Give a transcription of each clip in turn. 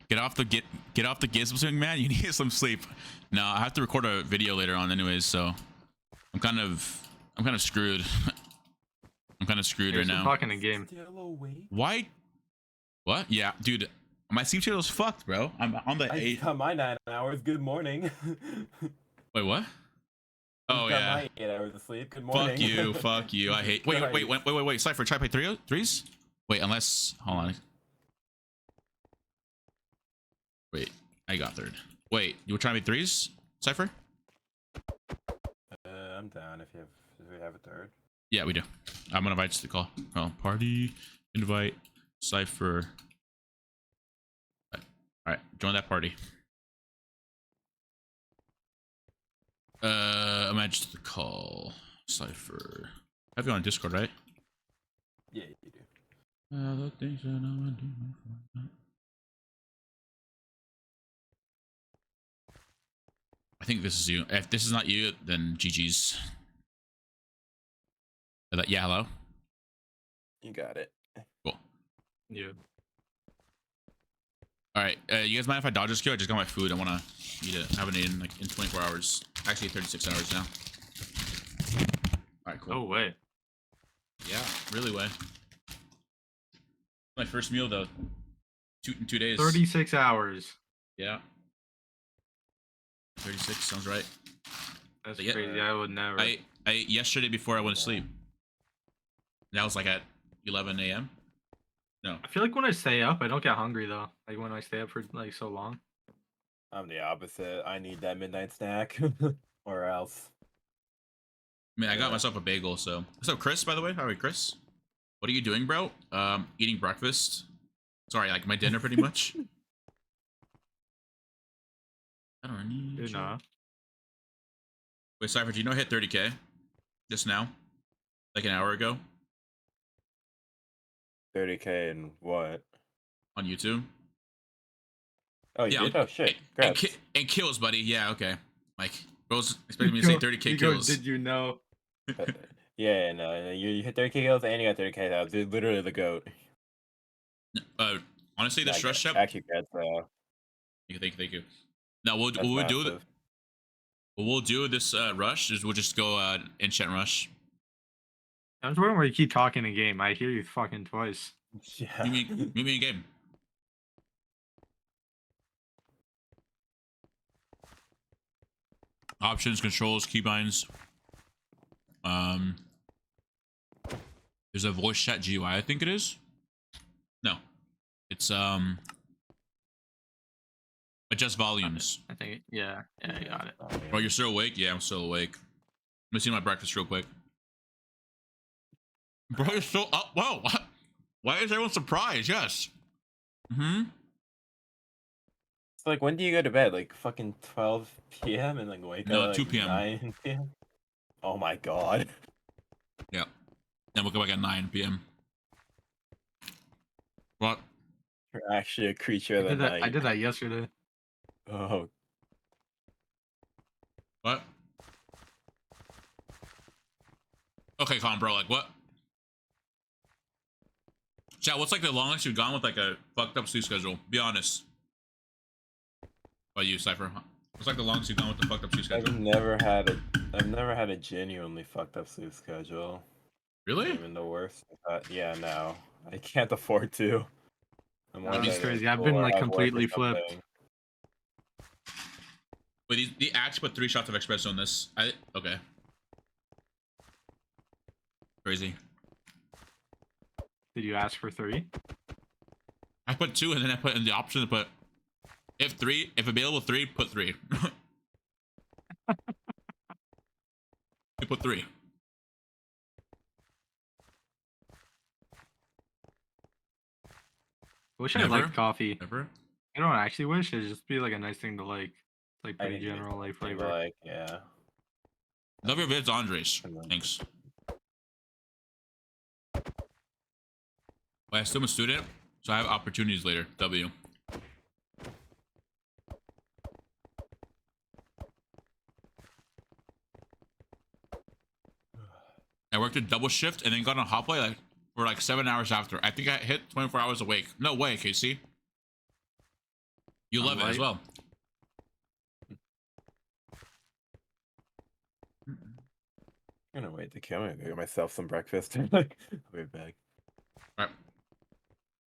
Get off the gizmo, man. You need some sleep. No, I have to record a video later on, anyways. So I'm kind of screwed. I'm kind of screwed right now. Talking a game. Why? What? Yeah, dude. My sleep schedule's fucked, bro. I'm on the 8. Got my 9 hours. Good morning. Wait, what? Oh yeah. My 8 hours of sleep. Good morning. Fuck you. Fuck you. I hate. Wait. Cypher, try to play threes. Wait, unless hold on. Wait, I got third. Wait, you were trying to be threes, Cypher? I'm down if we have a third. Yeah, we do. I'm gonna invite you to the call. Oh, party invite Cypher. All right, join that party. I'm added to the call. Cypher. I have you on Discord, right? Yeah, you do. The things that I do. I think this is you. If this is not you, then GG's. Yeah, hello? You got it. Cool. Yeah. Alright, you guys mind if I dodge this queue? I just got my food. I want to eat it. I haven't eaten like in 24 hours. Actually, 36 hours now. Alright, cool. Oh, way. Yeah, really way. My first meal, though. In 2 days. 36 hours. Yeah. 36 sounds right. That's yeah, crazy. I would never. I ate yesterday before I went to sleep. That was like at 11 a.m. No. I feel like when I stay up, I don't get hungry though. Like when I stay up for like so long. I'm the opposite. I need that midnight snack, or else. I mean, I got myself a bagel. So, what's up, Chris? By the way, how are you, Chris? What are you doing, bro? Eating breakfast. Sorry, like my dinner, pretty much. I don't need. Dude, nah. Wait, Cypher, do you know I hit 30K just now? Like an hour ago? 30K and what? On YouTube? Oh, you did? Oh, shit. And kills, buddy. Yeah, okay. Like, bro's expecting me to say 30K kills. Did you know? Yeah, no, you hit 30K kills and you got 30K though. Dude, literally the GOAT. Honestly, the stress shop. Actually, thank you. Now, what we'll do this rush is we'll just go enchant rush. I'm just wondering where you keep talking in game. I hear you fucking twice. Yeah. Meet me in game. Options, controls, keybinds. There's a voice chat GUI, I think it is. No, it's adjust volumes. I think yeah, I got it. Oh, you're still awake? Yeah, I'm still awake. Let me see my breakfast real quick. Bro, you're still up. Whoa, why is everyone surprised? Yes. It's like, when do you go to bed? Like fucking 12 p.m. and like wake up? 2 p.m. 9 p.m. Oh my god. Yeah. Then we'll go back at 9 p.m. What? You're actually a creature of the night. I did that yesterday. Oh. What? Okay, calm, bro. Like, what? Chat, what's like the longest you've gone with like a fucked up sleep schedule? Be honest. By you, Cypher. What's like the longest you've gone with the fucked up sleep schedule? I've never had a genuinely fucked up sleep schedule. Really? Even the worst. Yeah, no. I can't afford to. That's crazy. I've been like completely flipped. Wait, the axe put 3 shots of espresso in this. Okay. Crazy. Did you ask for 3? I put 2 and then I put in the option to put if available 3, put 3. I put 3. Wish I liked coffee. Never? I don't actually wish. It'd just be like a nice thing to like. It's like pretty general like flavor. Like, yeah. Love your vids, Qndres. Thanks. But I still am a student, so I have opportunities later. W. I worked a double shift and then got on Hoplite like for like 7 hours after. I think I hit 24 hours awake. No way, Casey. You love it as Hoplite. well. I'm gonna wait to kill me. Get myself some breakfast. Like, I'll be back. All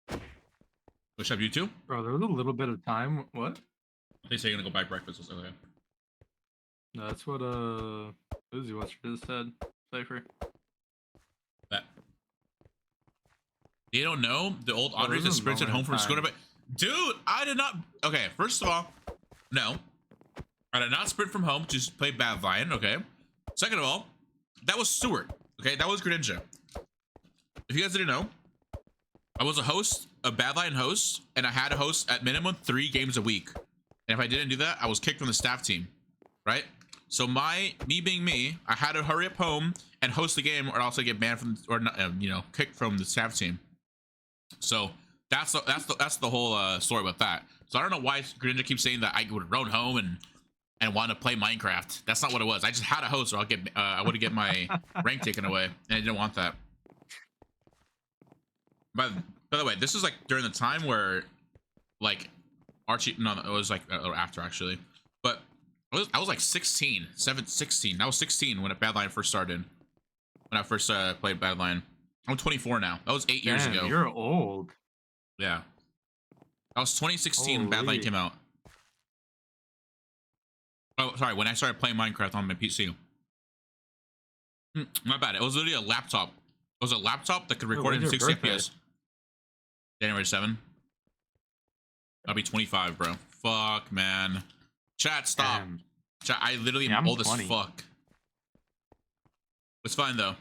right. What's up, you two? Bro, there was a little bit of time. What? They say you're gonna go buy breakfast. Okay. No, that's what Uzi Watcher just said. Cypher. That. They don't know the old Oh, Qndres there's that a sprinted moment home of from school. time. But dude, I did not. Okay, first of all, no, I did not sprint from home to play Badlion. Okay. Second of all, that was Stewart. Okay, that was Greninja. If you guys didn't know, I was a host, a Badlion host, and I had to host at minimum 3 games a week. And if I didn't do that, I was kicked from the staff team. Right? So me being me, I had to hurry up home and host the game, or else I get banned from, or kicked from the staff team. So that's the whole story about that. So I don't know why Greninja keeps saying that I would run home and want to play Minecraft. That's not what it was. I just had a host, or I would get my rank taken away, and I didn't want that. By the way, this is like during the time where, like, Archie. No, it was like after actually, but I was like 16. I was 16 when Badlion first started. When I first played Badlion. I'm 24 now. That was 8 years Damn, ago. you're old. Yeah. That was 2016 when Badlion Holy. came out. Oh, sorry. When I started playing Minecraft on my PC. My bad. It was literally a laptop. It was a laptop that could Wait, record in when's your 60 birthday? FPS. January 7. I'll be 25, bro. Fuck, man. Chat, stop. Damn. Chat, I literally Yeah, am I'm old 20. as fuck. It's fine, though.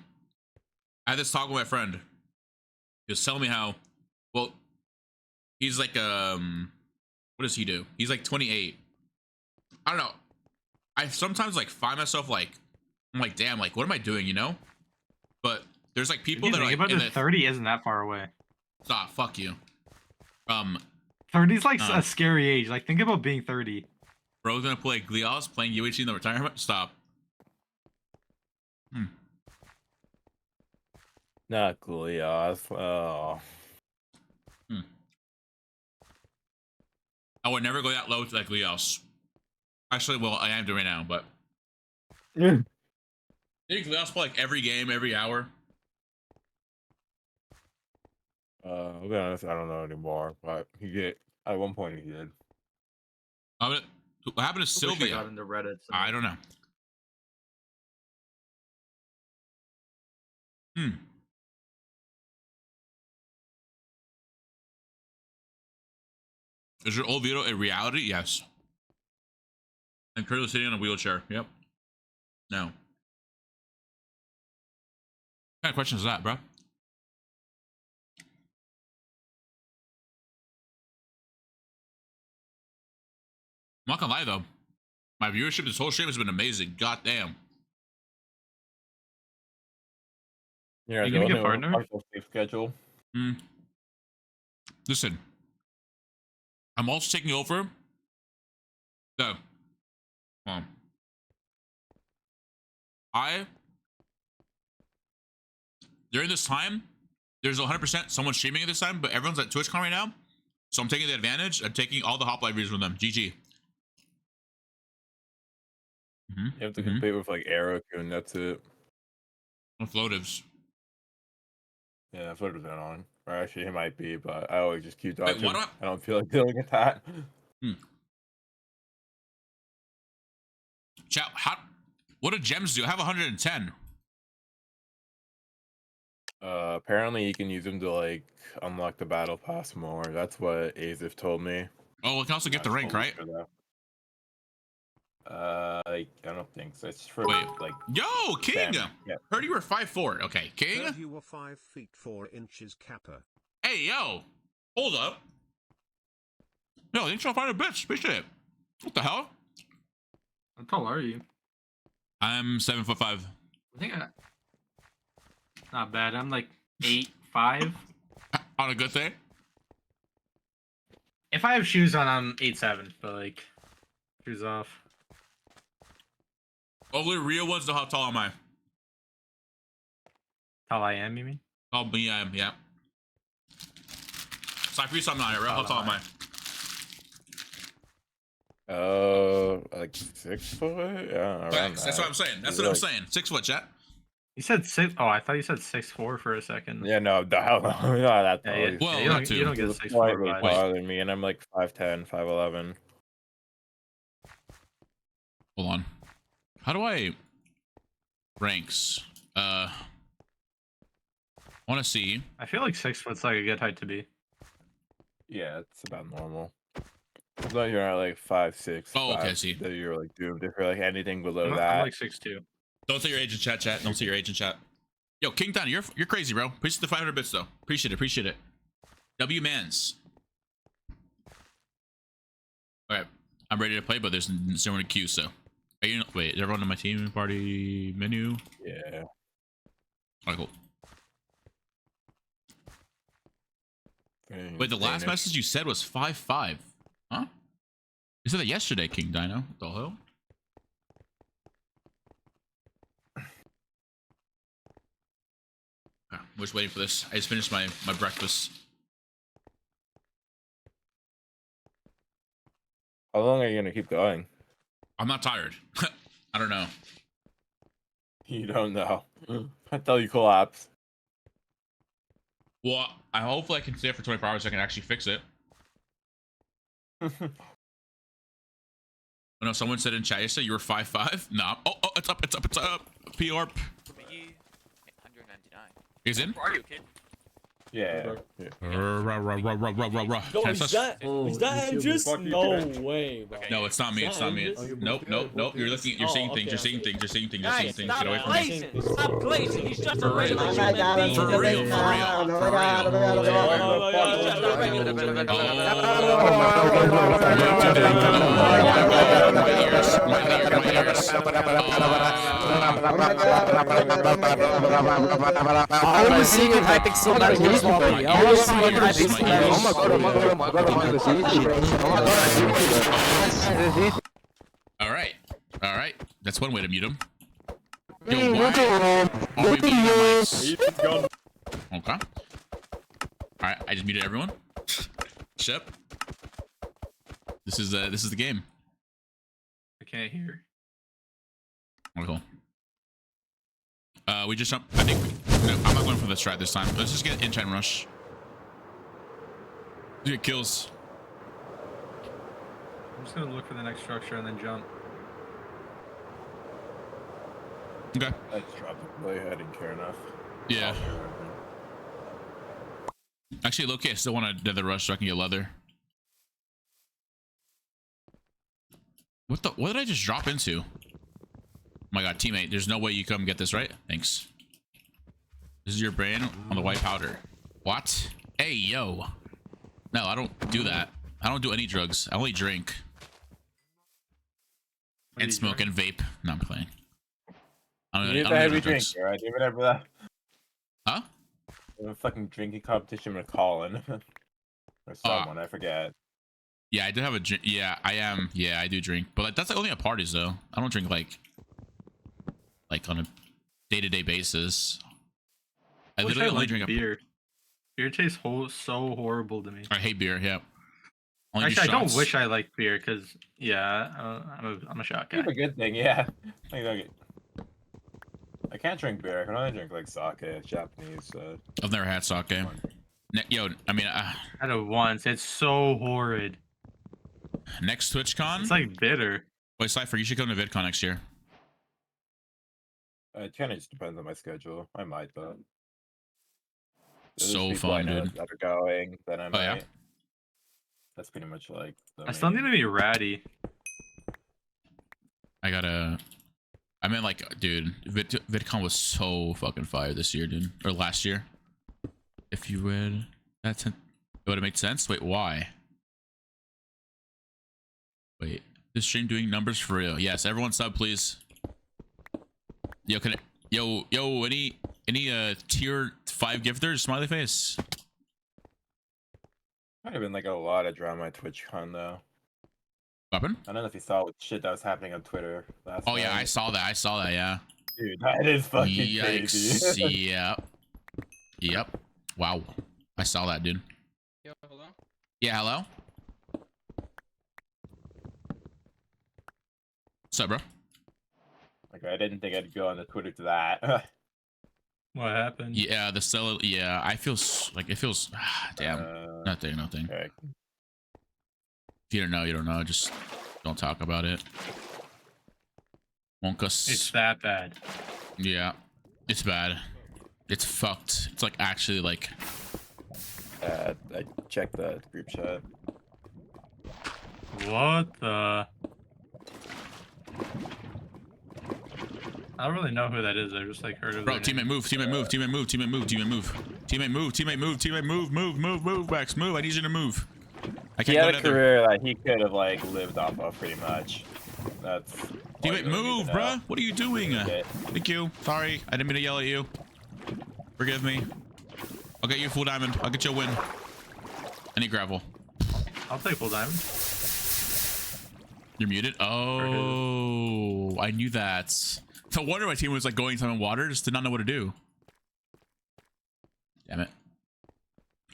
I had this talk with my friend. He was telling me how, well, he's like, what does he do? He's like 28. I don't know. I sometimes like find myself like, I'm like, damn, like, what am I doing, you know? But there's like people If that you are think like, about it, 30 isn't that far away. stop, fuck you. 30's like a scary age. Like, think about being 30. Bro's gonna play Glios playing UHC in the retirement? Stop. Not Glios. Oh. I would never go that low to like Glios. Actually, well, I am doing right now, but Yeah. did Glios play like every game, every hour? I'll be honest, I don't know anymore, but he did. At one point, he did. What happened to I wish I Sylvia? got into Reddit. I don't know. Is your old video a reality? Yes. I'm currently sitting in a wheelchair. Yep. No. What kind of question is that, bro? I'm not gonna lie though. My viewership this whole stream has been amazing. God damn. Yeah, You gonna get partner? Schedule. Listen. I'm also taking over the during this time, there's 100% someone streaming at this time, but everyone's at TwitchCon right now. So I'm taking the advantage. I'm taking all the Hoplite views from them. GG. You have to compete with like Eric, and that's it. Floatives. Yeah, that's what it's been on. Or actually, he might be, but I always just keep dodging. what do I don't feel like dealing with that. Chat, what do gems do? I have 110. Apparently you can use them to like unlock the battle pass more. That's what Azif told me. Oh, we can also get the rank, right? I don't think so. It's for Wait. like Yo, King! Yeah. Heard you were 5'4". Okay, King? Heard you were 5 feet 4 inches Kappa. Hey, yo! Hold up. Yo, thanks for finding a bitch. Appreciate it. What the hell? How tall are you? I'm 7'5". I think not bad. I'm like 8'5". On a good thing? If I have shoes on, I'm 8'7", but like shoes off. Only real ones know how tall am I. Tall I am, you mean? Oh, me, I am, yeah. Cypher, I'm not here, right? How tall am I? Like 6 foot? Yeah, around Facts. That's that. what I'm saying. That's He's what I'm like- saying. 6 foot, chat. You said 6. Oh, I thought you said 6'4" for a second. Yeah, no, the hell no, not that Yeah, tall. yeah, He's Well, you that don't, too. you don't get he's 6'4" slightly vibes. taller than me, and I'm like 5'10", 5'11". Hold on. How do I ranks? I want to see. I feel like 6 foot's like a good height to be. Yeah, it's about normal. As long as you're not like 5'6". Oh, okay, I 5, see. that you're like doomed. If you're like anything below I'm that, like 6'2". Don't say your age in chat, chat. Don't say your age in chat. Yo, King Don, you're crazy, bro. Appreciate the 500 bits, though. Appreciate it. Appreciate it. W Mans. All right, I'm ready to play, but there's someone in queue. So, are you? Wait, is everyone in my team party menu? yeah. Oh, cool. Wait, the last message you said was 5'5". Huh? You said that yesterday, King Dino. What the hell? Okay, I'm just waiting for this. I just finished my breakfast. How long are you gonna keep going? I'm not tired. I don't know. You don't know. Until you collapse. Well, hopefully I can stay for 24 hours so I can actually fix it. Oh no, someone said in chat yesterday you were 5'5". Nah. Oh, it's up. PR. 199. He's in. Where are you, kid? Yeah. Yo, is that Qndres? No way, bro. No, it's not me. It's not me. Nope. You're looking. You're seeing things. You're seeing things. You're seeing things. You're seeing things. Get away from me. Stop glazing. He's just a regular For human being. I was seeing it typing so much already. I was seeing it typing so much. All right. That's one way to mute him. Yo, why are we muting mics? Okay. All right, I just muted everyone. Shep. This is the game. I can't hear. Oh, cool. We just jump. I think. No, I'm not going for the strat this time. Let's just get enchant rush. Get kills. I'm just gonna look for the next structure and then jump. Okay. I just dropped the play. I didn't care enough. Yeah. Actually, okay. I still want to nether rush so I can get leather. What did I just drop into? Oh my god, teammate, there's no way you come get this, right? Thanks. This is your brain on the white powder. What? Hey, yo. No, I don't do that. I don't do any drugs. I only drink. What do And you smoke drink? and vape. No, I'm playing. I You don't need do the heavy drink, drugs. right? Even after that. Huh? A fucking drinking competition with Colin. Or someone, I forget. Yeah, I did have a drink. Yeah, I am. Yeah, I do drink. But like, that's like only at parties, though. I don't drink like on a day-to-day basis. I Wish literally only liked drink beer. Beer tastes so horrible to me. I hate beer. Yeah. Only do Actually, I don't shots. wish I liked beer because I'm a shot guy. It's a good thing, yeah. I can't drink beer. I can only drink like sake, Japanese. I've never had sake. Yo, I mean, I had it once. It's so horrid. next TwitchCon. It's like bitter. Wait, Cypher, you should come to VidCon next year. it kind of just depends on my schedule. I might, but there's So people I fun, know dude. that are going. Then I might. yeah? That's pretty much like. I still need to be ratty. I mean, like, dude, VidCon was so fucking fire this year, dude. Or last year. If you would, it would have made sense. Wait, why? Wait, this stream doing numbers for real? Yes, everyone sub, please. Yo, any tier 5 gifters? Smiley face. Might have been like a lot of drama at TwitchCon though. Weapon? I don't know if you saw what shit that was happening on Twitter last Oh yeah, I night. saw that. Yeah. Dude, that is fucking Yikes. crazy. Yep. Wow. I saw that, dude. Yo, hello? Yeah, hello? What's up, bro? Like I didn't think I'd go on the Twitter to that. What happened? Yeah, the seller. Yeah, I feel like it feels. Damn. Nothing. Okay. If you don't know, you don't know. Just don't talk about it. Wonkus. It's that bad. Yeah, it's bad. It's fucked. It's like actually like. I checked the group chat. What the? I don't really know who that is. I just like heard of Bro, their teammate name. move, teammate move, teammate move, teammate move, teammate move, teammate move, teammate move, teammate move, Rex, move. I need you to move. I He can't had go a nether. career that he could have like lived off of pretty much. That's all you Teammate really need move, to know. bruh. What are you doing? Okay. Thank you. Sorry, I didn't mean to yell at you. Forgive me. I'll get you a full diamond. I'll get you a win. I need gravel. I'll take full diamond. You're muted? Oh, I knew that. No wonder my team was like going time in water, just did not know what to do. Damn it.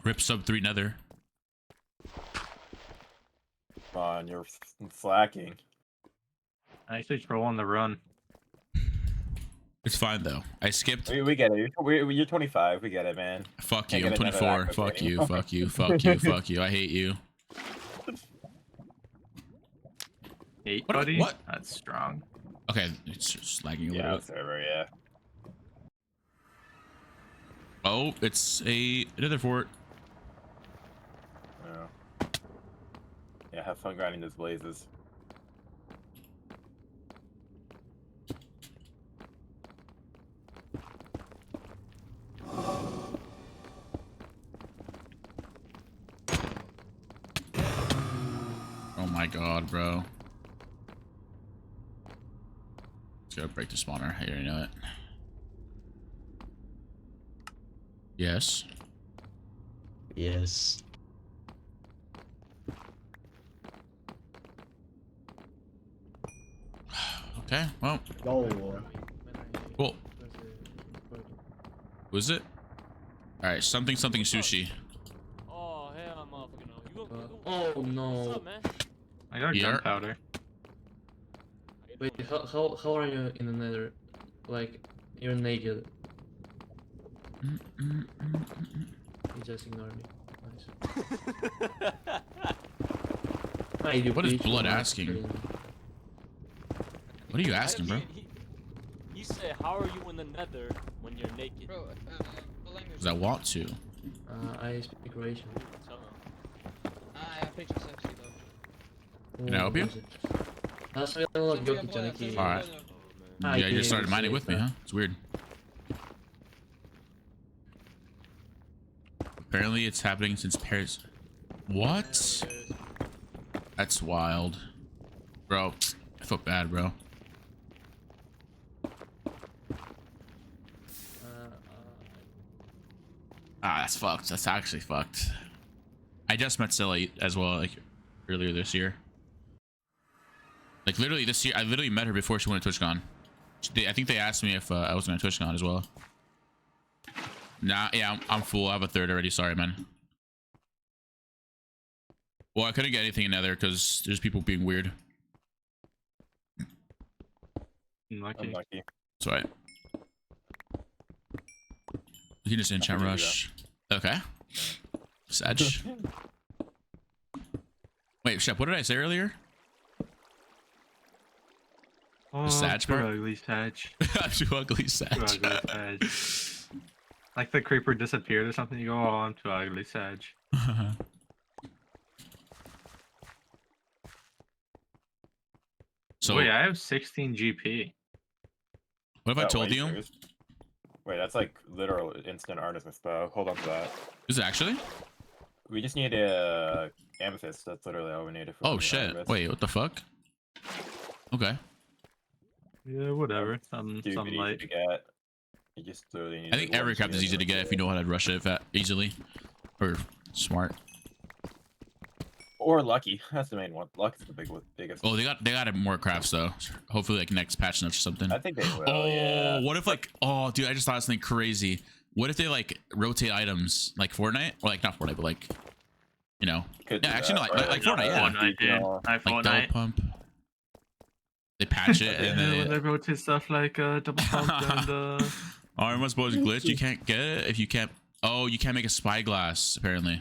Rip sub 3 nether. Come on, you're slacking. I actually troll on the run. It's fine though. I skipped. We get it. You're 25. We get it, man. Fuck Can't you. I'm get another 24. aqua Fuck training. you. Fuck you. Fuck you. Fuck you. I hate you. 8, What- buddy. what? That's strong. Okay, it's just lagging a little Yeah, bit. server. Yeah. Oh, it's another fort. Yeah. Yeah. Have fun grinding those blazes. Oh my god, bro. Let's go break the spawner. I already know it. Yes. Yes. Okay, well, Go. cool. Was it? Alright, something sushi. Oh, hell, motherfucker, no. You go, Oh no. What's up, man? I got Yeah. gunpowder. Wait, how are you in the nether? Like, you're naked. You just ignore me. Nice. Hi, you What is bitch, Blood you're not asking? screen. What are you asking, bro? He said, how are you in the nether when you're naked? Bro, what language? Because I want to. I speak Croatian. So, I have pictures sexy though. Can I help you? That's why I love Jokic and Aki. Alright. I Yeah, you just can started mining see with me, that. huh? It's weird. Apparently it's happening since Paris. What? That's wild. Bro, I feel bad, bro. Ah, that's fucked. That's actually fucked. I just met Silly as well, like, earlier this year. Like, literally this year, I literally met her before she went to TwitchCon. I think they asked me if I was going to TwitchCon as well. Nah, yeah, I'm full. I have a third already. Sorry, man. Well, I couldn't get anything in Nether because there's people being weird. Unlucky. Unlucky. That's right. You can just enchant can do rush. Okay. Sag. Wait, Shep, what did I say earlier? Oh, Sag too part? ugly, Sag. I'm too ugly, Sag. Too ugly, Sag. Like the creeper disappeared or something, you go, oh, I'm too ugly, Sag. So, Wait, I have 16 GP. what if I That told way you? serious? Wait, that's like literal instant artisan spell. Hold on to that. Is it actually? We just need a amethyst. That's literally all we need. For Oh, the shit. amethyst. Wait, what the fuck? Okay. Yeah, whatever. Some Stupid easy light. to get. You just literally need I think like, every one craft is seed easy to and get if you know how to rush it easily. Or smart. Or lucky. That's the main one. Luck is the biggest. Oh, they got more crafts though. Hopefully, like next patch notes or something. I think they will. Oh, Yeah. what if like? Oh, dude, I just thought of something crazy. What if they like rotate items like Fortnite, or like not Fortnite, but like, you know, Could yeah, do actually, that, no, right? like Fortnite, yeah, Fortnite, dude. Yeah. I like double Fortnite. pump. They patch it and when then they rotate stuff like double pump and armor supposed glitch. You can't get it if you can't. Oh, you can't make a spyglass apparently.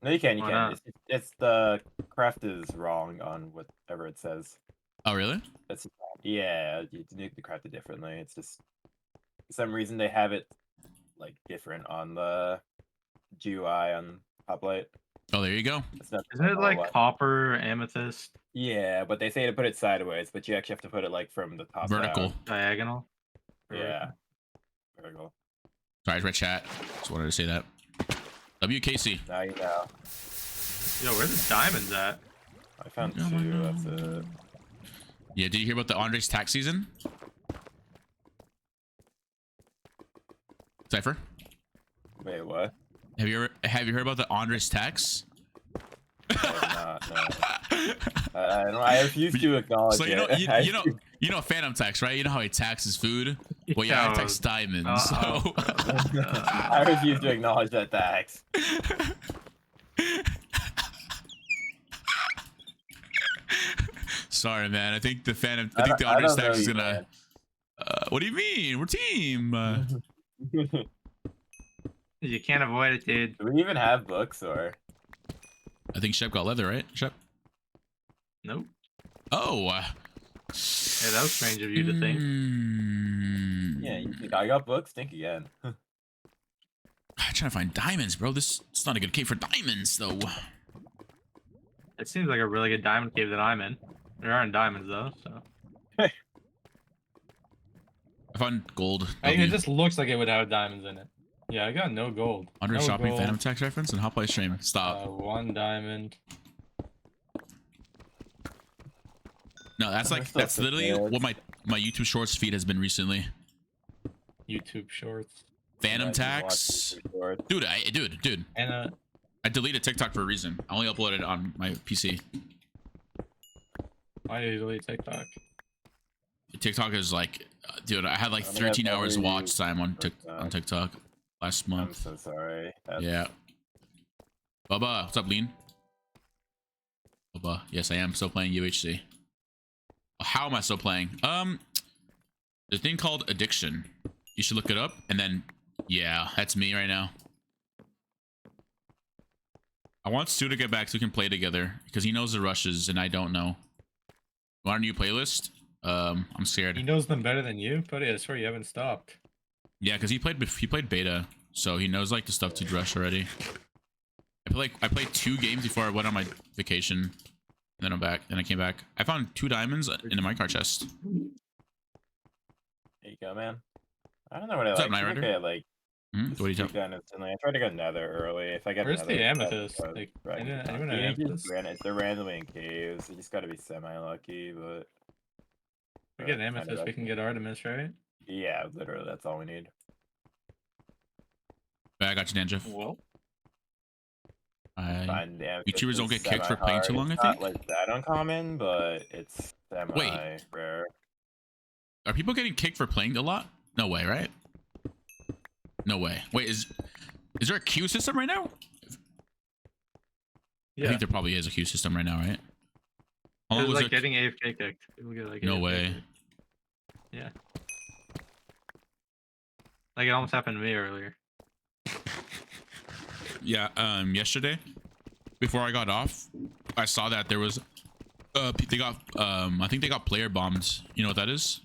No, you can. You Why can. not? It's the craft is wrong on whatever it says. Oh really? That's yeah. You need to craft it differently. It's just for some reason they have it like different on the GUI on Hoplite. Oh, there you go. It's not Isn't it normal like one. copper, amethyst, Yeah, but they say to put it sideways, but you actually have to put it like from the top Vertical. down. diagonal? Yeah. Vertical. Sorry, I read chat. Just wanted to say that. WKC. Now you know. Yo, where's the diamonds at? I found two. That's it. Yeah, did you hear about the Qndres tax season? Cypher? Wait, what? Have you heard about the Qndres tax? Not, no. I refuse to acknowledge So you know Phantom tax, right? You know how he taxes food? Well, yeah, I tax diamonds. So. I refuse to acknowledge that tax. Sorry, man. I think the Phantom. I think the Qndres tax is gonna. Man. What do you mean? We're team. You can't avoid it, dude. Do we even have books or? I think Shep got leather, right? Shep. Nope. Oh. Yeah, that was strange of you to think. Yeah, you think I got books? Think again. I'm trying to find diamonds, bro. It's not a good cave for diamonds, though. It seems like a really good diamond cave that I'm in. There aren't diamonds though, so. I found gold. It just looks like it would have diamonds in it. Yeah, I got no gold. Under no shopping gold. Phantom tax reference and Hoplite stream. Stop. 1 diamond. No, that's like that's literally what my YouTube Shorts feed has been recently. YouTube Shorts. Phantom Imagine tax, watching dude. And I deleted TikTok for a reason. I only uploaded it on my PC. why did you delete TikTok? TikTok is like, dude, I had like I mean, 13 I've hours never watch used time on TikTok. TikTok last I'm month. so sorry. Yeah. Bubba, what's up, Lean? Bubba, yes, I am still playing UHC. How am I still playing? There's a thing called addiction. You should look it up, and then, yeah, that's me right now. I want Stu to get back so we can play together because he knows the rushes and I don't know. Want a new playlist? I'm scared. He knows them better than you, buddy. I swear you haven't stopped. Yeah, because he played beta, so he knows like the stuff to rush already. I played 2 games before I went on my vacation, and then I'm back. Then I came back. I found 2 diamonds in the minecart chest. There you go, man. I don't know what I What's up, like. Night I think Rider? I like. What do you tell? Done instantly. I tried to go nether early. If I get Where's nether, the that's amethyst? what I was Like, trying to anyone do. have You just amethyst? they're randomly in caves. You just gotta be semi-lucky, but... We get an kind of amethyst, we can get Artemis, right? Yeah, literally, that's all we need. I got you, Ninja. Well, Find the amethyst YouTubers is don't get kicked for playing too semi-hard. long, I It's think? not like that uncommon, but it's semi-rare. Are people getting kicked for playing a lot? No way, right? No way. Wait, is there a queue system right now? I yeah. think there probably is a queue system right now, right? How long It's was like it? getting AFK kicked. People get like No AFK way. kicked. Yeah. Like it almost happened to me earlier. Yeah, yesterday, before I got off, I saw that there was, they got, I think they got player bombed. You know what that is?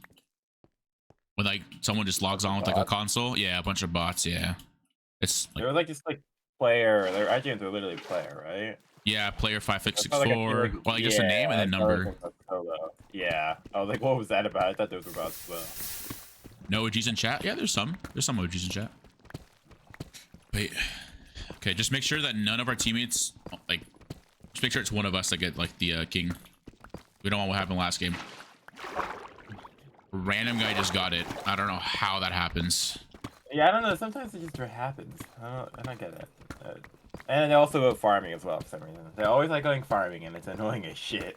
When like someone just logs on with like a console. Yeah, a bunch of bots. Yeah, it's They like, were like just like player. They're actually they're player, right? yeah, player That's not like a 5664. big- Well, like just a name and then that's not like number. a solo. Yeah. I was like, what was that about? I thought those were about slow. No OGs in chat. Yeah, there's some OGs in chat. Wait. Okay, just make sure that none of our teammates like. Just make sure it's one of us that get like the king. We don't want what happened last game. Random guy just got it. I don't know how that happens. Yeah, I don't know. Sometimes it just happens. I don't get it. And they also go farming as well for some reason. They always like going farming, and it's annoying as shit.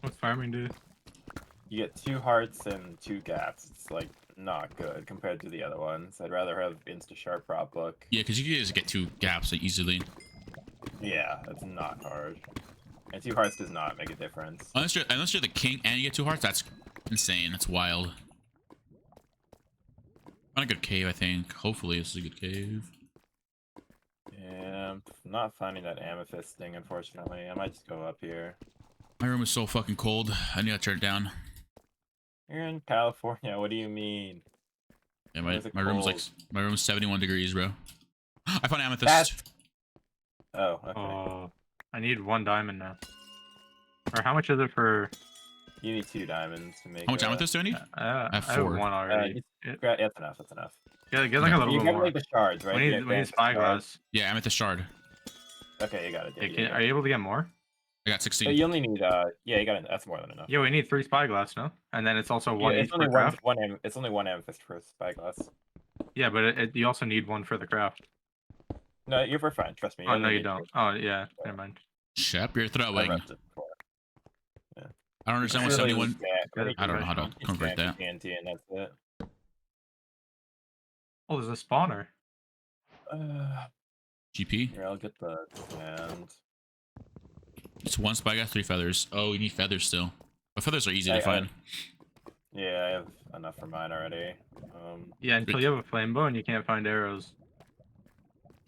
What's farming do? You get 2 hearts and 2 gaps. It's like not good compared to the other ones. I'd rather have insta sharp prop book. Yeah, because you can just get 2 gaps like, easily. Yeah, it's not hard. And 2 hearts does not make a difference. Unless you're the king and you get 2 hearts, that's insane. That's wild. Not a good cave, I think. Hopefully this is a good cave. Yeah, I'm not finding that amethyst thing, unfortunately. I might just go up here. My room is so fucking cold. I need to turn it down. You're in California. What do you mean? Yeah, Why is it my room's cold? like my room's 71 degrees, bro. I found amethyst. That's- Oh, okay. Oh, I need 1 diamond now. Or how much is it for? You need 2 diamonds to make. How much amethyst do I need? I have have 4. 1 already. Yeah, that's enough. That's enough. Yeah, get like a little You bit got more. like the shards, right? We The need advanced spyglass. shards. Yeah, amethyst shard. Okay, you got it. Yeah, Yeah, are you able to get more? I got So 16. you only need yeah, you got it. That's more than enough. Yeah, we need 3 spyglass, no? And then it's also Yeah, 1 it's each only for one. craft. It's only 1 amethyst per spyglass. Yeah, but you also need 1 for the craft. No, you're fine. Trust me. Oh no, only you need don't. Oh yeah, never mind. Shep, you're I throwing. repped it before. I don't understand what It's really 71. just that- I don't know how to it's convert that. TNT and that's it. Oh, there's a spawner. GP. Here, I'll get the and It's 1 spyglass, 3 feathers. Oh, you need feathers still. But feathers are easy to I- find. yeah, I have enough for mine already. Yeah, until you have a flame bow and you can't find arrows.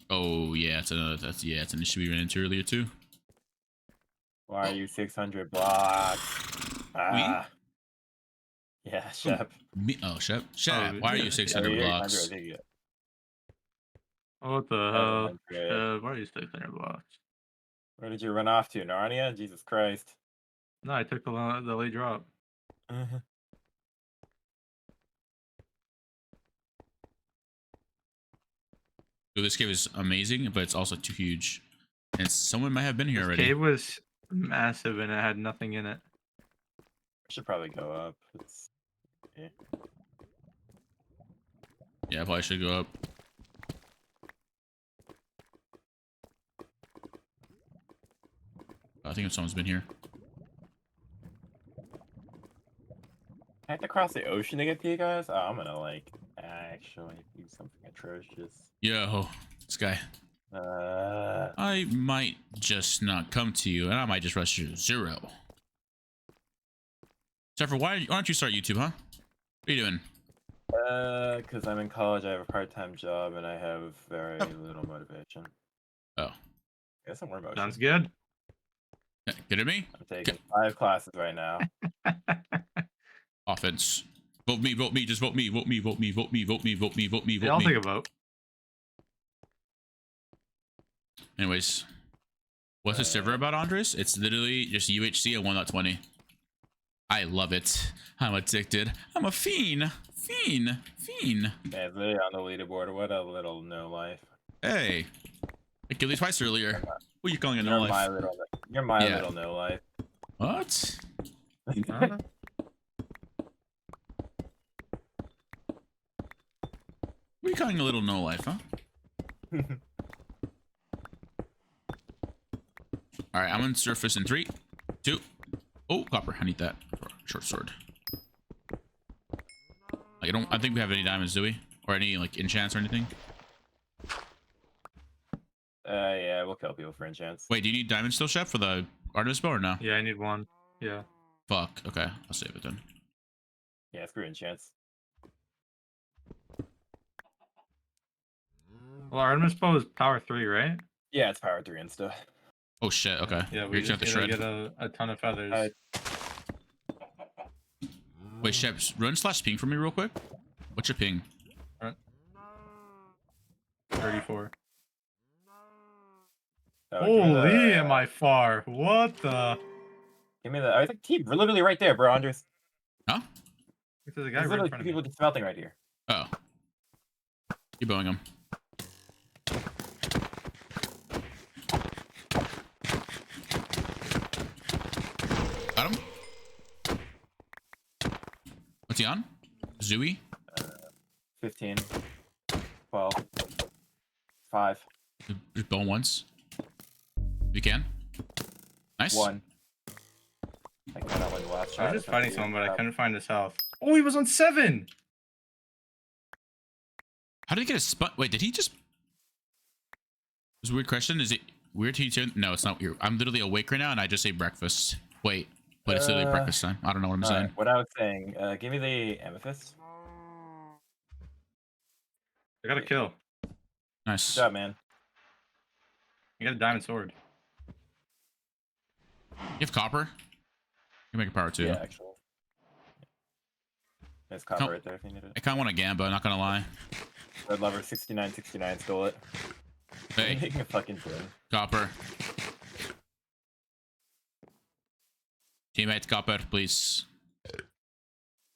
Oh yeah, it's an issue we ran into earlier too. Why are you 600 blocks? Ah. Yeah, Shep. Me? Oh, Shep. Shep. Oh, Why are yeah. you 600 Yeah, you're blocks? 800, I think, yeah. Oh, what the hell? 700. Why are you 600 blocks? Where did you run off to, Narnia? Jesus Christ. No, I took the late drop. So this cave is amazing, but it's also too huge. And someone might have been here This already. cave was massive and it had nothing in it. Should probably go up. It's... Yeah. Yeah, I probably should go up. I think someone's been here. I have to cross the ocean to get to you guys? Oh, I'm gonna, like, actually do something atrocious. Yo, this guy. I might just not come to you, and I might just rush you to 0. Zephyr, why don't you start YouTube, huh? What are you doing? Because I'm in college, I have a part-time job, and I have very little motivation. Oh. Get some more motivation. Sounds good. Yeah, good at me? I'm taking 5 classes right now. Offense. Vote me, just vote me, vote me, vote me, vote me, vote me, vote me, vote me, Yeah, I'll vote me. take a vote. Anyways. What's the server about, Qndres? It's literally just UHC at 1.20. I love it. I'm addicted. I'm a fiend. Fiend. Yeah, it's literally on the leaderboard. What a little no life. Hey. I killed you twice earlier. What are you calling a no You're my life? Yeah. little no life. What? Huh? What are you calling a little no life, huh? Alright, I'm on surface in 3, 2. Oh, copper. I need that for a short sword. I don't think we have any diamonds, do we? Or any like enchants or anything? Yeah, we'll kill people for enchants. Wait, do you need diamonds still, Chef, for the artist bow or no? Yeah, I need 1. Yeah. Fuck. Okay, I'll save it then. Yeah, screw enchants. Well, our Artemis bow is power 3, right? Yeah, it's power 3 and stuff. Oh shit. Okay. Yeah, You're we just just have to need to shred. get a ton of feathers. Wait, Chef, run /ping for me real quick. What's your ping? 34. Oh, give me Holy, the- am I far? What the? Give me the. I think keep literally right there, bro. Andres. Huh? There's a guy There's right in literally front of people me. just smelting right here. Oh. Keep bowing him. Got him? What's he on? Zooey? 15, 12, 5, Just bow him once. If you can. Nice. 1. I cannot win the last shot. I was just It's up fighting to you. someone, but I couldn't find his health. Oh, he was on 7! How did he get a spot? Wait, did he just... This is a weird question. Is it... weird to you too? No, it's not weird. I'm literally awake right now, and I just ate breakfast. Wait, but it's literally breakfast time. I don't know what I'm saying. Alright, what I was saying, give me the amethyst. I got a kill. Nice. Good job, man. You got a diamond sword. You have copper? You make a power too. Yeah, actually. There's copper right there if you need it. I kind of want a Gamba, not gonna lie. Red Lover 6969 stole it. Hey, Making a fucking thing. copper. Teammate, copper, please.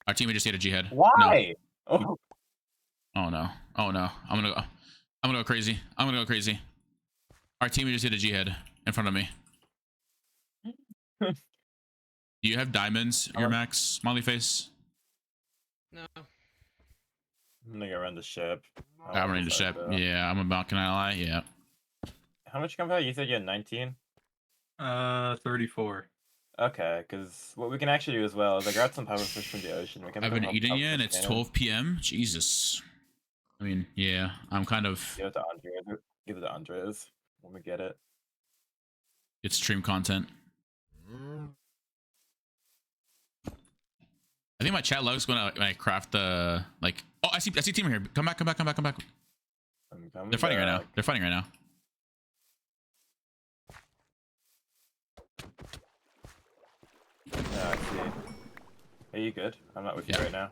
Our teammate just hit a G head. Why? Oh, No. Oh no. Oh no. I'm gonna go crazy. I'm gonna go crazy. Our teammate just hit a G head in front of me. Do you have diamonds, your max, smiley face? No. I'm gonna go run the ship. I'm running the ship. Yeah, I'm about, can I lie? Yeah. How much gunpowder? You said you had 19? 34. Okay, because what we can actually do as well is I grabbed some pufferfish from the ocean. We can I put haven't eaten yet, and pufferfish it's in. 12 p.m. Jesus. I mean, yeah, I'm kind of. Give it to Andres. Give it to Andres when we get it. It's stream content. I think my chat logs when I craft the like. Oh, I see team here. Come back. I'm coming They're fighting right now. back. They're fighting right now. Yeah, I see. Are you good? I'm not with you Yeah. right now.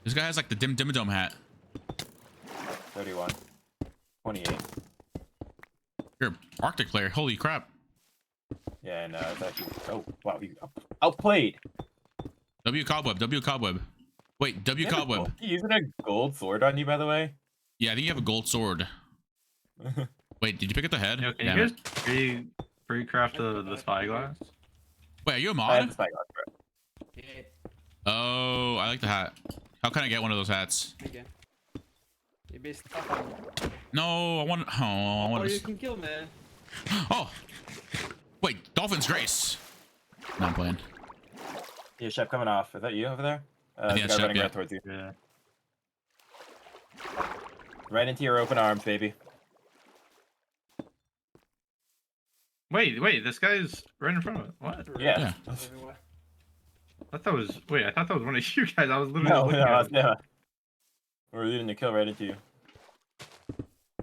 This guy has like the dimmadome hat. 31. 28. You're an Arctic player. Holy crap. Yeah, no, it's actually. Oh, wow, you outplayed. W cobweb. Wait, W cobweb. You using a gold sword on you, by the way? Yeah, I think you have a gold sword. Wait, did you pick up the head? Yo, can Damn you it. guys pre-craft the spyglass? Wait, are you a I have mod? the spyglass, bro. Yeah. Oh, I like the hat. How can I get one of those hats? Okay. You be stuck on. No, I want. Oh, I Or want you to. can kill me. Oh, wait, Dolphin's Grace. No, I'm playing. Yeah, chef coming off. Is that you over there? I think the that's guy Shep, running yeah. right towards you. Yeah. Right into your open arms, baby. Wait, this guy's right in front of it. What? Yeah. Everywhere. I thought that was. Wait, I thought that was one of you guys. I was literally No, looking at him. no. We're leading the kill right into you.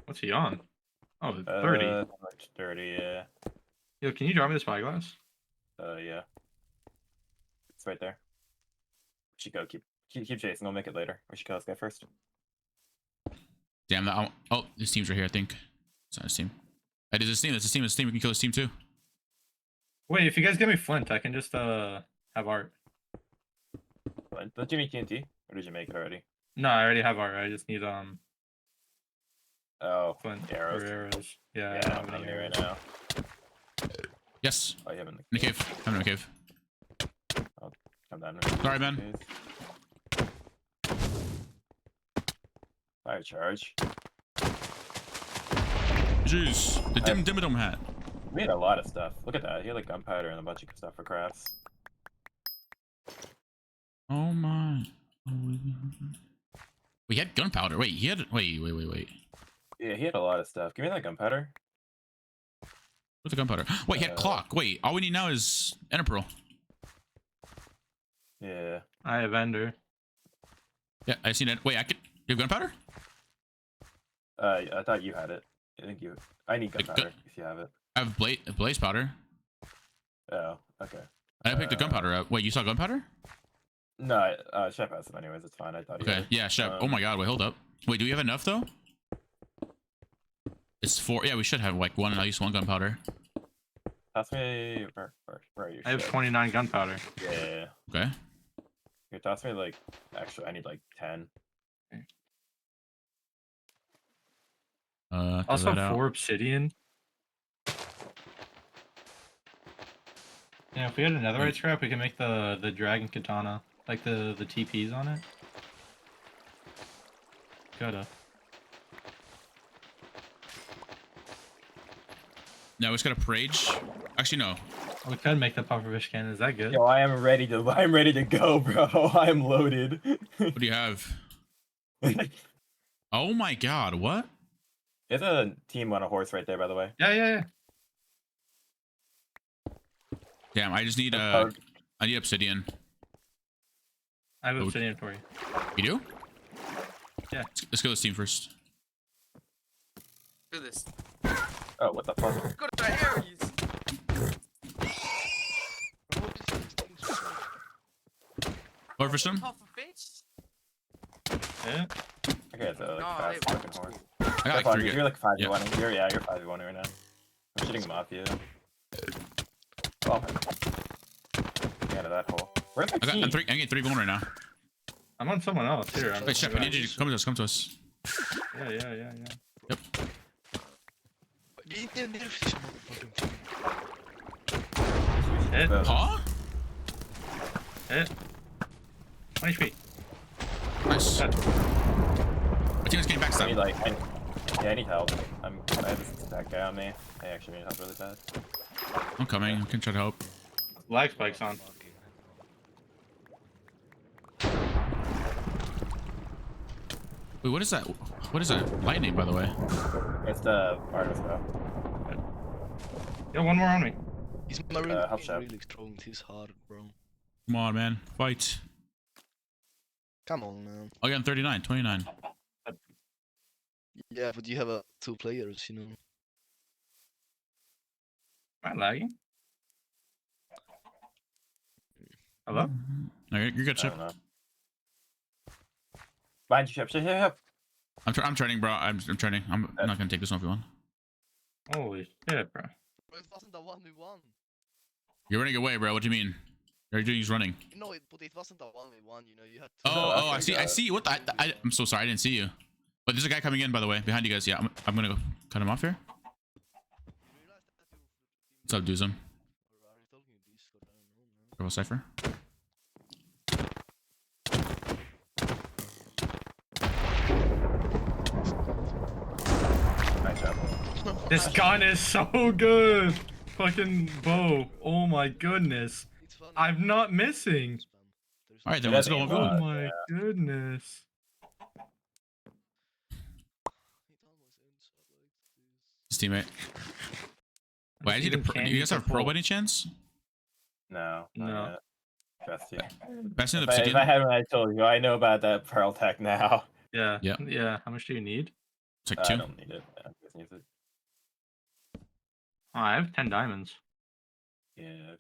What's he on? Oh, 30. Much 30, yeah. Yo, can you draw me the spyglass? Yeah. It's right there. We should go. Keep chasing. We'll make it later. We should kill this guy first. Damn that. Oh, this team's right here, I think. It's not his team. It is his team. It's his team. It's his team. We can kill his team too. Wait, if you guys give me flint, I can just have art. Don't you need TNT? Or did you make it already? No, I already have art. I just need Oh, flint arrows. or arrows. Yeah, I Yeah, don't I'm have any hungry right arrows. now. Yes. Oh, you haven't. In the cave. I'm in the cave. Come down. Sorry, man. Fire charge. Jeez. The dimmadome hat. We had a lot of stuff. Look at that. He had like gunpowder and a bunch of stuff for crafts. Oh my. We had gunpowder. Wait, he had. Wait. Yeah, he had a lot of stuff. Give me that gunpowder. What's the gunpowder? Wait, he had clock. Wait, all we need now is ender pearl. Yeah. I have ender. Yeah, I seen it. Wait, I could. You have gunpowder? I thought you had it. I think you. I need Like, gunpowder if you have it. I have blaze powder. Oh, okay. I picked the gunpowder up. Wait, you saw gunpowder? No, Chef has them anyways. It's fine. I thought. Okay, yeah, Shep. Oh my god, wait, hold up. Wait, do we have enough though? It's 4. Yeah, we should have like at least one gunpowder. Pass me. Where are you? I have Chef? 29 gunpowder. Yeah. Okay. Here, toss me like. Actually, I need like 10. Throw Also, that out. 4 obsidian. Yeah, if we had another Wait. right scrap, we can make the dragon katana, like the TPs on it. Gotta. No, we just gotta rage. Actually, no. We could make the pufferfish cannon. Is that good? Yo, I'm ready to go, bro. I'm loaded. What do you have? Oh my god, what? There's a team on a horse right there, by the way. Yeah. Damn, I just need Hard. I need obsidian. I have Oh. obsidian for you. You do? Yeah. Let's go to Steam first. Look at this. Oh, what the fuck? Look at the Aries. Or for some? Half a fish. Yeah. Okay, so like No, fast they- fucking horse. I got like Fuck, 3. you're like 5v1. Yeah. You're 5v1 right now. I'm shooting him off you. Oh. Get out of that hole. Where's the key? I'm getting 3 going right now. I'm on someone else here. I'm Wait, shit, we need you to come to us. Come to us. Yeah. Yep. Hit. Huh? Hit. 1 HP. Nice. Got it. My team is getting I need backstab. I need help. I have this attack guy on me. I actually need help really bad. I'm coming. I can try to help. Lag spikes on. Wait, what is that? What is that? Lightning, by the way. It's the Artemis bow. Yo, one more on me. He's really, help shop. really strong. He's hard, bro. Come on, man. Fight. Come on, man. Oh, yeah, I'm 39, 29. Yeah, but you have 2 players, you know. Am I lagging? Hello? No, you're good, I Chip. don't know. Behind you, Chip. I'm training, bro. I'm training. I'm not gonna take this one if you want. Holy shit, bro. Bro, it wasn't a 1v1. You're running away, bro. What do you mean? You're doing is running. No, but it wasn't a 1v1, you know. You had to. Oh, I I see. I got it. see. What the? I'm so sorry. I didn't see you. But there's a guy coming in, by the way, behind you guys. Yeah, I'm gonna go cut him off here. What's up, Doozum? Are you talking in Discord? I don't know, man. Purple Cypher. Nice job. This gun is so good. Fucking bow. Oh my goodness. It's funny. I'm not missing. All right, then Yeah, let's go. that's One aim. v1. Oh my goodness. His teammate. Wait, I need a pro. Do you guys have a pro by any chance? No. No. Not yet. Trust you. Best in If I obsidian. had what I told you, I know about that Pearl Tech now. Yeah. Yeah. Yeah. How much do you need? It's like I 2. don't need it. I just need it. Oh, I have 10 diamonds. Yeah.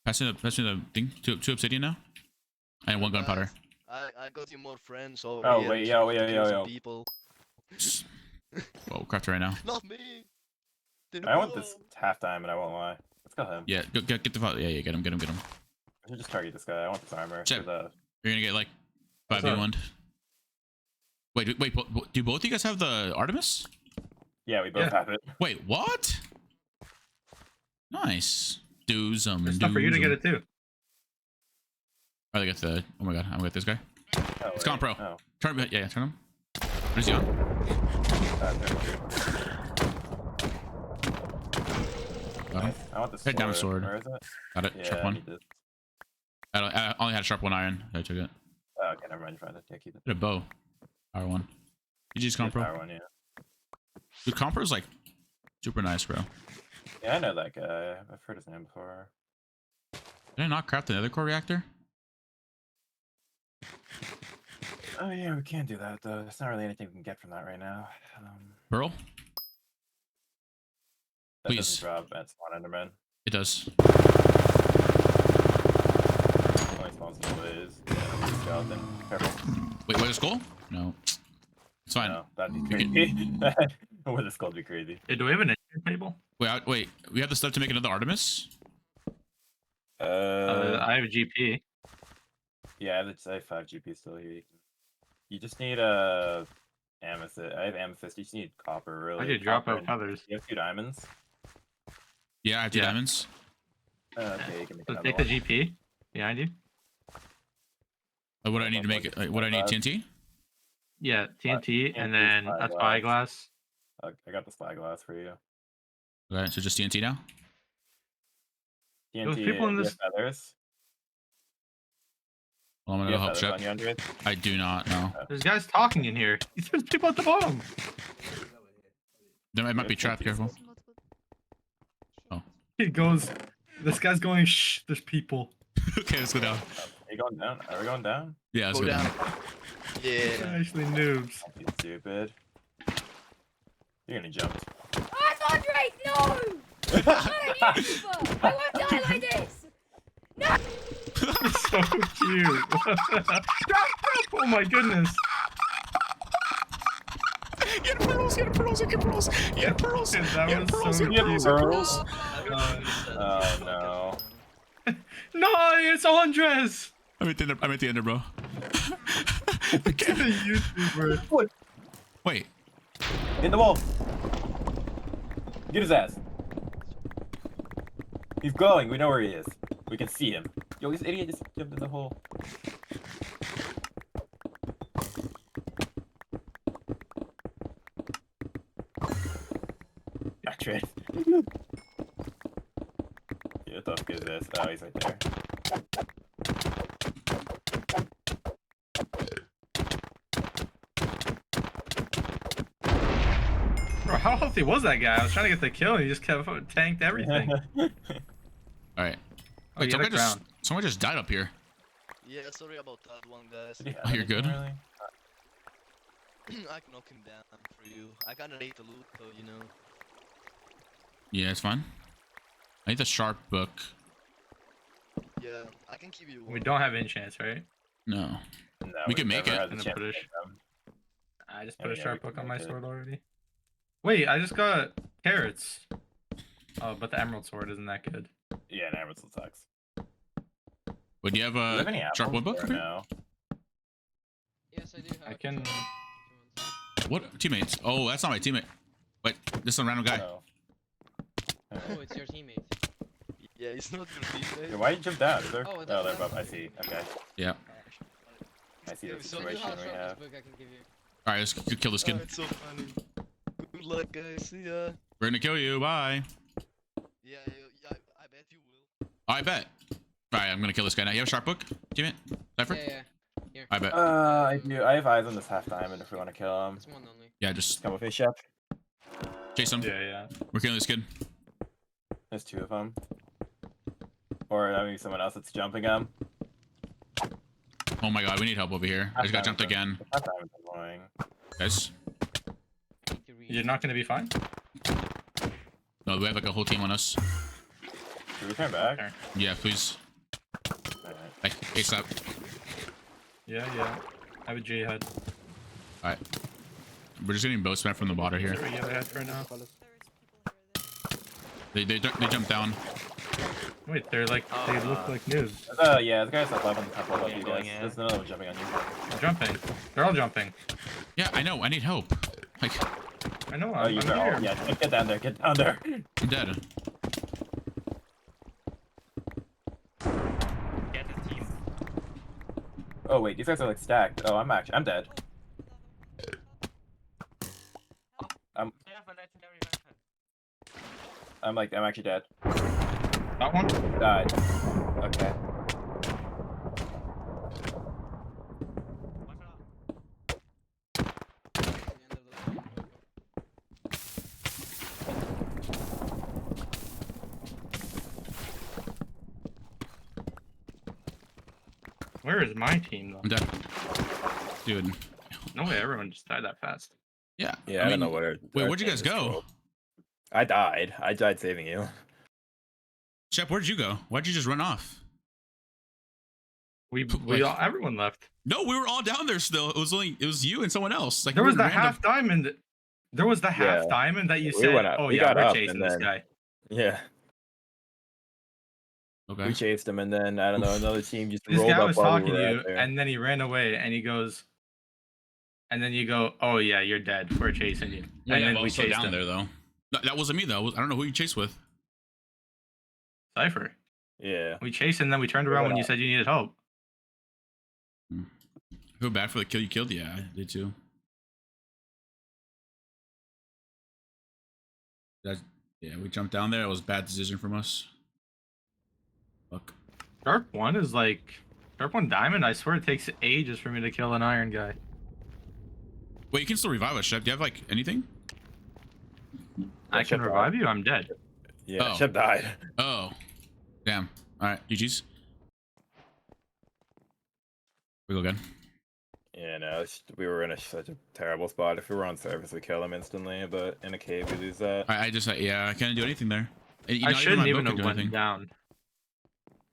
Pass me the thing. 2 obsidian now. And 1 gunpowder. I got you more friends over Oh, here. wait, so yo, you can yo, kill yo, some yo. People. Whoa, craft it right now. Not me. I want this half diamond, I won't lie. Let's go him. Yeah, get the file. Yeah, get him. I should just target this guy. I want this armor. Chip. for the- You're gonna get like What's 5v1. Wait, do both of you guys have the Artemis? Yeah, we both Yeah. have it. Wait, what? Nice. Do some. There's stuff for you to get it too. Oh, they got the. Oh my god, I'm gonna get this guy. Oh, It's gone, pro. Oh, Turn him. Yeah, turn him. What is he on? there we go. Got him. I want this Hey, down sword. Where is it? Got it. Yeah, Sharp I one. need this. I only had a sharp 1 iron. I took it. Oh, okay, never mind. You find it. Yeah, keep it. Get a bow. Power 1. GG's Good Compro. power one, yeah. Dude, Compro's like super nice, bro. Yeah, I know that guy. I've heard his name before. Did I not craft the nether core reactor? Oh yeah, we can do that though. There's not really anything we can get from that right now. Pearl? That Please. doesn't drop at Spawn Enderman. It does. Only spawns in the blaze. Yeah, skeleton. Careful. Wait, what is skull? No. It's fine. No, that'd be You crazy. With a skull would be crazy. Hey, do we have an enchant table? Wait. We have the stuff to make another Artemis? I have GP. Yeah, I have 5 GP still here. You just need amethyst. I have amethyst. You just need copper, really. I did drop Copper out and- feathers. You have 2 diamonds. Yeah, I have 2 Yeah. diamonds. Okay, you can make So another take the one. GP behind you. What do I need to make it? Like, what do I need? TNT? Yeah, TNT, and TNT, then a spyglass. spyglass. I got the spyglass for you. Okay, so just TNT now? TNT. people in do you this- have feathers? Well, I'm Do gonna you go have help feathers Shep. on you, Andres? I do not know. There's guys talking in here. There's people at the bottom. There might be trapped, careful. He goes, This guy's going. Shh. There's people. Okay, let's go down. Are you going down? Are we going down? Yeah, let's Go go down. They're Yeah. actually noobs. You stupid. You're gonna jump. Ah, Qndres, no! I'm not a YouTuber! I won't die like this! So cute. Drop. Oh my goodness. Get pearls, get pearls, get pearls, get pearls. Dude, that Get was pearls, so get cute. pearls, get pearls. Oh no. No, it's Qndres. I'm at the end, bro. It's a YouTuber. Wait. In the wall. Get his ass. He's glowing. We know where he is. We can see him. Yo, this idiot just jumped in the hole. Qndres. Yeah, what the fuck is this? Oh, he's right there. Bro, how healthy was that guy? I was trying to get the kill and he just kept tanked everything. All right. Oh, Wait, you had a crown. someone just died up here. Yeah, sorry about that one, guys. Did he have Oh, you're anything, good? really? I can knock him down for you. I kinda ate the loot, though, you know. Yeah, it's fine. I need the sharp book. Yeah, I can give you one. We don't have enchants, right? No. No, We can make never it. had the And chance put to a get them. I just Yeah, put a yeah, sharp we book can on my make it. sword already. Wait, I just got carrots. Oh, but the emerald sword isn't that good. Yeah, an emerald still sucks. Wait, do you have Do you have a any sharp wood apples book? or up here? no? Yes, I do have. I can. What teammates? Oh, that's not my teammate. Wait, this is a random guy. No. Oh, it's your teammate. Yeah, it's not your Yeah, teammate. why did you jump down? Is there? Oh, Oh, that's- they're above. I see. Okay. Yeah. I see the Yeah, so So you situation have a we sharpness have. book I can give you. All right, let's kill this Oh, kid. it's so funny. Good luck, guys. See ya. We're gonna kill you. Bye. Yeah, I bet you will. I bet. All right, I'm gonna kill this guy now. You have a sharp book, teammate? Cypher? Yeah. Here. I bet. I do. I have eyes on this half diamond if we want to kill him. It's one only. Yeah, just Come with me, chef. chase him. Yeah, yeah. We're killing this kid. There's two of them. Or I mean, someone else that's jumping him. Oh my god, we need help over here. I just got jumped again. Half diamond's annoying. Guys. Need to read. You're not gonna be fine. No, we have like a whole team on us. Should we turn back? Okay. Yeah, please. Alright. Like, ASAP. Yeah, yeah. I have a J head. Alright. We're just getting bow spam from the water here. Zero yellow head for now. They jumped down. Wait, they're like they look like noobs. Yeah, the guy's up on the top above you guys. going in. There's another one jumping on you. They're jumping. They're all jumping. Yeah, I know. I need help. Like, I know. Oh, I'm you here. are. Yeah, get down there. Get down there. I'm dead. Get the team. Oh wait, these guys are like stacked. Oh, I'm dead. I'm actually dead. That one. Died. Okay. Where is my team though? I'm dead. Dude. No way, everyone just died that fast. Yeah. Yeah, I don't know where. Wait, our where'd you team guys is go? trolled. I died. I died saving you. Shep, where'd you go? Why'd you just run off? Everyone left. No, we were all down there still. It was you and someone else. Like There was the random- half diamond. There was the half Yeah. diamond that you We said. went up- Oh we yeah, got we're up chasing and this then- guy. Yeah, Okay. we chased him, and then I don't know, another team just This rolled guy up was while we talking were to out you, there. and then he ran away, and he goes, and then you go, "Oh yeah, you're dead. We're chasing you." Yeah, and then but I we was still chased down him. there though. That wasn't me though. I don't know who you chased with. Cypher. Yeah, We chased, and then we turned around when you said you needed help. I feel bad for the kill you killed. Yeah, I did too. Yeah, we jumped down there. It was a bad decision from us. Fuck. Sharp one is like Sharp one diamond. I swear it takes ages for me to kill an iron guy. Wait, you can still revive us, Shep. Do you have like anything? I can Shep revive died. you. I'm dead. Yeah, Oh. Shep died. Oh. Damn. All right, GG's. We go again. Yeah, no, we were in such a terrible spot. If we were on surface, we kill them instantly, but in a cave, we lose that. I just yeah, I can't do anything there. And I not shouldn't my even boat could have do went anything. down.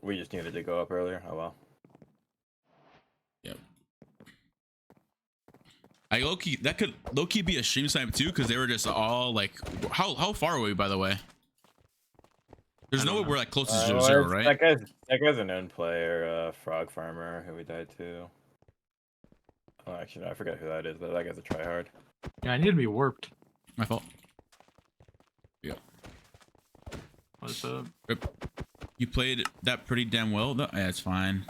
We just needed to go up earlier. Oh well. Yep. I low-key, that could low-key be a stream snipe too, because they were just all like, how far are we, by the way? There's no way we're like close to Well, zero, it's- right? That guy's a known player, Frog Farmer, who we died to. Oh, actually, no, I forget who that is, but that guy's a tryhard. Yeah, I need to be warped. My fault. Yeah. What's up? You played that pretty damn well. No, yeah, it's fine.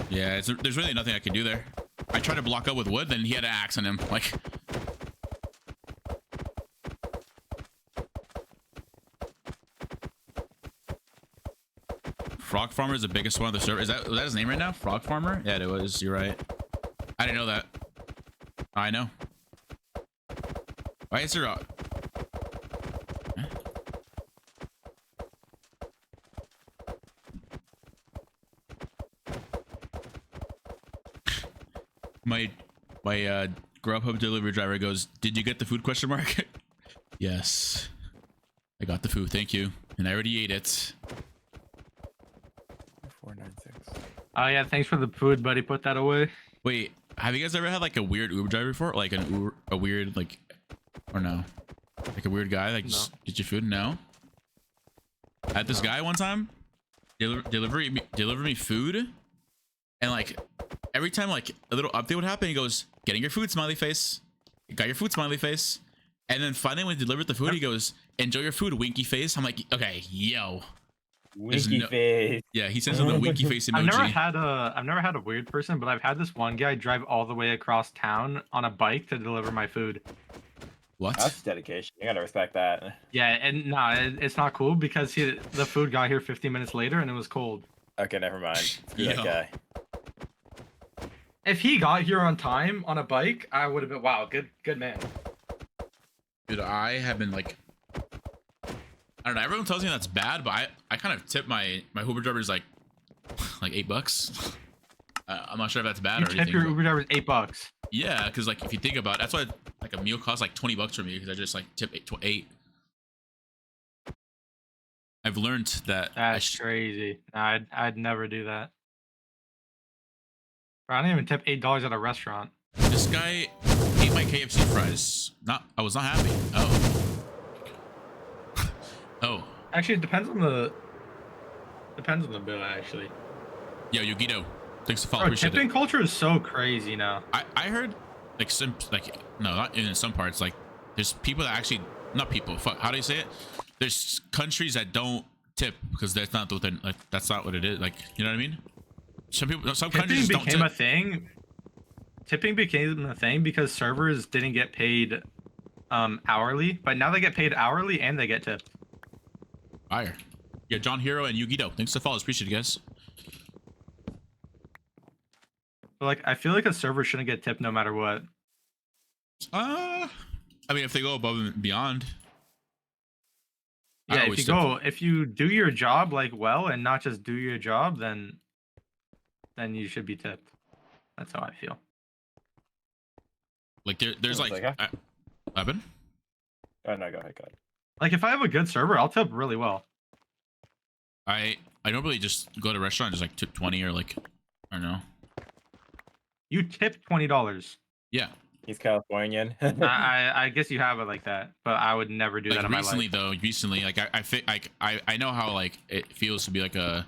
Yeah, there's really nothing I can do there. I tried to block up with wood, then he had an axe on him. Like, Frog Farmer is the biggest one of the server. Was that his name right now? Frog Farmer? Yeah, it was. You're right. I didn't know that. I know. Why is there a... My Grubhub delivery driver goes, "Did you get the food?" question mark. Yes, I got the food. Thank you, and I already ate it. 496. Oh yeah, thanks for the food, buddy. Put that away. Wait, have you guys ever had like a weird Uber driver before? Like a weird like, or no, like a weird guy like just get your food? No. I had this guy one time deliver me food, and like every time like a little update would happen, he goes, "Getting your food, smiley face. You got your food, smiley face." And then finally when he delivered the food, he goes, "Enjoy your food, winky face." I'm like, okay, yo. Winky face. Yeah, he sends him the winky face emoji. I've never had a weird person, but I've had this one guy drive all the way across town on a bike to deliver my food. What? That's dedication. You gotta respect that. Yeah, and nah, it's not cool because the food got here 15 minutes later and it was cold. Okay, never mind. Screw Yo. that guy. If he got here on time on a bike, I would have been wow, good man. Dude, I have been like, I don't know. Everyone tells me that's bad, but I kind of tip my Uber drivers like $8. I'm not sure if that's bad You or tip anything. your but- Uber drivers $8. Yeah, because like if you think about it, that's why like a meal costs like $20 for me because I just like tip eight. I've learned that. That's crazy. Nah, I'd never do that. Bro, I don't even tip $8 at a restaurant. This guy ate my KFC fries. I was not happy. Oh. Oh. Actually, it depends on the bill. Actually, Yo, Yugito. Thanks for follow. bro, Appreciate tipping it. culture is so crazy now. I heard like no, not in some parts. Like there's people that actually not people. Fuck. How do you say it? There's countries that don't tip because that's not what like that's not what it is. Like you know what I mean? Some countries Tipping just don't became a tip. thing. Tipping became a thing because servers didn't get paid hourly, but now they get paid hourly and they get tipped. Fire. Yeah, John Hero and Yugito. Thanks for follows. Appreciate it, guys. But like, I feel like a server shouldn't get tipped no matter what. I mean, if they go above and beyond. I Yeah, always tip. if you do your job like well and not just do your job, then you should be tipped. That's how I feel. Like there's like Evan. Oh no, go ahead. Like if I have a good server, I'll tip really well. I normally just go to a restaurant and just like tip 20 or like I don't know. You tip $20. Yeah. He's Californian. I guess you have it like that, but I would never do Like that in my recently life. though, like I feel like I know how like it feels to be like a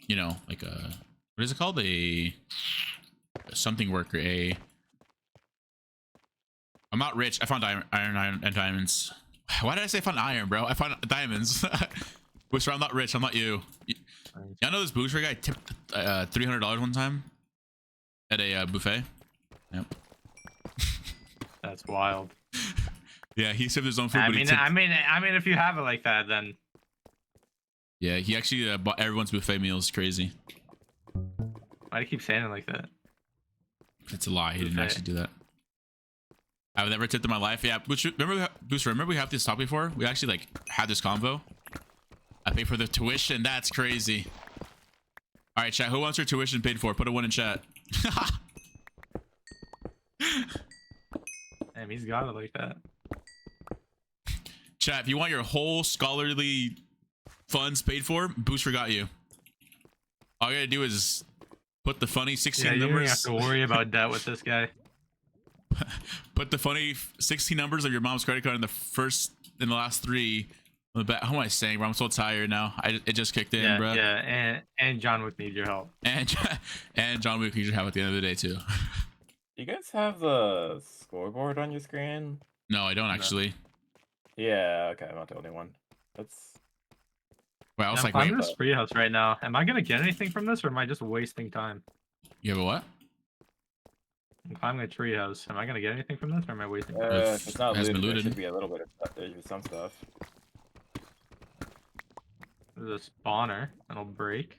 you know, like a what is it called? A something worker, I'm not rich. I found iron and diamonds. Why did I say I found iron, bro? I found diamonds. Which I'm not rich. I'm not you. Y'all know this booster guy tipped $300 one time at a buffet. Yep. That's wild. Yeah, he served his own food. I but he mean, tipped... I mean, if you have it like that, then Yeah, he actually bought everyone's buffet meals. Crazy. why do you keep saying it like that? It's a lie. He didn't Buffet. actually do that. I've never tipped in my life. Yeah, Booster, remember we have this talk before? We actually like had this convo. Pay for the tuition. That's crazy. All right, chat. Who wants their tuition paid for? Put a 1 in chat. Damn, he's got it like that. Chat, if you want your whole scholarly funds paid for, Booster got you. All you gotta do is put the funny 16 Yeah, you don't even numbers. have to worry about debt with this guy. Put the funny 16 numbers of your mom's credit card in the last 3. On the back. How am I saying, bro? I'm so tired now. It just kicked in, Yeah, bro. yeah, and John Wick needs your help. And John Wick you should have at the end of the day too. You guys have the scoreboard on your screen? No, I don't actually. Yeah, okay, I'm not the only one. That's Well, I was I'm like, climbing wait, this spree house right now. Am I gonna get anything from this, or am I just wasting time? you have a what? I'm climbing a tree house. Am I gonna get anything from this, or am I wasting time? if it's not It hasn't looted, been there looted. should be a little bit of stuff. There should be some stuff. There's a spawner that'll break.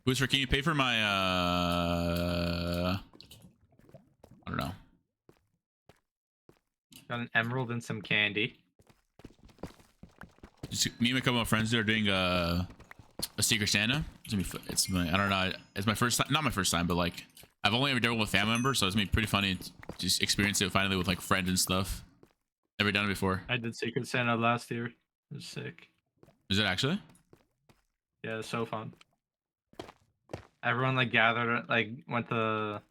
Booster, can you pay for my I don't know. Got an emerald and some candy. Just, me and a couple of friends are doing a Secret Santa. It's my, I don't know. It's my first time. Not my first time, but like I've only ever done it with family members, so it's gonna be pretty funny to just experience it finally with like friends and stuff. Never done it before. I did Secret Santa last year. It was sick. Is it actually? Yeah, it was so fun. Everyone like gathered, like went to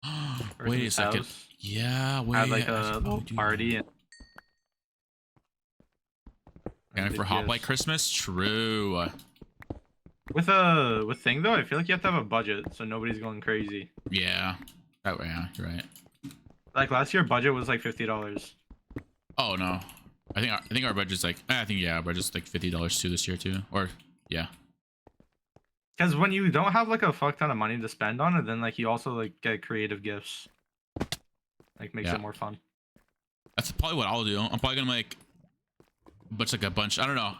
Wait a person's second. house, Yeah, wait. had like I a should little probably do party that. and And for did Hoplite gifts. Christmas, true. With thing though, I feel like you have to have a budget so nobody's going crazy. Yeah. That way, yeah, you're right. Like last year, budget was like $50. Oh no, I think our budget's like our budget's like $50 too this year too, or yeah. Because when you don't have like a fuck ton of money to spend on it, then like you also like get creative gifts. Like makes Yeah. it more fun. That's probably what I'll do. I'm probably gonna make a bunch. I don't know.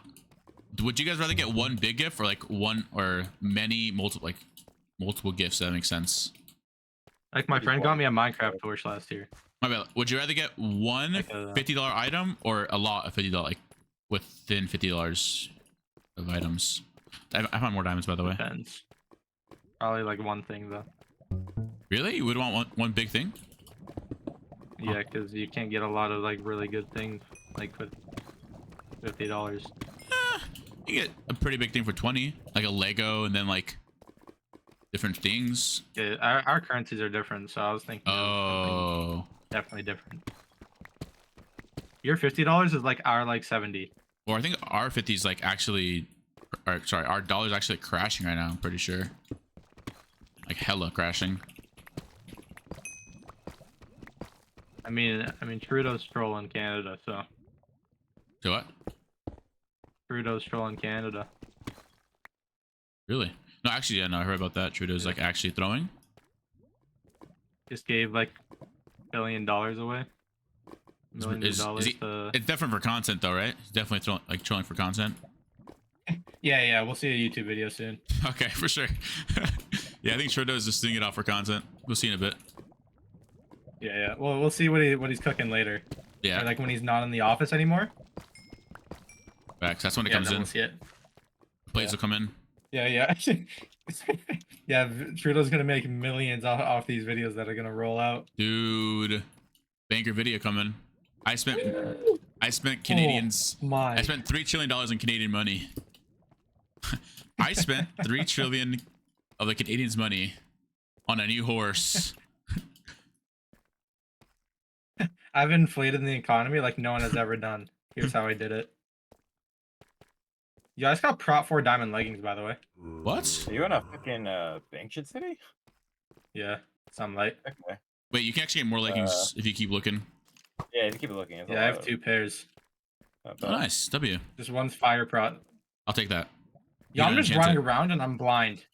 Would you guys rather get one big gift or like one or many multiple gifts? That makes sense. Like my friend got me a Minecraft torch last year. My bad. Would you rather get one Like a- $50 item or a lot of $50, like within $50 of items? I found more diamonds, by the way. Depends. Probably like one thing though. Really? You would want one big thing? Yeah, because you can't get a lot of like really good things like with $50. You get a pretty big thing for 20, like a Lego, and then like different things. Yeah, our currencies are different, so I was thinking of something Oh, definitely different. Your $50 is like our like 70. or I think our 50 is like actually, or sorry, our dollar's actually crashing right now. I'm pretty sure, like hella crashing. I mean Trudeau's trolling Canada, so So what? Trudeau's trolling Canada. Really? No, actually, yeah, no, I heard about that. Trudeau's like actually throwing. Just gave like $1 billion away. Millions Is of dollars he? to... It's definitely for content, though, right? He's definitely trolling for content. Yeah, we'll see a YouTube video soon. Okay, for sure. Yeah, I think Trudeau's just doing it off for content. We'll see in a bit. Yeah. Well, we'll see what he's cooking later. Yeah, Or like when he's not in the office anymore. facts. That's when it Yeah, comes then in. we'll see it. Plays will come in. Yeah. Yeah, Trudeau's gonna make millions off these videos that are gonna roll out. Dude, banker video coming. I spent Canadians. Oh, my. I spent $3 trillion in Canadian money. I spent 3 trillion of the Canadians' money on a new horse. I've inflated the economy like no one has ever done. Here's how I did it. Yeah, I just got Prop 4 diamond leggings, by the way. What? Are you in a fucking Bankshit city? Yeah, sunlight. Okay. Wait, you can actually get more leggings if you keep looking. Yeah, if you keep looking. It's a Yeah, I lot have of- 2 pairs. not Oh, bad. nice. W. Just one's fire prop. I'll take that. Yeah, I'm gotta just enchant running it. around and I'm blind.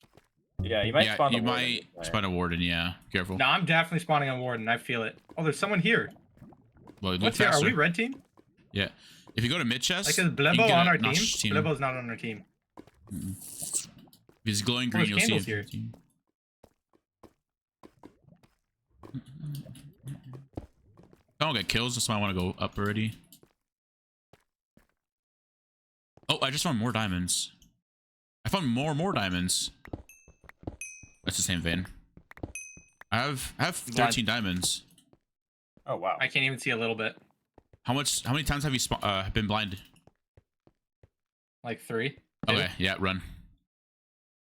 Yeah, you might Yeah, spawn. you the warden might this time. spawn a warden. Yeah, careful. No, I'm definitely spawning on Warden. I feel it. Oh, there's someone here. Well, look What's here? Are faster. we red team? Yeah. If you go to mid chest, Like, is you Blebo can get on a our team? notch Blebo's not on our team. If he's glowing Oh, green, there's you'll see candles if here. team. I don't get kills, that's why I want to go up already. Oh, I just found more diamonds. I found more diamonds. That's the same vein. I have 13 diamonds. Oh wow. I can't even see a little bit. How many times have you been blind? Like 3. Okay, yeah, run.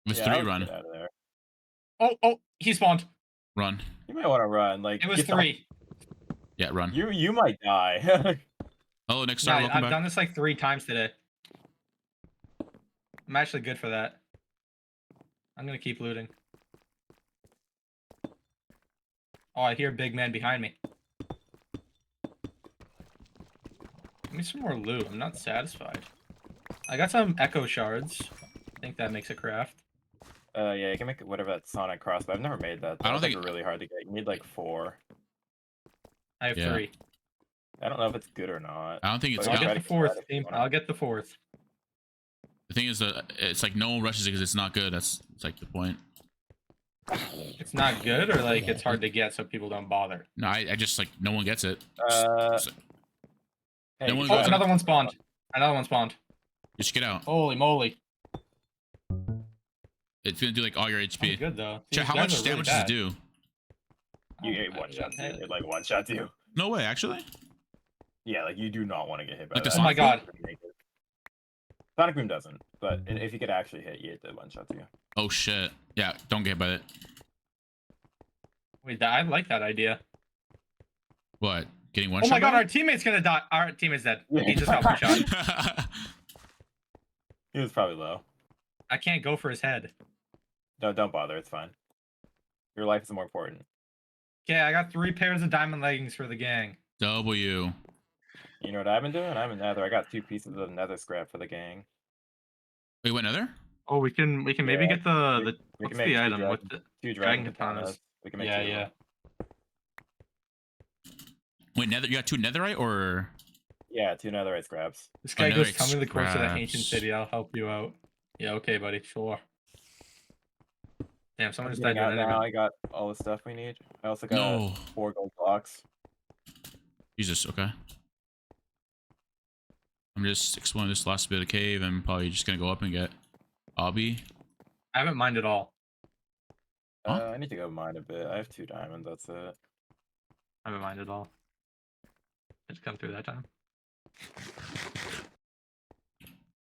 If it's Yeah, I 3, would run. get out of there. Oh, he spawned. Run. You might want to run. Like It was get the- 3. Yeah, run. You might die. Hello, Nick Yeah, Star. Welcome I've back. done this like 3 times today. I'm actually good for that. I'm gonna keep looting. Oh, I hear a big man behind me. Give me some more loot. I'm not satisfied. I got some echo shards. I think that makes a craft. Yeah, you can make whatever that sonic crossbow. I've never made that. I don't That's think- really hard to get. You need like 4. I have Yeah. 3. I don't know if it's good or not. I don't think it's But I'll I'll good. try get the to get 4th, that if you team. wanna- I'll get the 4th. The thing is that it's like no one rushes it because it's not good. That's like the point. It's not good, or like it's hard to get, so people don't bother. No, I just like no one gets it. Hey, No you one can goes Oh, try another it. one spawned. Another one spawned. Just get out. Holy moly. It's gonna do like all your That's HP. good though. Check These how guys much are really damage does it bad. do? You get Oh, one shot. yeah. It like one shot you. No way, actually. Yeah, like you do not want to get hit by Like the that. Oh my god. Sonic Boom doesn't, but if you could actually hit you, it one shot you. Oh shit. Yeah, don't get hit by it. Wait, I like that idea. What? Getting one Oh shot? my god, by our teammate's gonna die. Our teammate's dead. He just got one shot. it? He was probably low. I can't go for his head. No, don't bother. It's fine. Your life is more important. Okay, I got 3 pairs of diamond leggings for the gang. W. You know what I've been doing? I'm in Nether. I got 2 pieces of Nether scrap for the gang. Wait, what? Another? Oh, we can maybe Yeah, get the we what's can make the 2 item dragon, with the 2 dragon dragon katanas. katanas. We can make Yeah, 2 of yeah. them. Wait, nether? You got 2 netherite or? Yeah, 2 netherite scraps. This guy Another goes, tell me the course of that ancient scraps. city, I'll help you out. Yeah, okay, buddy, sure. Damn, someone I'm just died getting doing out now. anything. I got all the stuff we need. I also got No. 4 gold blocks. Jesus. Okay. I'm just exploring this last bit of cave. I'm probably just gonna go up and get Obby. I haven't mined at all. Huh? I need to go mine a bit. I have 2 diamonds. That's it. I haven't mined at all. I just come through that time.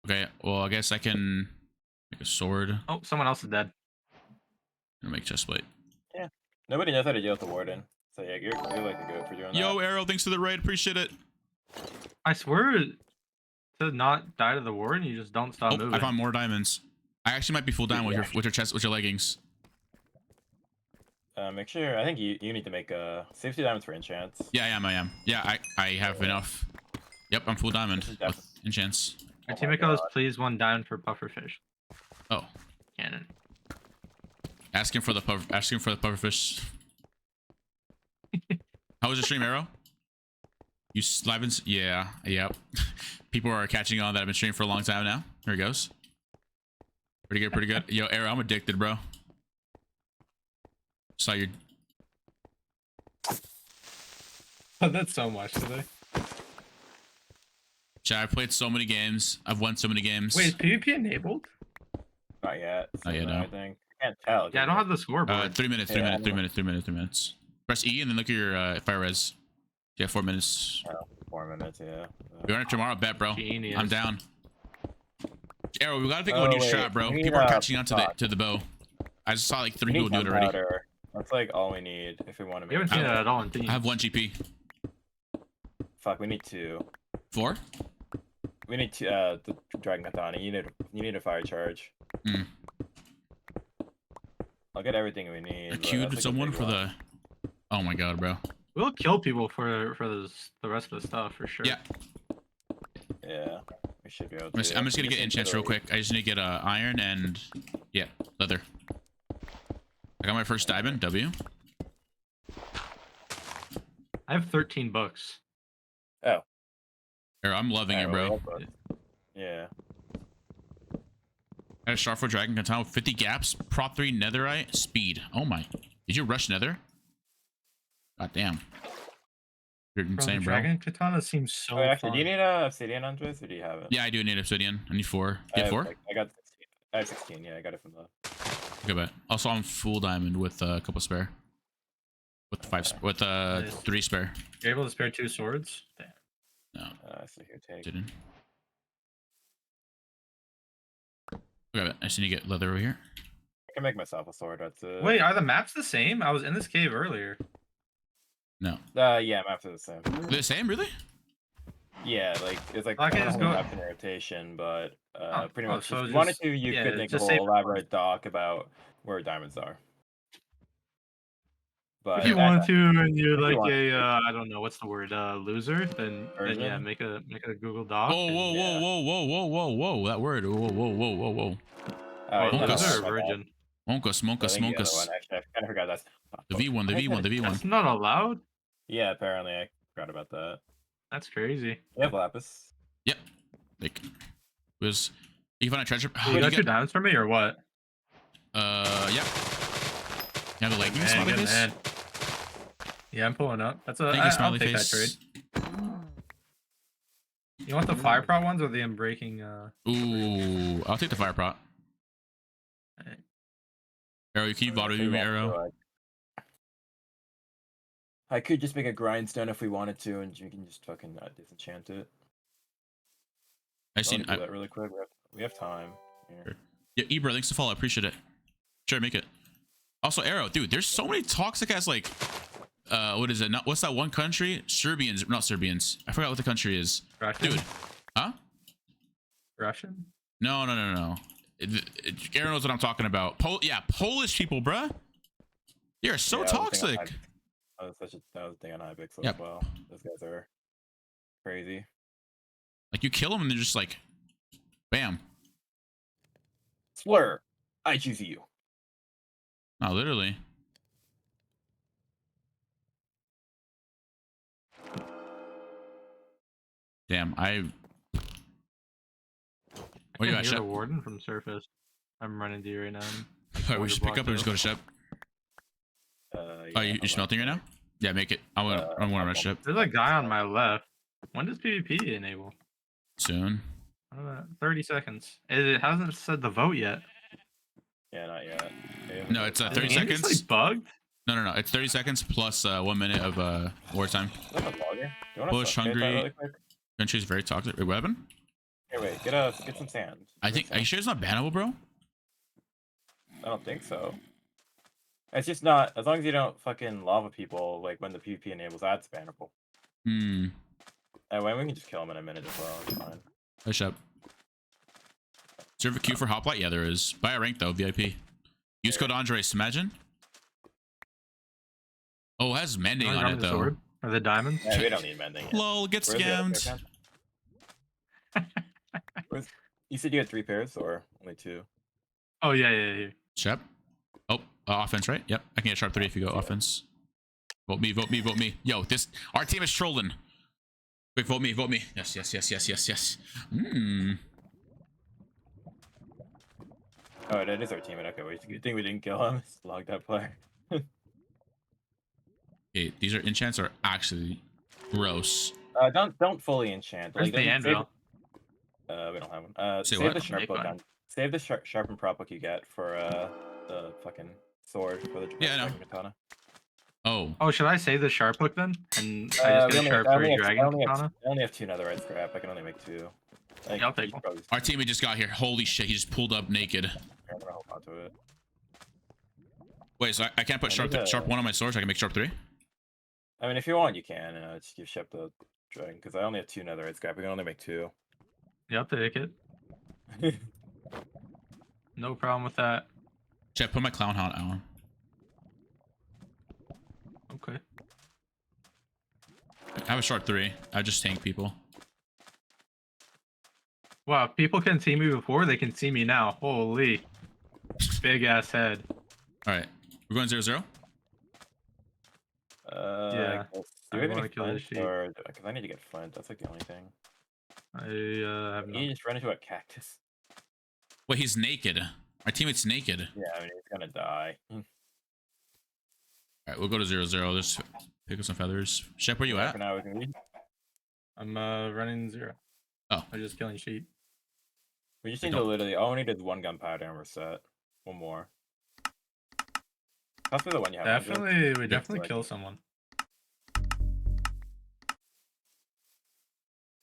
Okay. Well, I guess I can make a sword Oh, someone else is dead. and make chest plate. Nobody knows how to deal with the warden. So yeah, you're like the goat for doing Yo, that. Arrow, thanks for the raid. Appreciate it. I swear to not die to the war and you just don't stop Oh, moving. I found more diamonds. I actually might be full down with Yeah. your chest with your leggings. Make sure. I think you need to make safety diamonds for enchants. Yeah, I am. Yeah, I have enough. Yep, I'm full diamond This is with enchants. Our Oh my teammate goes, God. please 1 down for pufferfish. Oh, Cannon. asking for the pufferfish. How was your stream, Arrow? You live yeah, yep. People are catching on that I've been streaming for a long time now. Here it goes. Pretty good. Yo, Arrow, I'm addicted, bro. Saw your That's so much today. chat. I played so many games. I've won so many games. Wait, is PvP enabled? Not yet. Not yet, Soon, no. I think. I can't tell. Yeah, I don't have the scoreboard. 3 minutes. Yeah, 3 minutes. Press E and then look at your fire res. Yeah, 4 minutes. 4 minutes. Yeah. We run it tomorrow, bet, bro. Genius. I'm down. Arrow, we gotta think of Oh, a new wait, strat, bro. we need, People are catching on pot. to the bow. I just saw like 3 We people need do it already. gunpowder. That's like all we need if we want to We haven't make. seen that at all in teams. I have 1 GP. Fuck, we need 2. 4? We need the dragon katana. You need a fire charge. Mm. I'll get everything we need. I but queued that's, like, a someone big for one. the. Oh my god, bro. We'll kill people for the rest of the stuff for sure. Yeah. Yeah, we should be able I'm to. just gonna get enchants real quick. I just need to get iron and yeah, leather. I got my first diamond. W. I have 13 books. Oh. Arrow, I'm loving it, bro. Yeah. I had a sharp for dragon katana with 50 gaps, prop 3 netherite, speed. Oh my. Did you rush nether? God damn. You're Bro, insane, the bro. dragon katana seems so Actually, fun. do you need a obsidian on Qndres, or do you have it? Yeah, I do need obsidian. I need 4. You have 4? I got I have 16. Yeah, I got it from the. Okay, bet. Also, I'm full diamond with a couple spare. With with Nice. 3 spare. You're able to spare 2 swords? Damn. No, So here, take. didn't. Okay, bet. I just need to get leather over here. I can make myself a sword. That's it. Wait, are the maps the same? I was in this cave earlier. No. Yeah, maps are the same. They're the same, really? Yeah, like it's like I can I just don't go- have in rotation, but pretty oh, much so if you wanted just- to, you yeah, could make a just say- whole elaborate doc about where diamonds are. But If you that's- want to, and you're if you like want a to. I don't know what's the word, loser, then yeah, Version? make a Google Doc. Whoa, whoa, and- whoa, whoa, whoa, whoa, whoa, whoa. That word. Whoa, whoa, whoa, whoa, whoa. Oh, yeah, Monkus. loser or my bad. virgin? Monkus, I monkus, think the other monkus. one, actually, I kind of forgot that's The V1, the V1, the V1. That's not allowed. Yeah, apparently I forgot about that. That's crazy. You have lapis. Yep. Like, was you find a treasure? Oh, You got you 2 diamonds for me or what? yeah. You have a lightning Man, smiley good face? man. Yeah, I'm pulling up. That's a. Thank you, I'll smiley take that face. trade. You want the fire prot ones or the unbreaking? Ooh, I'll take the fire pot. Alright. Arrow, can you bother me, Arrow? I could just make a grindstone if we wanted to, and you can just fucking disenchant it. I I'll seen. do that really quick. We have time. Here. Yeah, Ebra, thanks to follow. I appreciate it. Sure, make it. Also, Arrow, dude, there's so many toxic ass like, what is it? Not what's that one country? Serbians, not Serbians. I forgot what the country is. Russian? Dude, huh? Russian? No. Aaron knows what I'm talking about. Yeah, Polish people, bruh. They are so Yeah, toxic. That was a thing on Hypixel Yep. as well. Those guys are crazy. Like you kill them and they're just like, bam. Slur, I choose you. Oh, literally. Damn, I. What do you got, You're the Shep? warden from Surface. I'm running to you right now. Alright, we just pick up and just go to Shep. Yeah, Oh, you're smelting right now? Yeah, make it. I'm gonna rush Shep There's a guy on my left. When does PvP enable? soon. 30 seconds. It hasn't said the vote yet. Yeah, not yet. No, it's 30 Is Andy's, seconds. like, bugged? No. It's 30 seconds plus 1 minute of wartime. Polish, Hungary, country's very toxic. Wait, what happened? Here, wait, get some sand. I think. Are you sure it's not bannable, bro? I don't think so. It's just not, as long as you don't fucking lava people, like when the PvP enables, that's bannable. Hmm. Anyway, we can just kill them in a minute as well, it's fine. Hey, Shep. Serve a queue for Hoplite? Yeah, there is. Buy a rank though, VIP. Use code Qndres, imagine. Oh, it has mending on it the though. sword? Or the diamonds? Yeah, we don't need mending. Yet. Lol, get Where's the other scammed. pair, you said you had 3 pairs or only 2? Oh, yeah. Shep. Oh, offense, right? Yep. I can get sharp 3 if you go offense. Vote me, vote me, vote me. Yo, our team is trolling. Quick, vote me, vote me. Yes. Oh, that is our teammate. Okay, wait. Good thing we didn't kill him. Just log that player. Okay, these enchants are actually gross. Don't fully enchant. Where's Like, the anvil? we don't have one. Say Save what? the sharp Make book one. on. Save the sharpened prop book you get for the fucking sword for the Yeah, I know. dragon katana. Oh, Oh, should I save the sharp book then? And I just get a sharp I 3 only dragon have, katana? I only have 2 netherite scrap. I can only make 2. Like, Yeah, I'll take you one. probably our teammate just got here. Holy shit, he just pulled up naked. I'm gonna hold on to it. Wait, so I can't put I need sharp 1 on my sword, so I can make sharp 3? I mean, if you want, you can. Just give Shep the dragon because I only have 2 netherite scrap. We can only make 2. Yeah, I'll take it. No problem with that. Shep, put my clown hat on. Okay. I have a sharp 3. I just tank people. Wow, people can see me before, they can see me now. Holy. Big ass head. Alright. We're going 0-0? Yeah, Do I we have wanna any kill this flint? Or because I need to get flint. That's like the only thing. I have You no. just run into a cactus. Wait, he's naked. Our teammate's naked. Yeah, I mean, he's gonna die. Alright, we'll go to 0-0. Just pick up some feathers. Shep, where you at? For now, we can read. I'm running 0. Oh. I'm just killing sheep. We just They need to don't- literally. All we need is one gunpowder and we're set. One more. Pass me the one you have. Andres. Definitely, we It's definitely like- kill someone.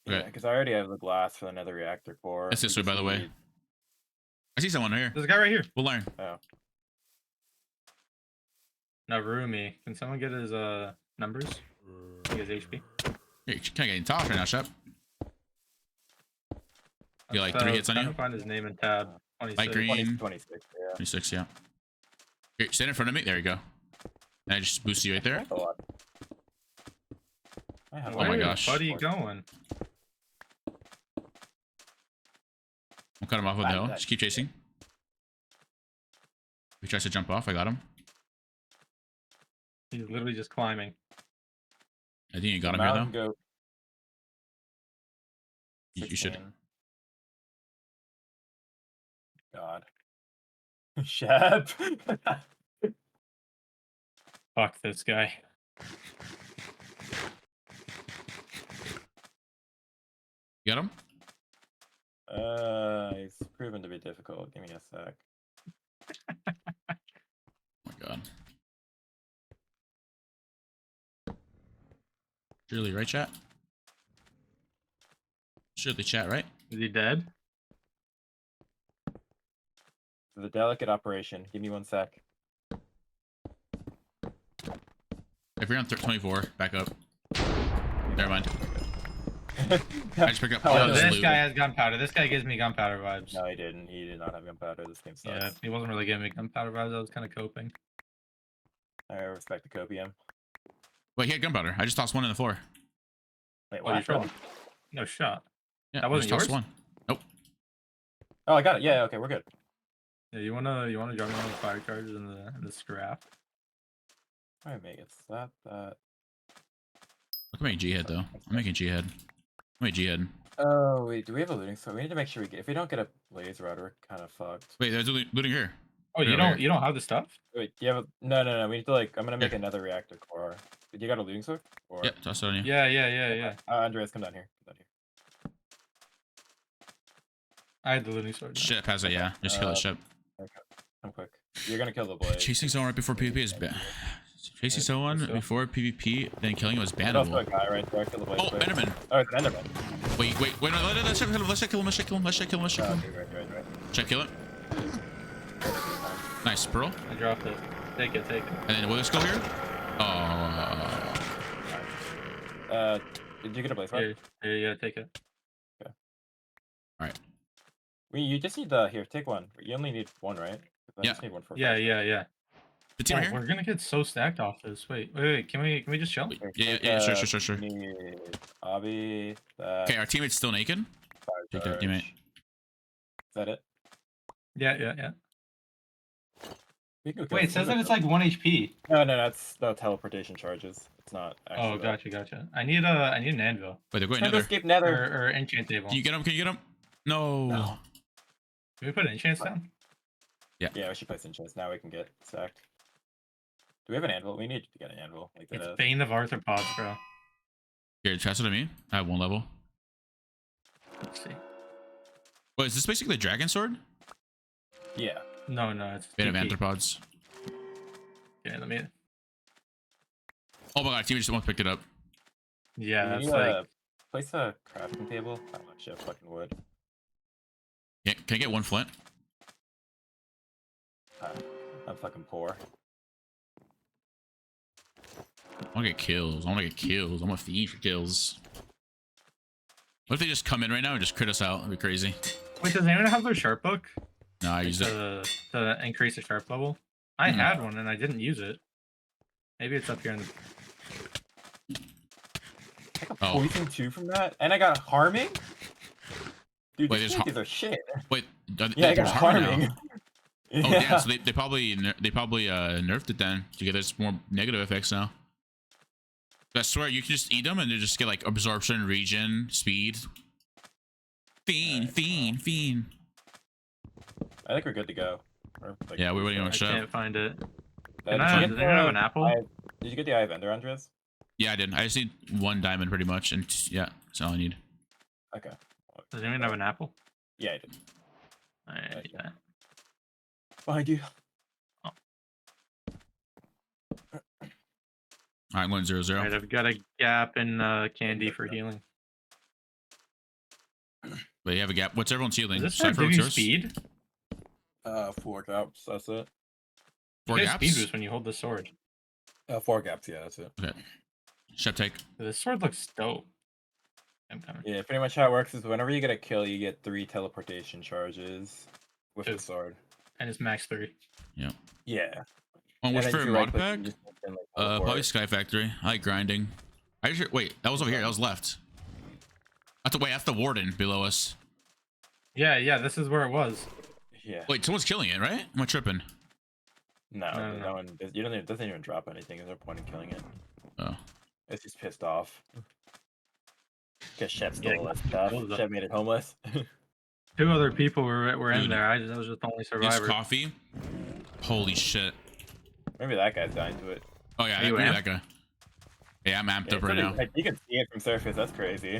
Yeah, Okay. because I already have the glass for another reactor core. It's this We way, by just the way. need- I see someone here. There's a guy right here. We'll learn. Oh. Narumi. Can someone get his numbers? His HP? Here, can I get in top right now, Shep? You got, like 3 hits on trying you? to find his name and tab. 26. Light green. 26, yeah. 26, yeah. Here, stand in front of me. There you go. And I just boost you right there. That's a lot. I have Oh my Where gosh. the buddy going? I'll cut him off with the Bad hill. guy. Just keep chasing. He tries to jump off. I got him. He's literally just climbing. I think you got him here, Mountain though. goat. You should. 16. God. Shep. Fuck this guy. You got him? He's proven to be difficult. Give me a sec. Oh my god. Surely, right, chat? Surely, chat, right? Is he dead? The delicate operation. Give me 1 sec. If you're on 24, back up. Never mind. I just picked up all Oh, this this loot. guy has gunpowder. This guy gives me gunpowder vibes. No, he didn't. He did not have gunpowder. This game sucks. Yeah, he wasn't really giving me gunpowder vibes. I was kind of coping. I respect the copium. Wait, he had gunpowder. I just tossed one in the floor. Wait, What are you what? throwing? No shot. Yeah, That I wasn't just tossed yours? one. Nope. Oh, I got it. Yeah, okay, we're good. Yeah, you wanna drop me one of the fire charges in the scrap? Alright, make it slap that. Look at making G head though. I'm making G head. I'm making G head. Oh, wait, do we have a looting sword? We need to make sure we get. If we don't get a blaze rod, we're kind of fucked. Wait, there's looting here. Oh, you Yeah, don't have the stuff? Wait, do you have a. No. We need to, like. I'm gonna make Here. another reactor core. You got a looting sword? Or... Yeah, toss it on you. Yeah. Andres, come down here. Come down here. I had the looting sword. now. Ship has it, yeah. Just kill it, ship. Come quick. You're gonna kill the blaze. Chasing someone right before PvP is bad. Chasing someone so. before PvP, then killing him is There's also a bannable. guy right there. Kill the blaze. Oh, quick. Enderman. Oh, it's an Enderman. Wait, no, let's check him, let's check him, let's check him, let's check him, let's check him. Right. Check, kill it. Nice, Pearl. I dropped it. Take it. And then will this go here? Oh, Did you get a blaze rod? Yeah, take it. alright. You just need the. Here, take one. You only need one, right? I Yeah. just need one for. Yeah. The team Oh, right here? we're gonna get so stacked off this. Wait. Can we just chill? Wait, yeah, sure. Need Obby. That. Okay, our teammate's still naked. fire Take their charge. teammate. Is that it? Yeah. We can go Wait, it says that it's like 1 HP. No, that's the teleportation charges. It's not. Actually Oh, gotcha. I need an anvil Wait, they're going Trying to nether. escape Nether. or enchant table. Can you get him? Can you get him? No. No. Can we put enchants down? Yeah, we should place enchants. Now we can get stacked. Do we have an anvil? We need to get an anvil. Like It's that. Bane of Arthropods, bro. Here, pass it to me. I have 1 level. Let's see. Wait, is this basically the dragon sword? Yeah. No, it's Bane of TP. anthropods. Okay, let me. Oh my god, teammate just almost picked it up. Yeah, We that's need like. place a crafting table. I don't know, shit, fucking wood. Yeah, can I get 1 flint? I'm fucking poor. I wanna get kills. I'm a fiend for kills. What if they just come in right now and just crit us out? That'd be crazy. Wait, does anyone have their sharp book? No, I used it. To increase the sharp level? I had one and I didn't use it. Maybe it's up here in the. Oh, Poison 2 from that? And I got harming? Dude, Wait, these there's these are shit. wait. Yeah, I got there's harming harming. now. Oh yeah, so they probably nerfed it then to get us more negative effects now. I swear you can just eat them and they just get like absorption, regen, speed. Fiend. I think we're good to go. Like, Yeah, we're waiting on I Chef. can't find it. Did Can I- you does get anyone have the an apple? Did you get the Eye of Ender, Andres? Yeah, I did. I just need 1 diamond pretty much, and yeah, that's all I need. Okay. Does anyone have an apple? Yeah, I did. I need that. Behind you. All right, I'm going 0-0. Alright, I've got a gap in candy for healing. But you have a gap. What's everyone's healing? Is this for Cypher, what's giving yours? speed? 4 gaps. That's it. 4 You get gaps? speed boost when you hold the sword. 4 gaps. Yeah, that's it. Okay. Shep take. This sword looks dope. I'm coming. Yeah, pretty much how it works is whenever you get a kill, you get 3 teleportation charges with the Good. sword. And it's max 3. Yeah. Oh, And what's then for if a you mod right-click, pack? you just can, like, Probably teleport. Sky Factory. I like grinding. Wait, that was over here. That was left. That's the warden below us. Yeah, this is where it was. Yeah. Wait, someone's killing it, right? Am I tripping? No, No, no one. You don't. It doesn't even drop anything. There's no point in killing it. Oh. It's just pissed off. Because Shep Yeah, stole all that stuff. killed them. Shep made it homeless. 2 other people were in Dude. there. I was just the only This survivor. coffee. Holy shit. Maybe that guy's dying to it. Oh yeah, Are you maybe amped? that guy. Yeah, I'm amped Yeah, up right now. like, you can see it from surface. That's crazy.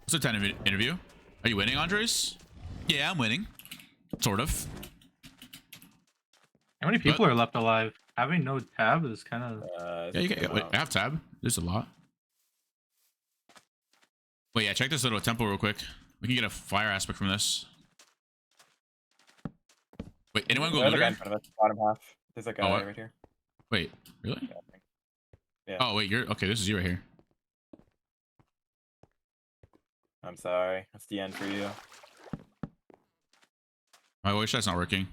What's the time of interview? Are you winning, Qndres? Yeah, I'm winning. Sort of. How many people are left alive? Having no tab is kind of. Yeah, you can. Wait, I have tab. There's a lot. Wait, yeah, check this little temple real quick. We can get a fire aspect from this. Wait, anyone go There's a guy in looter? front of us, bottom half. There's a guy what? right here. Wait, really? Yeah, I think. Yeah. Oh, wait, you're okay. This is you right here. I'm sorry. That's the end for you. My voice chat's not working.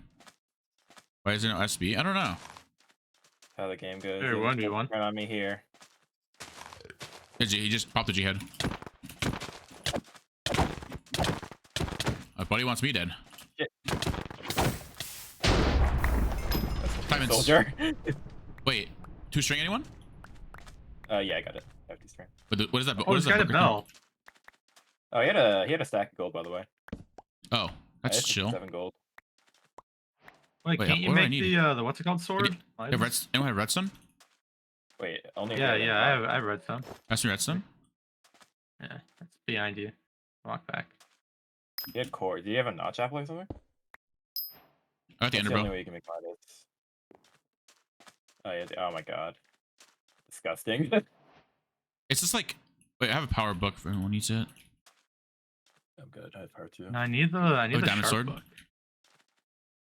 Why is there no SB? I don't know. How the game goes. Sure, Yeah, just 1v1. Run on me here. He just popped the G head. My buddy wants me dead. Shit. Diamonds. Soldier. Wait, 2 string anyone? Yeah, I got it. 50 string. What is that? Oh, What is this guy that? to bell. Oh, he had a stack of gold, by the way. Oh, that's chill. 7 gold. Wait, Wait, can't you what do I make need? the what's it called sword? Anyone have redstone? Wait, only. Yeah, red and I black. have redstone. Ask me redstone. Yeah, that's behind you. Walk back. You had core. Do you have a notch apple or something? I got the That's ender, the only bro. way you can make mines. Oh yeah. Oh my god. Disgusting. It's just like, wait, I have a power book if anyone needs it. I'm good. I have power too. No, I need the diamond sharp sword? book.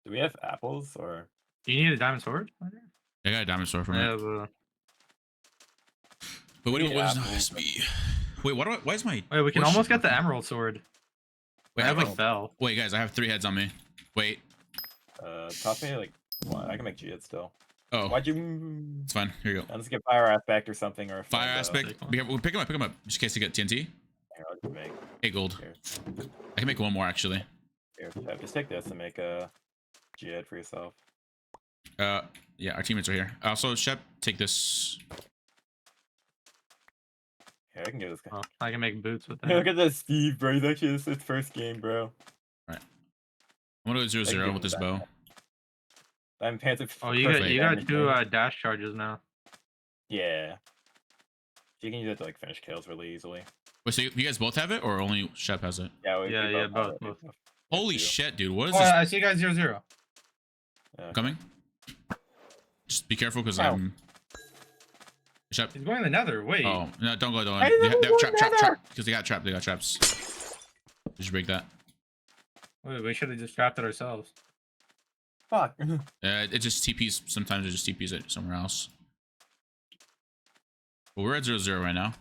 Do we have apples or? Do you need a diamond sword? I got a diamond sword from I it. have But what need is apples. SB? Wait, why is my? Wait, we can where's- almost get the emerald sword. Wait, I have like oh, bell. wait, guys, I have 3 heads on me. Wait. Top me like. Well, I can make G still. Oh, Why'd you? it's fine. Here you go. Let's get fire aspect or something or. Fire find, aspect. Be careful. Pick him up. Just in case you get TNT. Here, I'll just make. 8 gold. Here, I can make 1 more actually. here. Just take this and make a G for yourself. Yeah, our teammates are here. Also, Shep, take this. Here, I can give this guy. Oh, I can make boots with Hey, look that. at this, Steve, bro. He's actually his first game, bro. I'm gonna go 0-0 give him with this that. bow. I'm pants. Oh, you got 2 dash charges now. Yeah. You can use it to like finish kills really easily. Wait, so you guys both have it, or only Shep has it? Yeah, Yeah, have both, it. both. We have Holy two. shit, dude! What is Oh, this I see you guys 0-0. Yeah. coming? Just be careful, because Ow. I'm. Shep. He's going to the nether. Wait. Oh no! Don't go. Don't. I didn't They have go trap. nether. Because they got trapped. They got traps. You should break that. Wait, we should have just trapped it ourselves. Fuck. It just TPs. Sometimes it just TPs it somewhere else. But we're at 0-0 right now.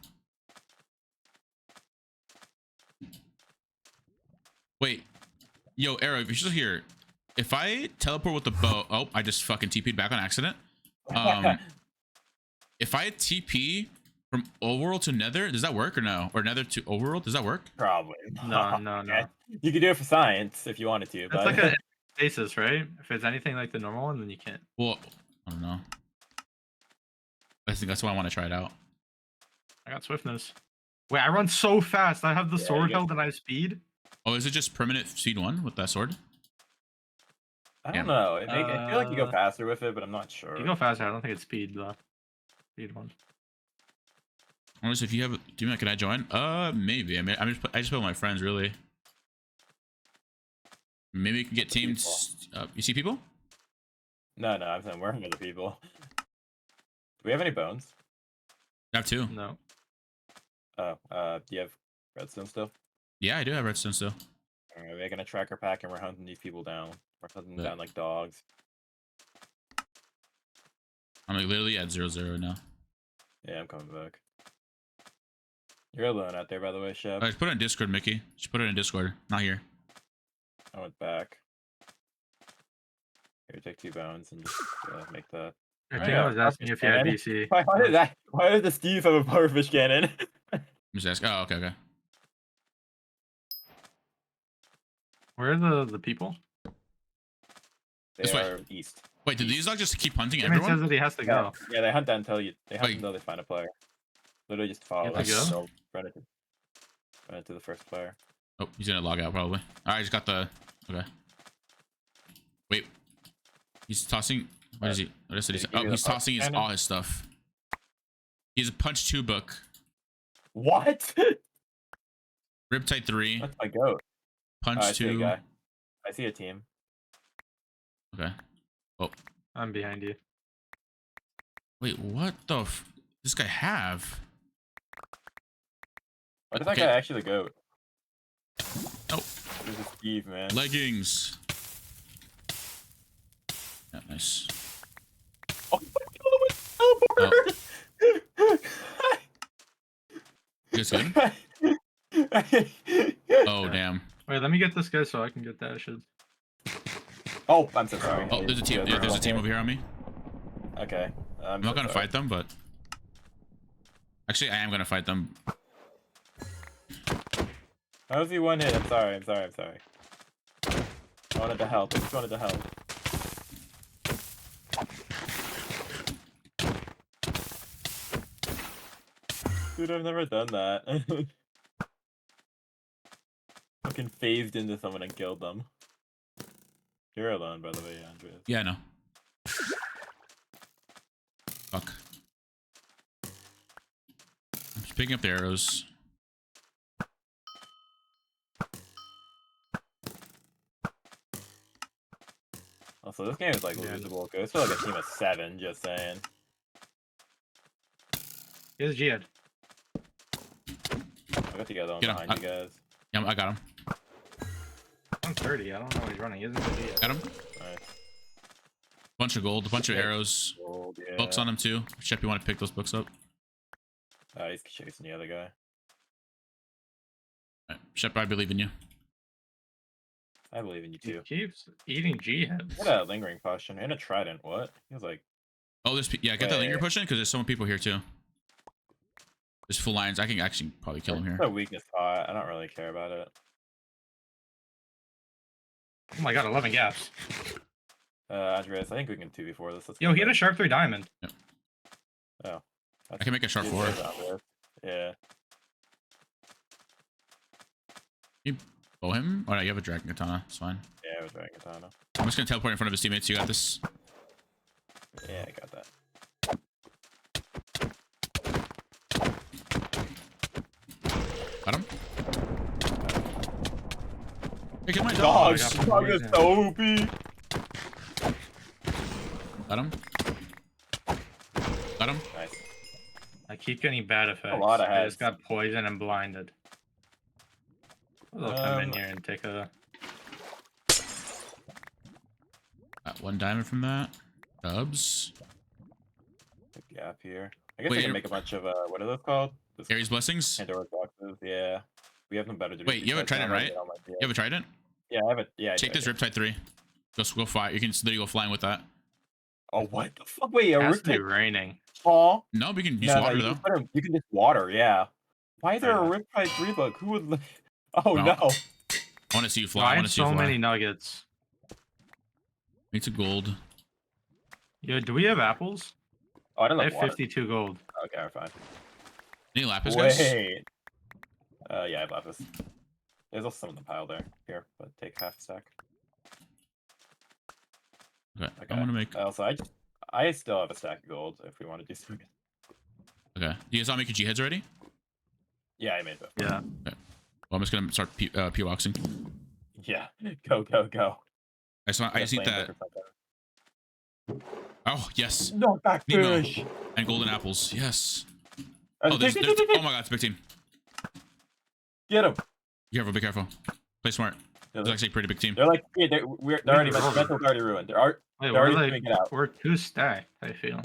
Wait, yo, Arrow, if you're still here, if I teleport with the bow, oh, I just fucking TP'd back on accident. If I TP from overworld to nether, does that work or no? Or nether to overworld, does that work? Probably. No. Okay. You could do it for science if you wanted to, It's but like a stasis, right? If it's anything like the normal one, then you can't. Well, I don't know. I think that's why I want to try it out. I got swiftness. Wait, I run so fast. I have the Yeah, sword you got- held and I have speed. Oh, is it just permanent speed 1 with that sword? I Yeah. don't know. I feel like you go faster with it, but I'm not sure. You go faster. I don't think it's speed though. Speed 1. Honestly, if you have, do you can I join? Maybe. I mean, I just put with my friends really. Maybe we can get teams. You see people? No, I'm saying we're the people. Do we have any bones? I have two. No. Oh, do you have redstone still? Yeah, I do have redstone still. Alright, we're making a tracker pack and we're hunting these people down. We're hunting them Yeah. down like dogs. I'm like literally at 0-0 now. Yeah, I'm coming back. You're alone out there, by the way, Shep. Just put it in Discord, Mickey. Just put it in Discord, not here. I went back. Here, take 2 bones and just make that. I Alright. think I was asking if you had BC. Why did the Steve have a powerfish cannon? Just ask. Oh, okay. Where are the people? They This way. are east. Wait, did these dogs just keep hunting Jimmy says everyone? that he has to go. Yeah, they hunt down until they hunt Wait. until they find a player. Literally just follow You them. have to go? They'll run it to the first player. Oh, he's gonna log out probably. All right, I just got the. Okay. Wait. He's tossing. What is he? What is it? Did he give Oh, you the he's tossing cannon? all his stuff. He's a punch 2 book. What? Riptide 3. That's my goat. Punch I see a 2. guy. I see a team. Okay. Oh. I'm behind you. Wait, what the this guy have? What is that Okay. guy actually the goat? Oh. This is Steve, man. Leggings. Yeah, nice. Oh, teleporter! You guys good? Oh, damn. Wait, let me get this guy so I can get dashes. Oh, I'm so sorry. Oh, there's a team. Yeah, there's a team over here on me. Okay. I'm not gonna fight them, but actually, I am gonna fight them. How was he one hit? I'm sorry. I wanted to help. I just wanted to help. Dude, I've never done that. Fucking phased into someone and killed them. You're alone, by the way, Qndres. Yeah, I know. Fuck. I'm just picking up the arrows. Also, this game is like losable. It's for like a team of 7, just saying. Here's Jihad. I got together on Get him. behind you guys. Yeah, I got him. 130. I don't know what he's running. He isn't good yet. Got him. Nice. Bunch of gold, a bunch of arrows. Gold, yeah. Books on him too. Shep, you want to pick those books up? He's chasing the other guy. Right. Shep, I believe in you. I believe in you He too. keeps eating Jihad. What a lingering potion and a trident. What? He was like, Oh, yeah, get that linger Wait. pushing because there's so many people here too. There's full lines. I can actually probably kill him here. it's a weakness spot. I don't really care about it. Oh my god, 11 gaps. Qndres, I think we can 2v4 this. Let's Yo, go he had a back. sharp 3 diamond. Oh. I can make a sharp 4. Yeah. Bow him? Oh no, you have a dragon katana. It's fine. Yeah, I was dragon katana. I'm just gonna teleport in front of his teammates. You got this. Yeah, I got that. Got him. Hey, get my Dogs! dogs. got Dog is so OP! Got him. Got him. Nice. I keep getting bad effects. lot of I heads. just got poisoned and blinded. They'll come in Um, here and take a... Got 1 diamond from that. Dubs. Big gap here. I guess Wait, I can make a bunch of, what are those called? Aries blessings. Pandora's boxes, yeah. We have them better to do. Wait, you have a trident, right? You have a trident? Yeah, I have it. Yeah, I Take do. this Riptide 3. Go fly. You can literally go flying with that. Oh, what the fuck? Wait, a It has to be riptide raining. fall? No, we can use No, water you though. can, you can just water, yeah. Why is there a riptide 3 book? Who would... Oh, Well, no. I want to see you fly. I I want have to see you so fly. many nuggets. Need some gold. Yo, do we have apples? Oh, I don't I like have water. 52 gold. Okay, we're fine. Any lapis, guys? Wait. Yeah, I have lapis. There's also some in the pile there. Here, but take half a stack. Okay. Okay. I'm gonna make. Also, I still have a stack of gold if we want to do something. Okay. You guys all making G-heads already? Yeah, I made both. Yeah. Well, I'm just gonna start P-boxing. Yeah. Go, go, go. I just need that. Oh yes, No back Nemo fish. and golden apples. Yes. Oh, Oh, there's oh my god, it's a big team. Get him. Be careful. Play smart. They're It's like, actually a pretty big team. they're like yeah, they're already Wait, like mental's already ruined. Wait, They're we're already like doing it out. we're 2 stacked. I feel.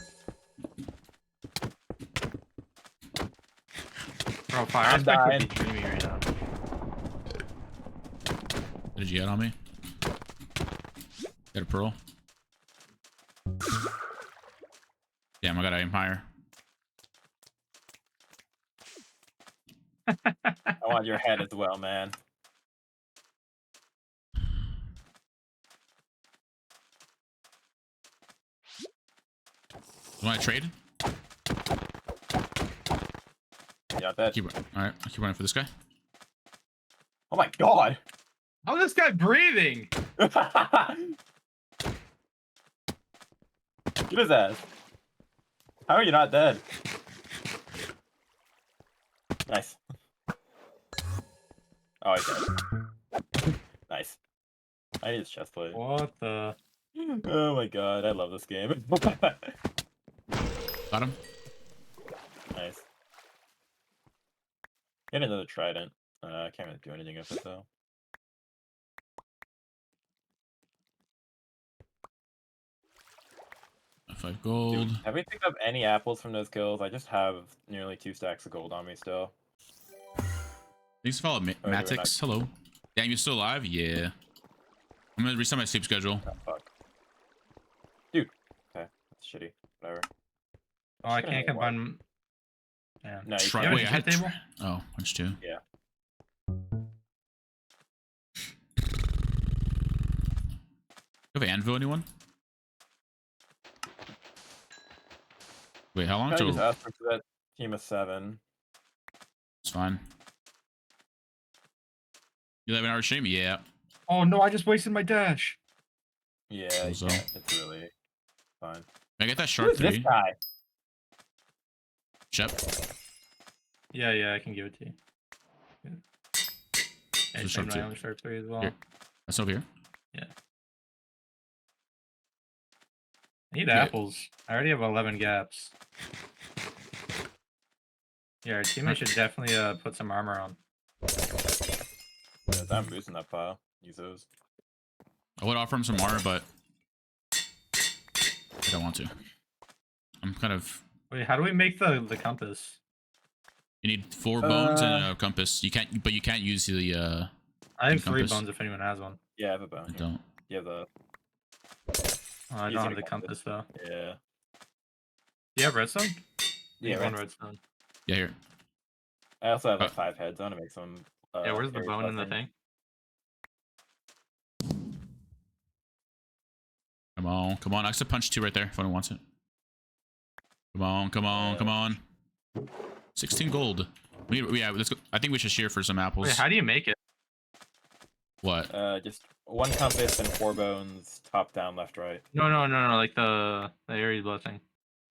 Bro, fire I'm aspect would dying. be dreamy right now. Did you get on me? Got a pearl. Damn, I gotta aim higher. I want your head as well, man. You want to trade? Yeah, that. All right, I keep running for this guy. Oh my god. How's this guy breathing? Get his ass. How are you not dead? Nice. Oh, he's dead. Nice. I need his chest plate. What the? Oh my god, I love this game. Got him. Nice. Get another trident. I can't really do anything with it though. 5 gold. Dude, have we picked up any apples from those kills? I just have nearly 2 stacks of gold on me still. Thanks for following Matix. Hello. Damn, you still alive? Yeah. I'm gonna reset my sleep schedule. Oh, fuck. Dude. Okay, that's shitty. Whatever. Oh, I can't combine. Yeah. No, you Try, can't. wait, I had table? Oh, punch 2. Yeah. You have anvil, anyone? Wait, how long I till? just asked for that team of 7. It's fine. 11-hour stream? Yeah. Oh no, I just wasted my dash. Yeah, you So- can't. It's really fine. Can I get that Who shark is this 3? guy? Shep. Yeah, I can give it to you. So And shark my 2. own shark 3 as well. Here. That's over here. I need Yeah. apples. I already have 11 gaps. Yeah, our teammate should definitely put some armor on. Yeah, I'm boosting that pile. Use those. I would offer him some armor, but I don't want to. I'm kind of. Wait, how do we make the compass? You need 4 bones and a compass. You can't, but you can't use the. I have 3 compass. bones if anyone has one. Yeah, I have a bone. I Here. don't. You have the. Oh, I Using don't have a the compass though. Yeah. Do you have redstone? Yeah, One right. redstone. Yeah, here. I also have like 5 heads on to make some. Yeah, where's the area bone in the buffing. thing? Come on, come on. I said punch 2 right there if anyone wants it. Come on, come on, come on. 16 gold. Yeah, let's go. I think we should shear for some apples. Wait, how do you make it? What? Just 1 compass and 4 bones, top down, left, right. No, like the Aries blessing.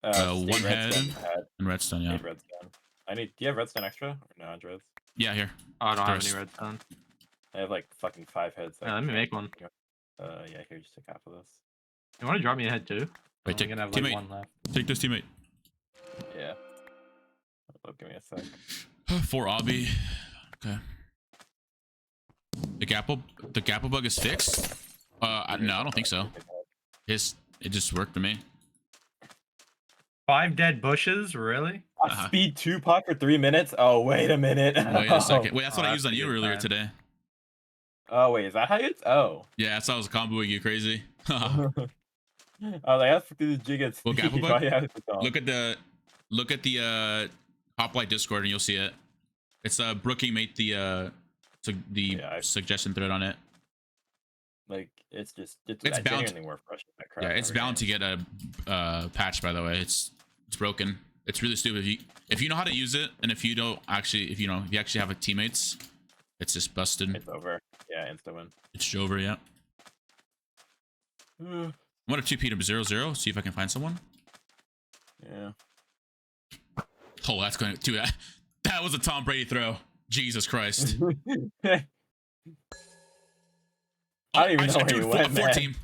One state head redstone and redstone, yeah. State redstone. Do you have redstone extra? Or no, Andres? Yeah, here. Oh, I don't have There's- any redstone. I have like fucking 5 heads. Yeah, let me make one. Yeah, here, just take half of this. You want to drop me a head too? Wait, I'm take, gonna have like teammate. 1 left. Take this, teammate. Yeah. Oh, give me a sec. 4 obby. Okay. The gapple bug is fixed? No, I don't think so. It just worked to me. 5 dead bushes, really? Speed 2 pot for 3 minutes? Oh, wait a minute. Wait a second. Wait, that's what I Oh, used on that's a you good earlier time. today. Oh, wait, is that how it's? Oh. Yeah, that's how I was comboing you crazy. Oh, they have to do the jig at Well, speed. Gapple Why Bug? you have to talk? Look at the Hoplite Discord and you'll see it. It's Brookie made the suggestion thread on it. Like, it's It's bound genuinely worth brushing that crap. Yeah, it's every bound to game. get a patch, by the way. It's broken. It's really stupid. If you know how to use it, and if you actually have a teammates, it's just busted. It's over. Yeah, insta win. It's over, yeah. I'm gonna 2P to 0-0, see if I can find someone. Yeah. Oh, that's going to do that. That was a Tom Brady throw. Jesus Christ. I don't even know I where do you it went, four man. team.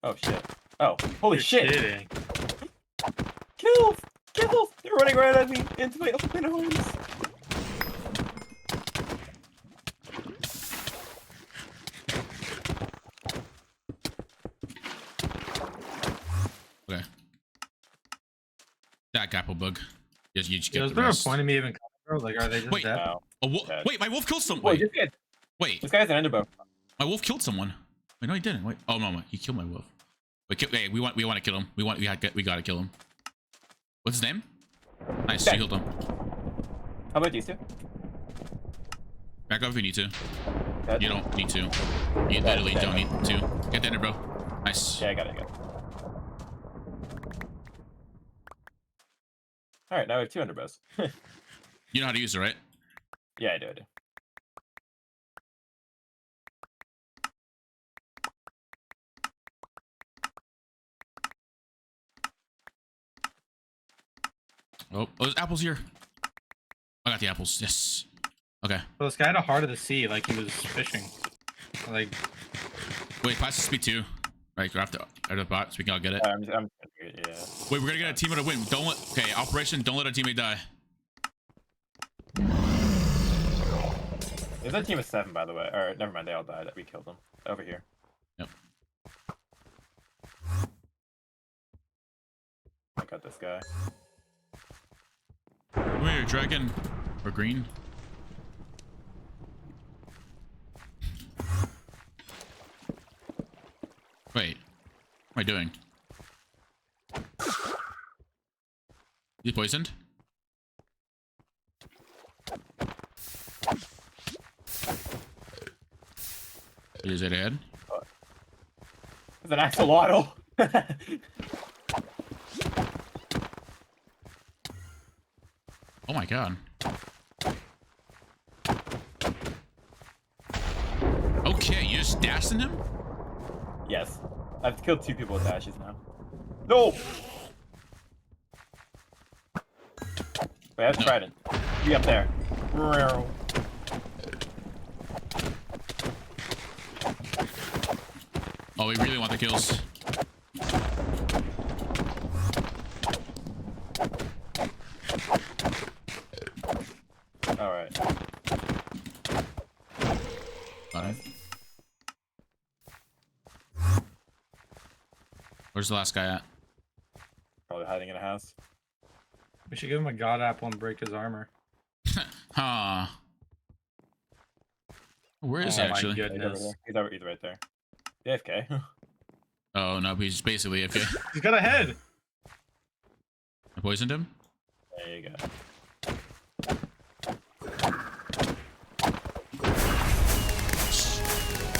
Oh shit. Oh, holy You're shit. kidding. Kills! Kills! They're running right at me into my open homes. Okay. That apple bug. Yes, you just Yo, get is the there a rest. point of me even coming, bro? Like, are they just Wait. dead? No. A wolf. Okay. Wait, my wolf killed someone. Wait, Wait, wait. this guy's an enderbow. My wolf killed someone. Wait, no, he didn't. Wait. Oh no, he killed my wolf. Wait, hey, we want to kill him. We gotta kill him. What's his name? Nice, you Okay. killed him. How about these two? Back up if you need to. Dead? You don't need to. You literally don't need to. Get the ender, bro. Nice. Yeah, I got it. Alright, now we have 2 enderbows. You know how to use it, right? Yeah, I do. Oh, there's apples here. I got the apples. Yes. Okay. Well, this guy had a heart of the sea, like he was fishing. Like, Wait, pass the speed too. Right, go after the bot so we can all get it. I'm yeah. Wait, we're gonna get a teammate to win. Don't let. Okay, operation. Don't let a teammate die. There's a team of 7, by the way. Or never mind, they all died. We killed them. Over here. Yep. I got this guy. Come here, dragon. Or green. Wait. What am I doing? Is he poisoned? Is it ahead? It's an axolotl. Oh my god. Okay, you just dashed in him? Yes. I've killed 2 people with dashes now. No! Wait, I have trident. Be up there. Oh, we really want the kills. Alright. Got him. Where's the last guy at? Probably hiding in a house. we should give him a god apple and break his armor. Huh. Where is he Oh my actually? He's over goodness. there. He's right there. AFK. Oh no, he's basically AFK. He's got a head! I poisoned him? There you go.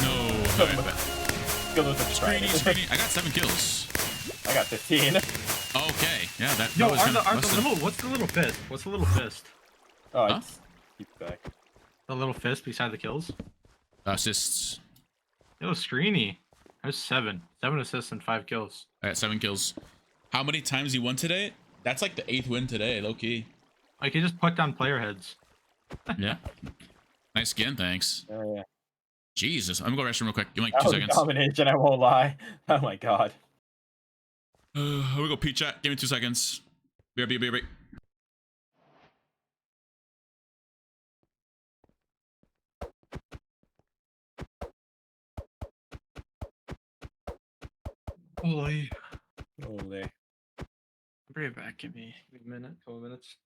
No. Kill those with Screeny, trident. screeny. I got 7 kills. I got 15. Okay. Yeah, that Yo, was are gonna- the less than- little, what's the little fist? What's the little fist? Oh, Huh? keep it back. The little fist beside the kills? assists. Yo, Screeny. There's 7. 7 assists and 5 kills. I got 7 kills. How many times you won today? That's like the 8th win today, low key. Like, he just put down player heads. Yeah. Nice skin, thanks. Oh, yeah. Jesus, I'm gonna go restroom real quick. Give me like That 2 was seconds. domination, I won't lie. Oh my god. I'm gonna go pee chat. Give me 2 seconds. Be right. Holy. Holy. Bring it back. Give me a minute, couple minutes.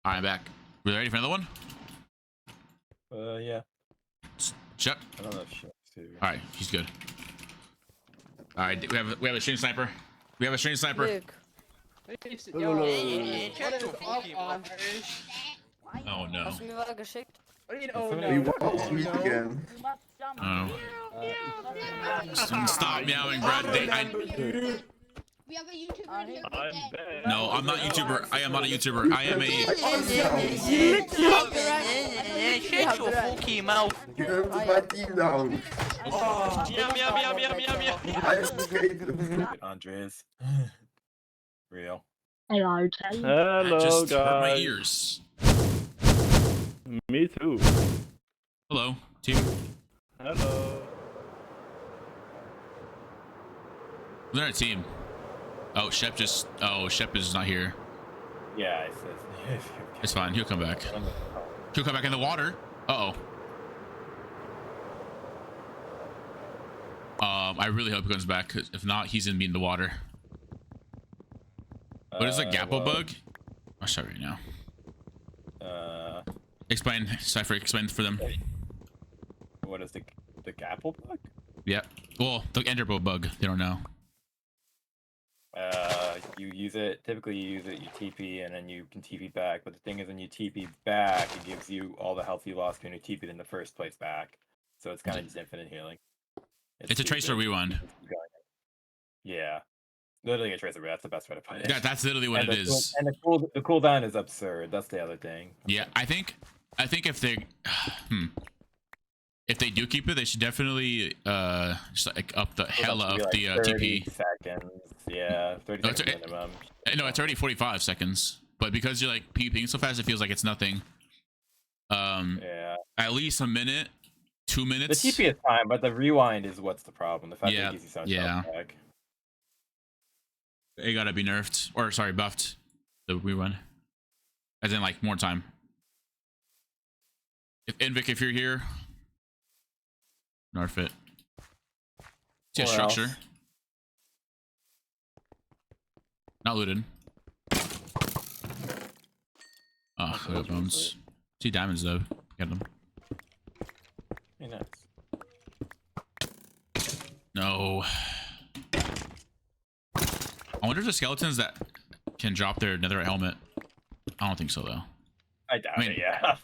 All right, back. We ready for another one? Yeah. Shep. I don't know if shit too. All right, he's good. All right, we have a stream sniper. We have a stream sniper. Luke. Yo, What is up, Andre? Oh no. Hast du mir weiter geschickt? What do you mean, That's oh what no? we Oh no? again. Oh. Stop meowing, bro. We have a YouTuber here. No, I'm not YouTuber. I am not a YouTuber. I am a. Shut your fucking mouth. You have my team down. Qndres. Real. Hello, I just hurt my ears. Me too. Hello, team. Hello. They're a team. Oh, Shep just. Oh, Shep is not here. Yeah, It's fine. He'll come back. He'll come back in the water. Uh oh. I really hope he comes back. 'Cause if not, he's gonna be in the water. What is a Gapple bug? I'll show you right now. Explain, Cypher. Explain for them. What is the Gapple bug? Yep. Well, the Enderpearl bug. They don't know. You use it. Typically, you use it. You TP, and then you can TP back. But the thing is, when you TP back, it gives you all the health you lost when you TP'd in the first place back. So it's kind of just infinite healing. It's a tracer rewind. Yeah, literally a tracer. That's the best way to put it. Yeah, that's literally what it is. And the cooldown is absurd. That's the other thing. Yeah, I think if they, if they do keep it, they should definitely just like up the hella up the 30 TP. seconds. Yeah, 30 No, seconds minimum. No, it's already 45 seconds. But because you're like PvPing so fast, it feels like it's nothing. Yeah. At least a minute, 2 minutes. The TP is fine, but the rewind is what's the problem. The fact Yeah, that it gives you so much yeah. health back. It gotta be nerfed, or sorry, buffed. The rerun, as in like more time. If Invic, if you're here, nerf it. See a Or structure. else. Not looted. Oh, I got bones. See diamonds though. Get them. Hey, nice. No. I wonder if the skeletons that can drop their netherite helmet. I don't think so though. I doubt I mean- it. Yeah.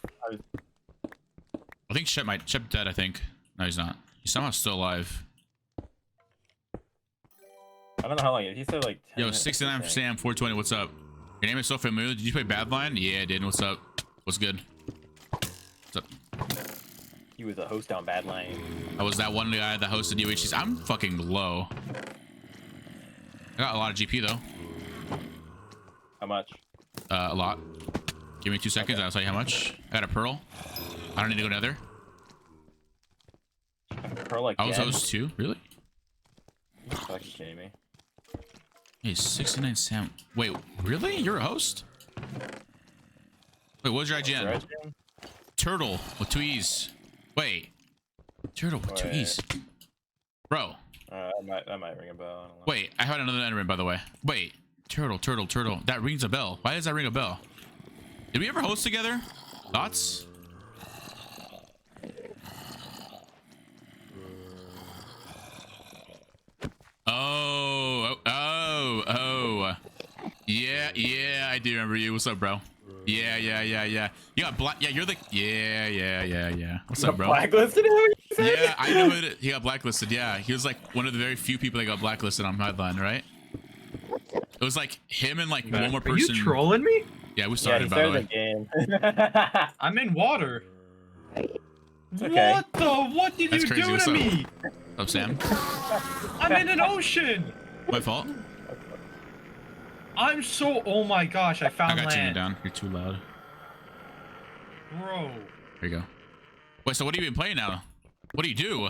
I think Shep dead. I think. No, he's not. He's somehow still alive. I don't know how long. He said like. 10 Yo, minutes, 69 I for think. Sam, 420. What's up? Your name is so familiar. Did you play Badline? Yeah, I did. What's up? What's good? What's up? He was a host on Badline. I was that one guy that hosted UHCs. I'm fucking low. I got a lot of GP though. How much? A lot. Give me 2 seconds. I'll tell you how much. I got a pearl. I don't need to go nether. Pearl like. I was host too. Really? Fucking kidding me. Hey, 69 Sam. Wait, really? You're a host? Wait, what was your IGN? Right? Turtle with 2 E's. Wait. Turtle with 2 E's. Bro. That might ring a bell. I don't know. Wait, I had another enderman, by the way. Wait. Turtle. That rings a bell. Why does that ring a bell? Did we ever host together? Thoughts? Oh. Yeah, I do remember you. What's up, bro? Yeah. You got black. Yeah, you're the. Yeah. What's up, bro? Blacklisted him? Yeah, I knew it. He got blacklisted. Yeah, he was like one of the very few people that got blacklisted on Headline, right? It was like him and like one more Are person. you trolling me? Yeah, we Yeah, started he by the started way. the game. I'm in water. okay. What did That's you crazy. do What's to up? me? What's up, Sam? I'm in an ocean. My fault. I'm so. Oh my gosh! I I found got you land. down. You're too loud. Bro. There you go. Wait, so what have you been playing now? What do you do?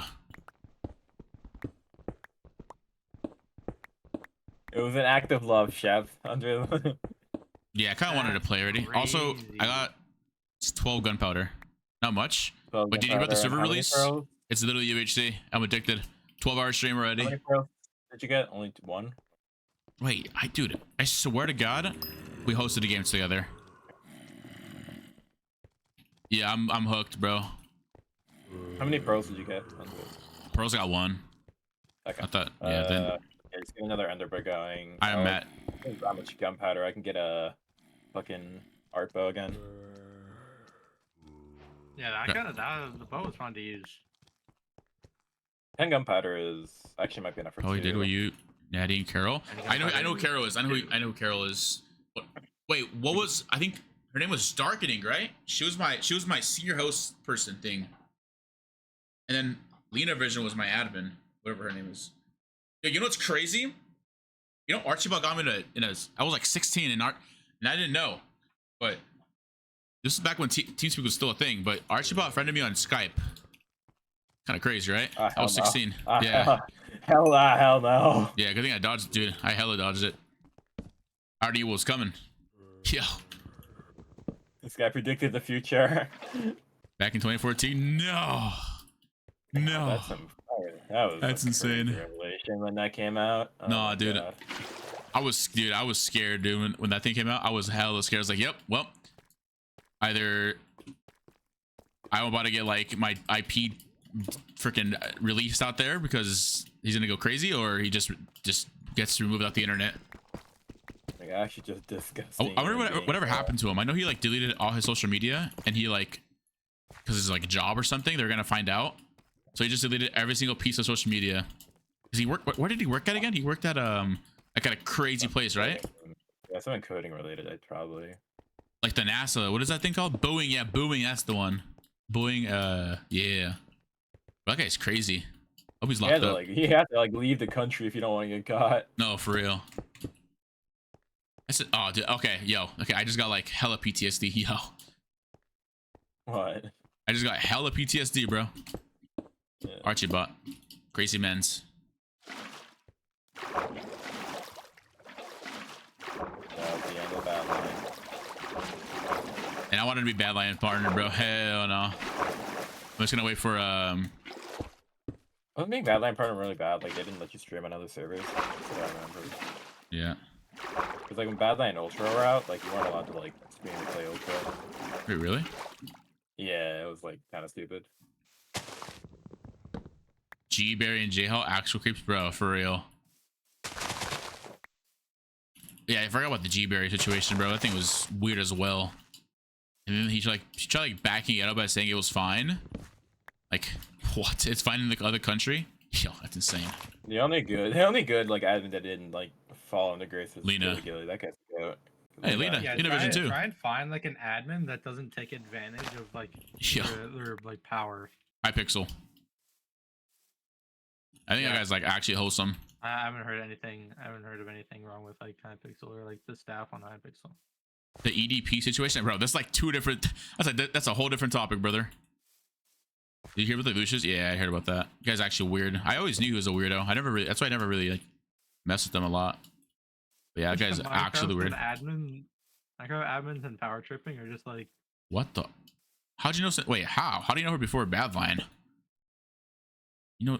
It was an act of love, Chef. Yeah, I kind of wanted to play already. Also, I got 12 gunpowder. Not much. But did you hear about the server release? It's literally UHC. I'm addicted. 12-hour stream How already. many pearls did you get? Only one? Wait, dude, I swear to God, we hosted a game together. Yeah, I'm hooked, bro. How many pearls did you get? Pearls got 1. Okay. I thought, yeah. Then Yeah, just get another enderbow going. I am at. That much gunpowder. I can get a fucking art bow again. Yeah, the bow was fun to use. 10 gunpowder is actually might be enough for Oh, he 2. did. Were you Natty and Carol? Any I know gunpowder? Carol is. I know who Carol is. Wait, what was? I think her name was Darkening, right? She was my senior host person thing. And then Lena Vision was my admin, whatever her name is. Yo, you know what's crazy? You know, Archibald got me I was like 16 and I didn't know, but this is back when TeamSpeak was still a thing. But Archibald friended me on Skype. Kind of crazy, right? I was 16. Yeah. Hell no. Yeah, good thing I dodged it, dude. I hella dodged it. I already knew what was coming. Yo. This guy predicted the future. Back in 2014? No. No. That's insane. Revelation when that came out. Oh No, my dude. God. I was scared, dude. When that thing came out, I was hella scared. I was like, yep, well, either I'm about to get like my IP freaking released out there because he's gonna go crazy, or he just gets removed off the internet. Like, actually just disgusting. I wonder whatever happened to him. I know he like deleted all his social media, and he like, because it's like a job or something, they're gonna find out. So he just deleted every single piece of social media. Does he work? Where did he work at again? He worked at like at a crazy place, right? Yeah, something coding related. I'd probably like the NASA. What is that thing called? Boeing. Yeah, Boeing. That's the one. Boeing. Yeah. That guy's crazy. Hope he's locked up. He had to like leave the country if you don't want to get caught. No, for real. I said, oh, dude. Okay, yo. Okay, I just got like hella PTSD. Yo. What? I just got hella PTSD, bro. Yeah. Archibot. Crazy men's. That was the end of that line. And I wanted to be Badlion partner, bro. Hell no. I'm just gonna wait for Wasn't being Badline partner really bad? Like they didn't let you stream on other servers. That's what I remember. Yeah. Because like when Badline and Ultra were out, like you weren't allowed to like stream and play Ultra. Wait, really? Yeah, it was like kind of stupid. G Berry and J Hall actual creeps, bro, for real. Yeah, I forgot about the G Berry situation, bro. That thing was weird as well. And then he tried like backing it up by saying it was fine. Like, what? It's fine in the other country? Yo, that's insane. The only good like admin that didn't like fall into grace was Lena. Gilly. That guy's goat. Hey, Lena. Yeah, Lena Vision too. try and find like an admin that doesn't take advantage of like Yeah. their like power. Hypixel. I think that guy's like actually wholesome. I haven't heard anything. I haven't heard of anything wrong with like Hypixel or like the staff on Hypixel. The EDP situation, bro. That's like two different. That's a whole different topic, brother. Did you hear about the Lucius? Yeah, I heard about that. The guy's actually weird. I always knew he was a weirdo. That's why I never really like messed with him a lot. But yeah, that guy's actually weird. Admin, micro admins and power tripping are just like. What the? How'd you know? Wait, how? How do you know her before Badline? You know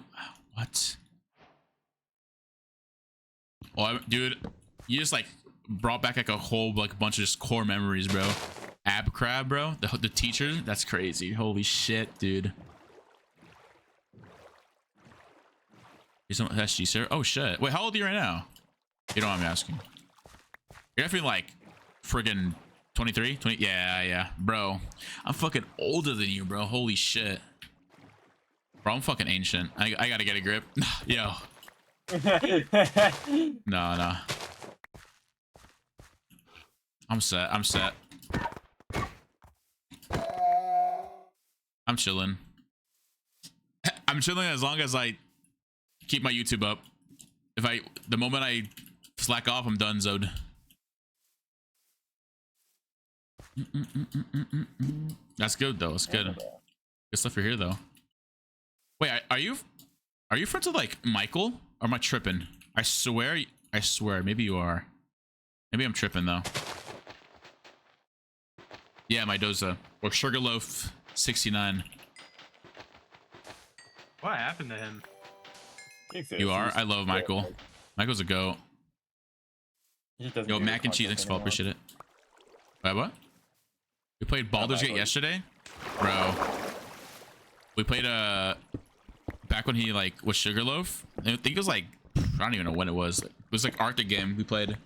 what? Oh, dude, you just like brought back like a whole like bunch of just core memories, bro. Ab Crab, bro. The teacher. That's crazy. Holy shit, dude. That's G, sir. Oh shit. Wait, how old are you right now? You know what I'm asking. You're definitely like friggin' 23, 20. Yeah, bro. I'm fucking older than you, bro. Holy shit. Bro, I'm fucking ancient. I gotta get a grip. Yo. No. I'm set. I'm chilling. I'm chilling as long as I keep my YouTube up. The moment I slack off, I'm done, Zod. That's good though. It's good. Good stuff you're here though. Wait, are you friends with like Michael? Or am I tripping? I swear. Maybe you are. Maybe I'm tripping though. Yeah, my Doza or Sugarloaf 69. What happened to him? You are. I love Michael. Michael's a goat. Yo, mac and cheese. Thanks for appreciate it. Wait, what? We played Baldur's Gate yesterday. Bro. We played back when he like was Sugarloaf. I think it was like I don't even know when it was. It was like Arctic game we played.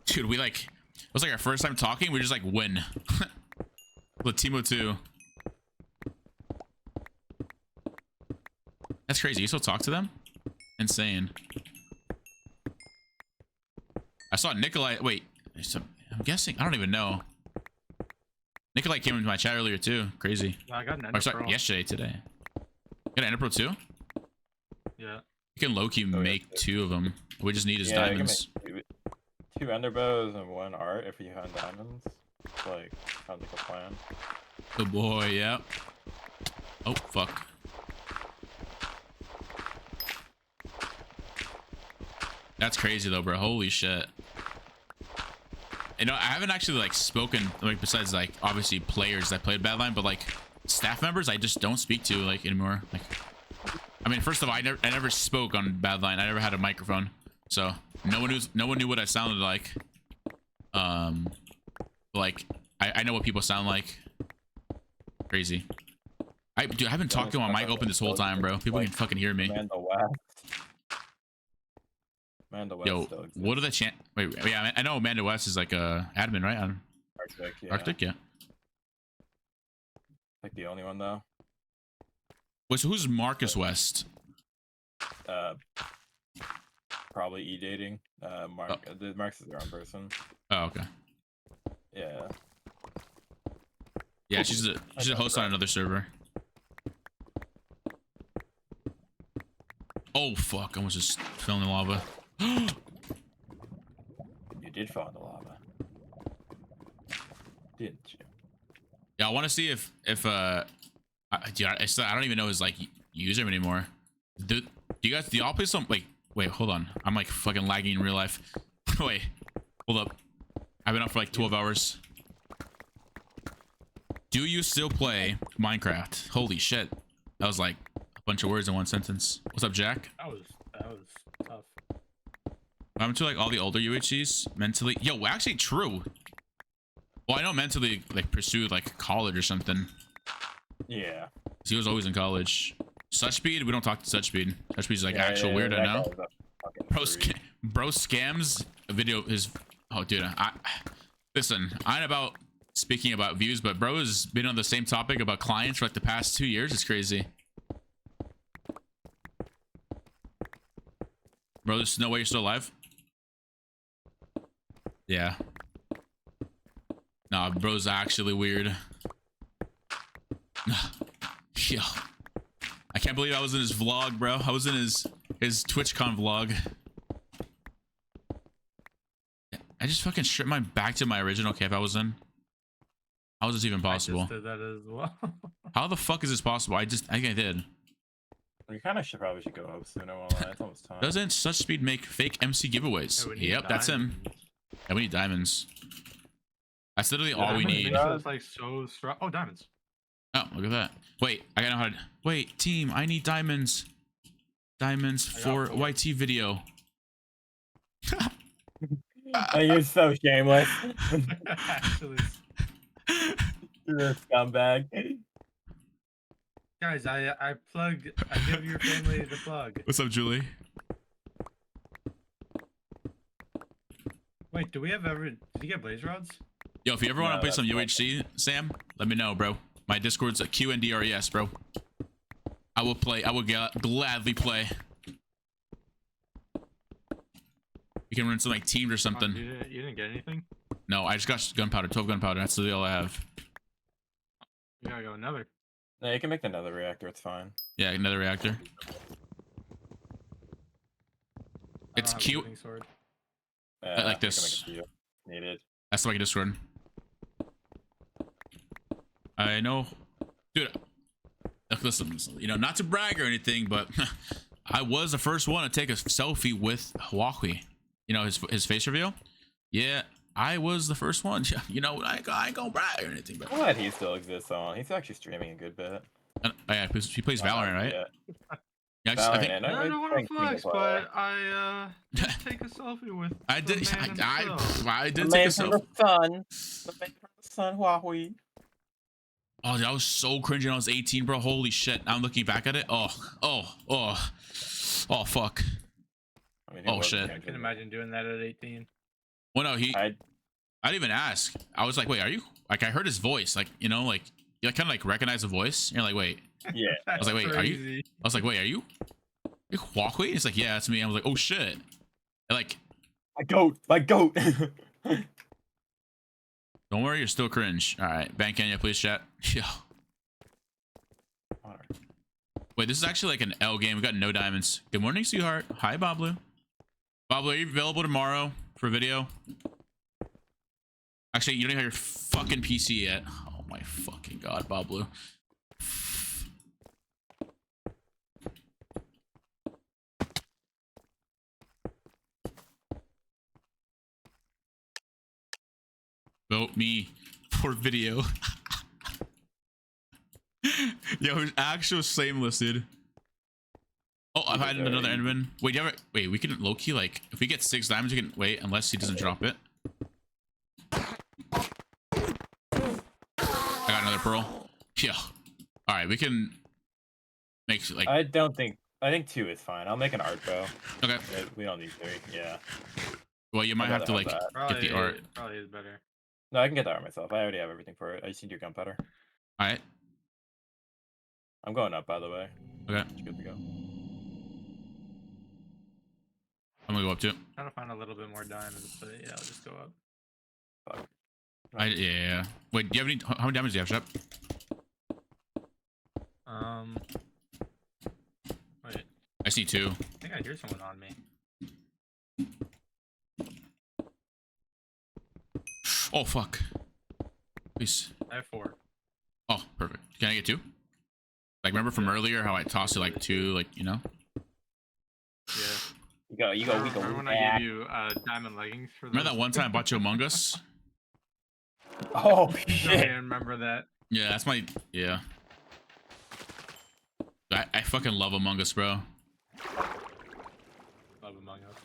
Dude, we like it was like our first time talking. We just like win. Latimo 2. That's crazy. You still talk to them? Insane. I saw Nikolai. Wait, I'm guessing. I don't even know. Nikolai came into my chat earlier too. Crazy. I got an Or sorry, Ender yesterday, today. You got an Ender Pro too? Yeah. You can low-key make 2 of them. We just need his Yeah, diamonds. you can make 2 ender bows and 1 art if you hunt diamonds. Like, sounds like a plan. Good boy, yeah. Oh, fuck. That's crazy though, bro. Holy shit. You know, I haven't actually like spoken, like besides like obviously players that played Badline, but like staff members I just don't speak to like anymore. Like, I mean, first of all, I never spoke on Badline. I never had a microphone, so no one knew what I sounded like. Like I know what people sound like. Crazy. Dude, I haven't talked to my mic open this whole time, bro. People can fucking hear me. Amanda West Yo, still exists. what are the Wait, yeah, I know Amanda West is like a admin, right? Arctic, yeah. Arctic, yeah. Like the only one though. Wait, so who's Marcus West? Probably e-dating. Mark's is their own person. Oh, okay. Yeah. Yeah, she's a host on another server. Oh fuck! I almost just fell in the lava. You did fall in the lava, didn't you? Yeah, I want to see if dude, I don't even know his like username anymore. Do y'all play some? Wait, hold on. I'm like fucking lagging in real life. Wait, hold up. I've been up for like 12 hours. Do you still play Minecraft? Holy shit, that was like a bunch of words in one sentence. What's up, Jack? That was tough. I'm to like all the older UHCs mentally. Yo, actually true. Well, I know mentally like pursued like college or something. Yeah. He was always in college. Such speed, we don't talk to such speed. Such speed's like actual weirdo now. Bro scams a video is. Oh, dude, listen. I ain't about speaking about views, but bro has been on the same topic about clients for like the past 2 years. It's crazy. Bro, there's no way you're still alive. Yeah. Nah, bro's actually weird. Yo. I can't believe I was in his vlog, bro. I was in his TwitchCon vlog. I just fucking stripped my back to my original cave I was in. How is this even possible? I just did that as well. How the fuck is this possible? I think I did. We kind of probably should go up sooner. It's almost time. Doesn't Such Speed make fake MC giveaways? Yep, that's him. Yeah, we need diamonds. That's literally all we need. It's like so strong. Oh, diamonds. Oh, look at that. Wait, I gotta know how to. Wait, team, I need diamonds. Diamonds for YT video. Oh, you're so shameless. Actually. You're a scumbag. Guys, I give your family the plug. What's up, Julie? Wait, did you get blaze rods? Yo, if you ever want to play some UHC, Sam, let me know, bro. My Discord's at Qndres, bro. I will play. I will gladly play. You can run some like teams or something. You didn't get anything? No, I just got gunpowder, 12 gunpowder. That's literally all I have. You gotta go another. No, you can make another reactor. It's fine. Yeah, another reactor. It's cute. Like this. Needed. That's like a Discord. I know, dude. Look, listen, you know, not to brag or anything, but I was the first one to take a selfie with Huawei. You know, his face reveal. Yeah, I was the first one. You know, I ain't gonna brag or anything, but I'm glad he still exists on. He's actually streaming a good bit. Yeah, he plays Valorant, right? Yeah. I think. I don't want to flex, but I did take a selfie with. I did. I did the take a man from selfie. the sun. The man from the sun, Huawei. Oh, dude, I was so cringy when I was 18, bro. Holy shit. Now I'm looking back at it. Oh, fuck. I mean, Oh, shit. I can imagine doing that at 18. Well, no, I I didn't even ask. I was like, wait, are you? Like, I heard his voice. Like, you know, like, you like, kind of like recognize the voice. And you're like, wait. yeah. I was like, wait, are you? I was like, wait, are you? Walkway? It's like, yeah, that's me. I was like, oh shit. And like, My goat. don't worry, you're still cringe. All right, ban Kenya, please, chat. Yo. Alright. Wait, this is actually like an L game. We got no diamonds. Good morning, sweetheart. Hi, Bablu. Bablu, are you available tomorrow for a video? Actually, you don't even have your fucking PC yet. Oh my fucking god, Bablu. Vote me for video. Yo, actual same listed. Oh, I've had another Enderman. Wait, wait, we can low key like if we get 6 diamonds, we can wait unless he doesn't drop it. I got another pearl. Yeah. All right, we can make like. I think 2 is fine. I'll make an art bow. Okay. We don't need 3. Yeah. Well, you might have to like get the art. Probably is better. No, I can get the art myself. I already have everything for it. I just need your gunpowder. All right. I'm going up, by the way. Okay. It's good to go. I'm gonna go up too. Trying to find a little bit more diamonds, but yeah, I'll just go up. Fuck. Yeah. Wait, do you have any? How many diamonds do you have, Shep? Wait. I see 2. I think I hear someone on me. Oh fuck. Please. I have 4. Oh, perfect. Can I get 2? Like, remember from earlier how I tossed you like 2, like, you know? Yeah. You go. Remember when I gave you diamond leggings for Remember that one time I bought you Among Us? Oh I shit. remember that. Yeah, that's my. Yeah. I fucking love Among Us, bro. Love Among Us.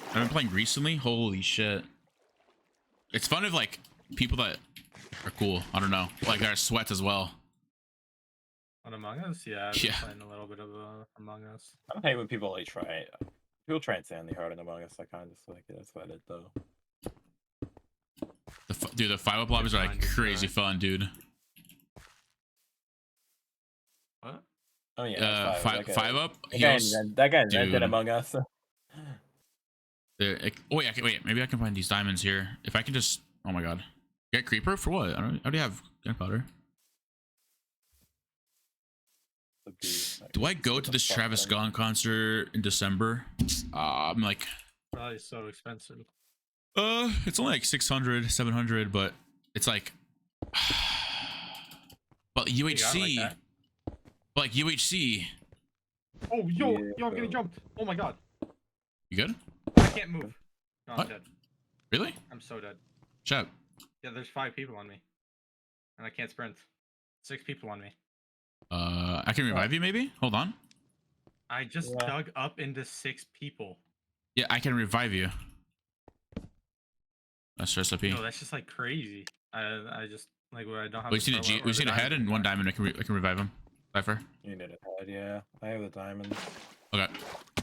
I've been playing recently. Holy shit. It's fun of like people that are cool. I don't know. Like they're sweats as well. On Among Us? Yeah, I've been playing a little bit of Among Us. I don't hate when people like try. People try insanely hard in Among Us. I kind of just like it. That's about it, though. Dude, the 5-up lobbies are like crazy fun, dude. What? Oh yeah. 5-up. That guy invented Among Us. Oh wait, maybe I can find these diamonds here. If I can just, oh my god, get creeper for what? I already have gunpowder. Do I go to this Travis Scott concert in December? I'm like, Probably so expensive. it's only like 600, 700, but it's like, but UHC, like UHC. Oh, yo, I'm getting jumped. Oh my god. You good? I can't move. No, I'm What? dead. Really? I'm so dead. Shut up. Yeah, there's 5 people on me. And I can't sprint. 6 people on me. I can revive you maybe? Hold on. I just dug up into 6 people. Yeah, I can revive you. That's recipe. No, that's just like crazy. I just like I don't have. We've seen a head and 1 diamond. I can revive him. Cypher. You need a head, yeah. I have the diamonds. Okay.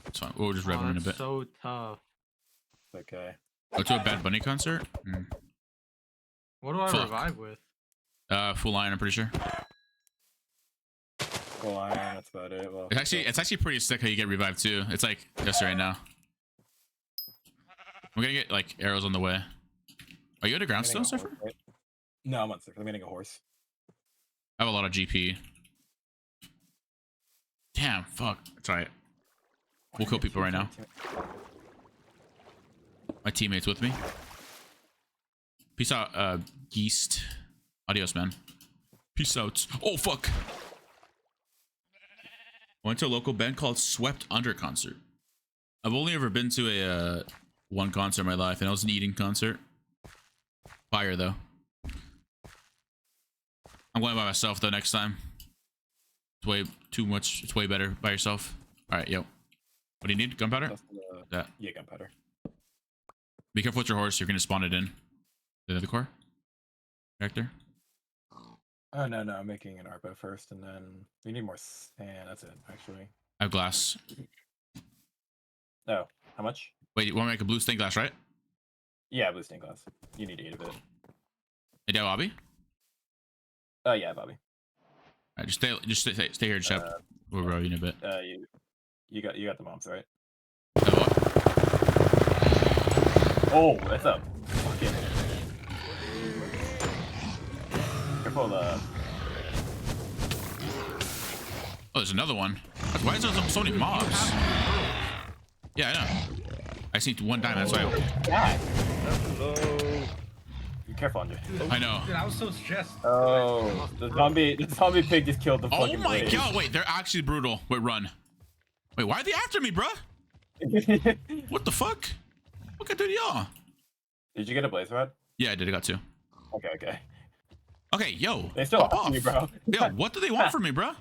That's fine. We'll just rev him in a bit. So tough. Okay. Go to a Bad Bunny concert? What do I Fuck. revive with? Full iron, I'm pretty sure. Full iron, that's about it. Well, It's actually pretty sick how you get revived too. It's like just right now. We're gonna get like arrows on the way. Are you underground still, Surfer? No, I'm on Surfer. I'm getting a horse. I have a lot of GP. Damn, fuck. That's alright. We'll kill people right now. My teammate's with me. Peace out, Geest. Adios, man. Peace out. Oh, fuck. Went to a local band called Swept Under concert. I've only ever been to a one concert in my life, and it was an eating concert. Fire, though. I'm going by myself, though, next time. It's way too much. It's way better by yourself. All right, yo. What do you need? Gunpowder? That. Yeah, gunpowder. Be careful with your horse. You're going to spawn it in. The other core? Reactor? Oh no, I'm making an ARPA first, and then we need more sand. That's it, actually. I have glass. Oh, how much? Wait, you want to make a blue stained glass, right? Yeah, blue stained glass. You need 8 of it. Hey, Dale, Bobby. Oh yeah, Bobby. All right, just stay here, Shep. We'll row you in a bit. You got the moms, right? What? Oh, that's up. Fucking. Careful of the. Oh, there's another one. Why is there so many mobs? Yeah, I know. I seen one diamond. That's why. God. Hello. Be careful, Andre. I know. Dude, I was so stressed. Oh, the zombie pig just killed the Oh fucking. my blade. god! Wait, they're actually brutal. Wait, run. Wait, why are they after me, bruh? What the fuck? What can I do to y'all? Did you get a blaze rod? Yeah, I did. I got 2. Okay. Okay, yo. They still pop after off. me, bro. Yo, what do they want from me, bruh?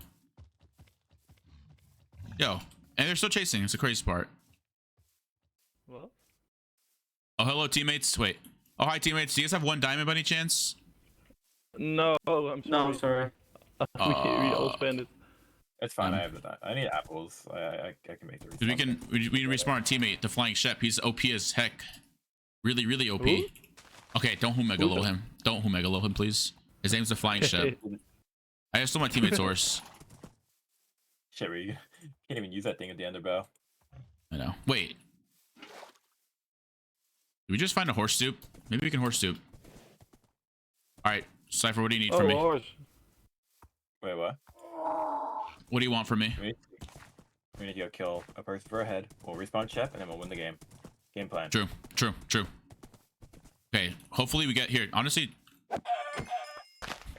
Yo, and they're still chasing. It's the crazy part. What? Oh, hello, teammates. Wait. Oh, hi, teammates. Do you guys have 1 diamond by any chance? No, I'm sorry. No, I'm sorry. we all spend it. It's fine. I have the. I need apples. I can make the. We need to respawn our teammate, the flying Shep. He's OP as heck. Really OP. Who? Okay, don't Humegalo him. Don't Humegalo him, please. His name's the flying Shep. I just stole my teammate's horse. Shit, you can't even use that thing at the end of bow. I know. Wait. Did we just find a horse soup? Maybe we can horse soup. All right, Cypher, what do you need from me? Horse. Wait, what? What do you want from me? We need to go kill a person for a head. We'll respawn Shep, and then we'll win the game. Game plan. True. Okay, hopefully we get here. Honestly,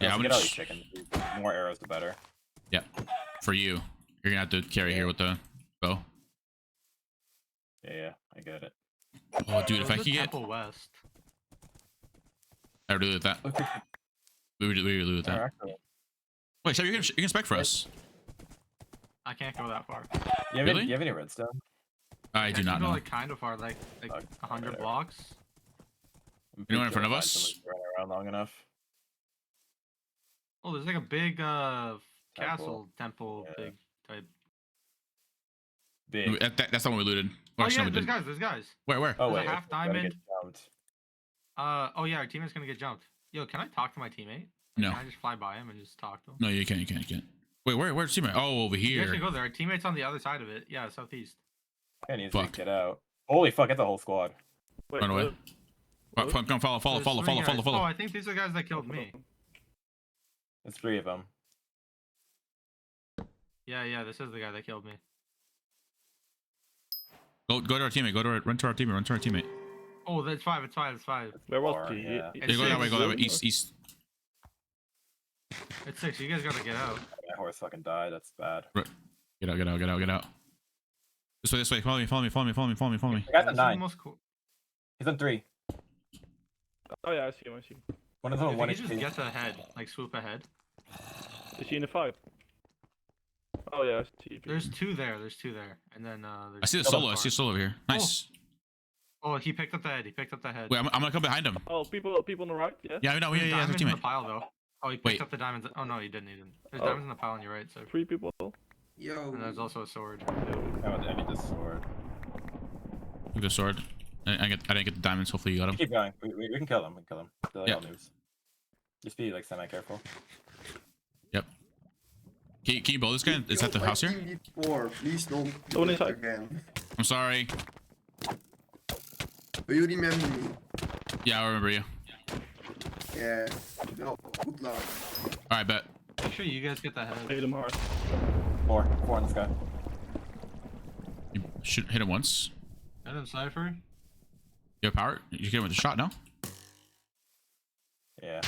yeah, Get all these chickens. The more arrows, the better. Yeah, for you, you're gonna have to carry here with the bow. Yeah, I get it. Oh, dude, if I could get, Temple West. I would do with that. We would do with that. Wait, Shep, you can spec for us. I can't go that far. Really? You have any redstone? I do can not go know. like kind of far, like 100 blocks. Anyone in front of us? Running around long enough. Oh, there's like a big castle temple Yeah. big type. Big. That's the one we looted. Oh Actually, yeah, no, we didn't. there's guys. Where? Oh There's a wait, half gotta get diamond. jumped. Oh yeah, our teammate's gonna get jumped. Yo, can I talk to my teammate? No. Can I just fly by him and just talk to him? No, you can't. Wait, where's teammate? Oh, over You guys here. can go there. Our teammate's on the other side of it. Yeah, southeast. And he's Fuck. get out. Holy fuck, it's a whole squad. Wait, Run away. Come, follow. There's 3 guys. Oh, I think these are the guys that killed me. There's 3 of them. Yeah, this is the guy that killed me. Go to our teammate. Run to our teammate. Oh, that's 5. It's 5. Where was Far, he? yeah. Yeah, go that way. East. It's 6. You guys gotta get out. My horse fucking died. That's bad. Get out. This way. Follow me. The guy's This at is the 9. most cool. He's on 3. Oh yeah, I see him. One of them If on you 1 just HP. get ahead, like swoop ahead. Is he in the 5? Oh yeah, I see. There's 2 there. And then I see the solo. I see a solo over here. Nice. Oh, he picked up the head. Wait, I'm gonna come behind him. Oh, people on the right. Yeah. Yeah, I know. There's Yeah, diamonds in the teammate. pile though. Oh, he picked Wait. up the diamonds. Oh no, he didn't. There's Oh. diamonds in the pile on your right. So 3 people. Yo. and there's also a sword. I need this sword. Look the sword. I didn't get the diamonds. Hopefully you got them. Keep going. We can kill them. They're like Yeah. all noobs. Just be like semi-careful. Yep. Can you blow this guy? Is that the house here? Before. Please don't Go do it inside. again. I'm sorry. Do you remember me? Yeah, I remember you. Yeah. No. Good luck. All right, bet. Make sure you guys get the head. Hit him hard. 4 in the sky. You should hit him once. And then Cypher. You have power? You get him with a shot now? Yeah.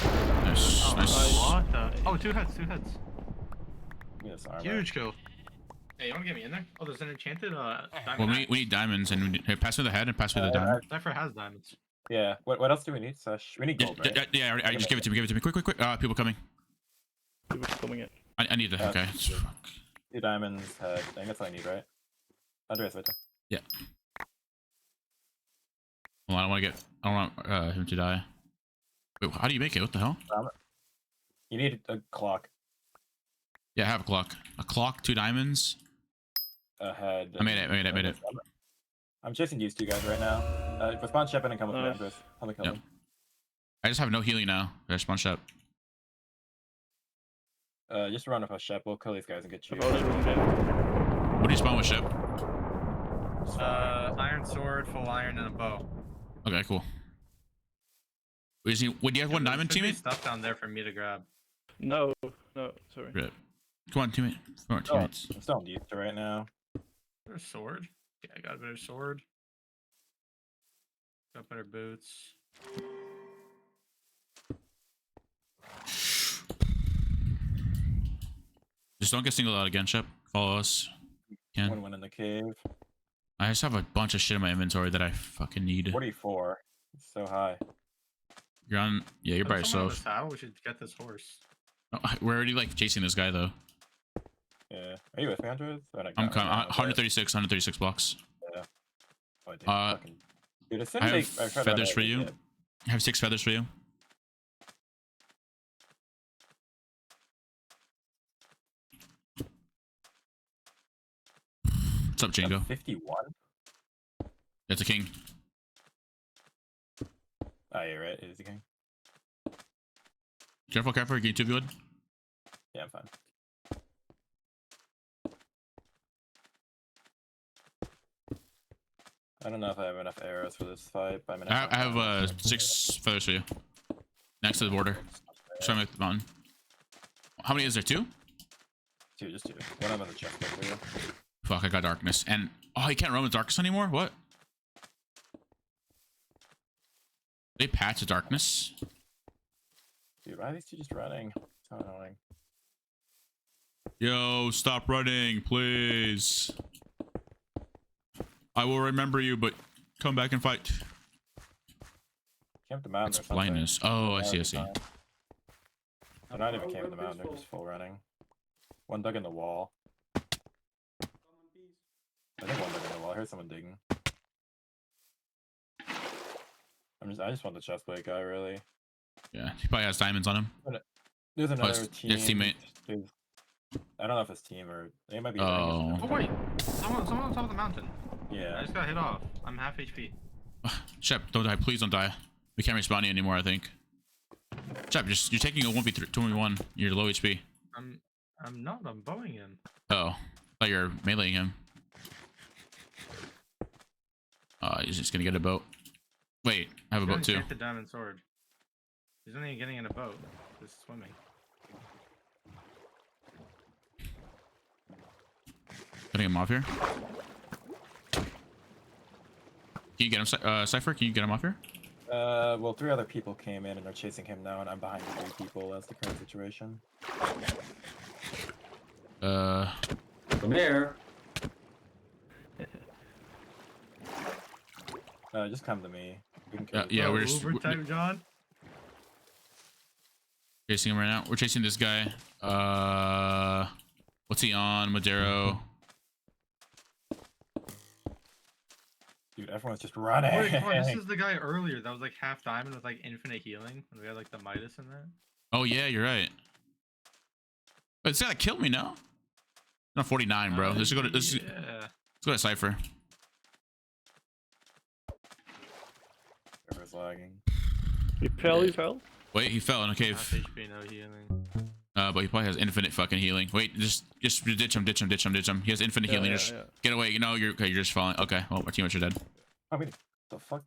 Nice. What the? Oh, 2 heads. Give me this armor. Huge kill. Hey, you wanna get me in there? Oh, there's an enchanted Well, diamond. we need diamonds, and hey, pass me the head and pass me the diamond. Cypher has diamonds. Yeah. What else do we need? Sash? We need gold, right? Yeah, I just give it to me. Quick. People coming. People coming in. I need the. Okay. 2 diamonds, head. I think that's all I need, right? Andres, right there. Yeah. Well, I don't want him to die. Wait, how do you make it? What the hell? You need a clock Yeah, I have a clock. A clock, 2 diamonds. ahead. I made it. I'm chasing these two guys right now. Respawn Shep and come with me, Nice. Qndres. Help me kill Yep. them. I just have no healing now. There's one shot. Just run with us, Shep. We'll kill these guys and get you. I've already run in. What do you spawn with, Shep? Iron sword, full iron, and a bow. Okay, cool. Wait, do you have one There diamond, should be teammate? stuff down there for me to grab. No, sorry. Rip. Come on, teammate. Come on, Oh, teammates. I'm still on these two right now. There's a sword. Yeah, I got a better sword. Got better boots. Just don't get singled out again, Shep. Follow us. Can. One in the cave. I just have a bunch of shit in my inventory that I fucking need. 44. It's so high. You're on. Yeah, you're by There's someone on yourself. the saddle. We should get this horse. Oh, we're already like chasing this guy though. Yeah. Are you with me, Qndres? I'm coming. 136 blocks. Oh, dude, Uh, dude, as soon I as have they- tried to run feathers out, for they you. did. I have 6 feathers for you. What's up, Django? 51? It's a king. Oh, yeah, right. It is a king. Careful, careful. You're getting too good. Yeah, I'm fine. I don't know if I have enough arrows for this fight, but I'm gonna. I have 6 feathers for you. Next to the border. Show me the mountain. How many is there? 2? Just two. One of them is a chest plate for you. Fuck, I got darkness. And oh, you can't run with darkness anymore? What? They patch the darkness? Dude, why are these two just running? So annoying. Yo, stop running, please. I will remember you, but come back and fight. Camp the mountain. It's or something. blindness. Oh, I see, I see. They're not even camping the mountain, they're just full running. One dug in the wall. I think one dug in the wall. I heard someone digging. I just want the chestplate guy, really. Yeah, he probably has diamonds on him. There's another it's- team. it's teammate. I don't know if it's team or it might be. Oh. Oh wait, someone on top of the mountain. I Yeah. just got hit off. I'm half HP. Shep, don't die. Please don't die. We can't respawn you anymore, I think. Shep, you're taking a 1v3, 2v1. You're low HP. I'm not. I'm bowing him. Oh, I thought you were meleeing him. He's just gonna get a boat. Wait, I have a boat too. Take the diamond sword. He's not even getting in a boat. He's swimming. Putting him off here. Can you get him, Cypher? Can you get him off here? Well, 3 other people came in and are chasing him now, and I'm behind 3 people. That's the current situation. Come here. Just come to me. We can kill Yeah, Oh, we're just Uber type John. chasing him right now. We're chasing this guy. What's he on? Madero. Dude, everyone's just running. Wait, come on, this is the guy earlier that was like half diamond with like infinite healing. And we had like the Midas in there. Oh yeah, you're right. But it's gotta kill me now. Not 49, bro. Let's go to let's go to Cypher. Everyone's lagging. He fell, he fell. Wait, he fell in a cave. Half HP, no healing. But he probably has infinite fucking healing. Wait, just ditch him. He has infinite healing. Just get away. You know, you're okay. You're just falling. Okay. Well, our teammates are dead. I mean, the fuck?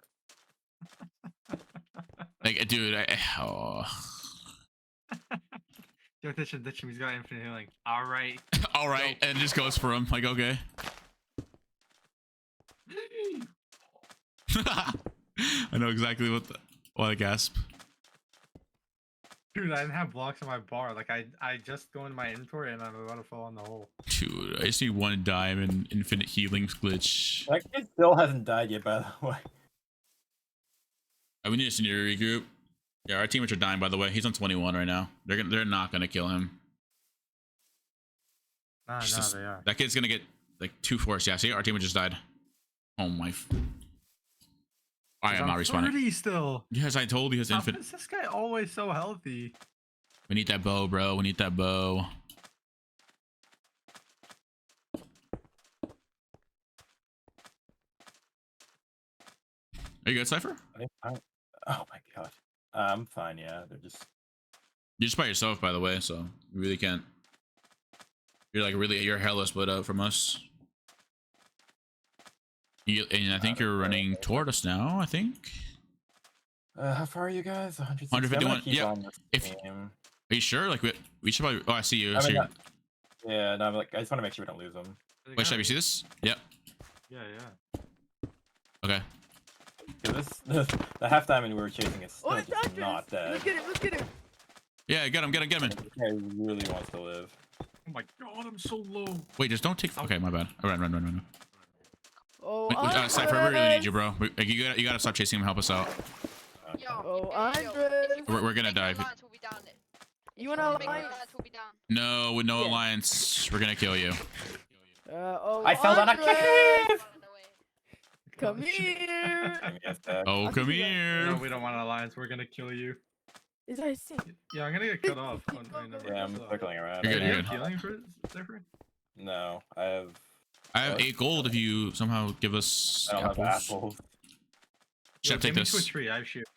Like, dude. Oh. Yo, ditch him. He's got infinite healing. All right. All right, and just goes for him. Like, okay. I know exactly what I gasp. Dude, I didn't have blocks on my bar. Like I just go into my inventory and I'm about to fall in the hole. Dude, I just need 1 diamond infinite healing glitch. That kid still hasn't died yet, by the way. We need to send you a regroup. Yeah, our teammates are dying, by the way. He's on 21 right now. They're not gonna kill him. Nah, Just- they are. That kid's gonna get like 2 force. Yeah, see, our teammate just died. Oh my. I am not respawning. 30 still. Yes, I told you he has How infinite. is this guy always so healthy? We need that bow, bro. We need that bow. Are you good, Cypher? Oh my god. I'm fine, yeah. They're just... You're just by yourself, by the way, so you really can't. You're like you're hella split up from us. And I think you're running toward us now, I think. how far are you guys? 151. Yeah. Game. Are you sure? Like we should probably. Oh, I see you. I I see mean, you. yeah, no, I'm like, I just want to make sure we don't lose them. Wait, Shab, you see this? Yep. Yeah. Okay. Because the halftime and we were chasing is still Oh, it's just Qndres. not dead. Let's get him. Yeah, get him. This guy really wants to live. Oh my god, I'm so low. Wait, just don't take. Okay, my bad. Run. Oh, Cypher, we really need you, bro. You gotta stop chasing him. Help us out. Oh, Qndres. We're gonna die. You wanna alliance? No, with no alliance, we're gonna kill you. I fell down a Qndres. Come here. Oh, come No, here. we don't want an alliance. We're gonna kill you. Is that a sin? Yeah, I'm gonna get cut off. Yeah, I'm circling around. You're good, you're good. Healing for Cypher? No, I have 8 gold if you somehow give us don't have apples. apples. Shab, take Give me to a this. tree. I have shoot.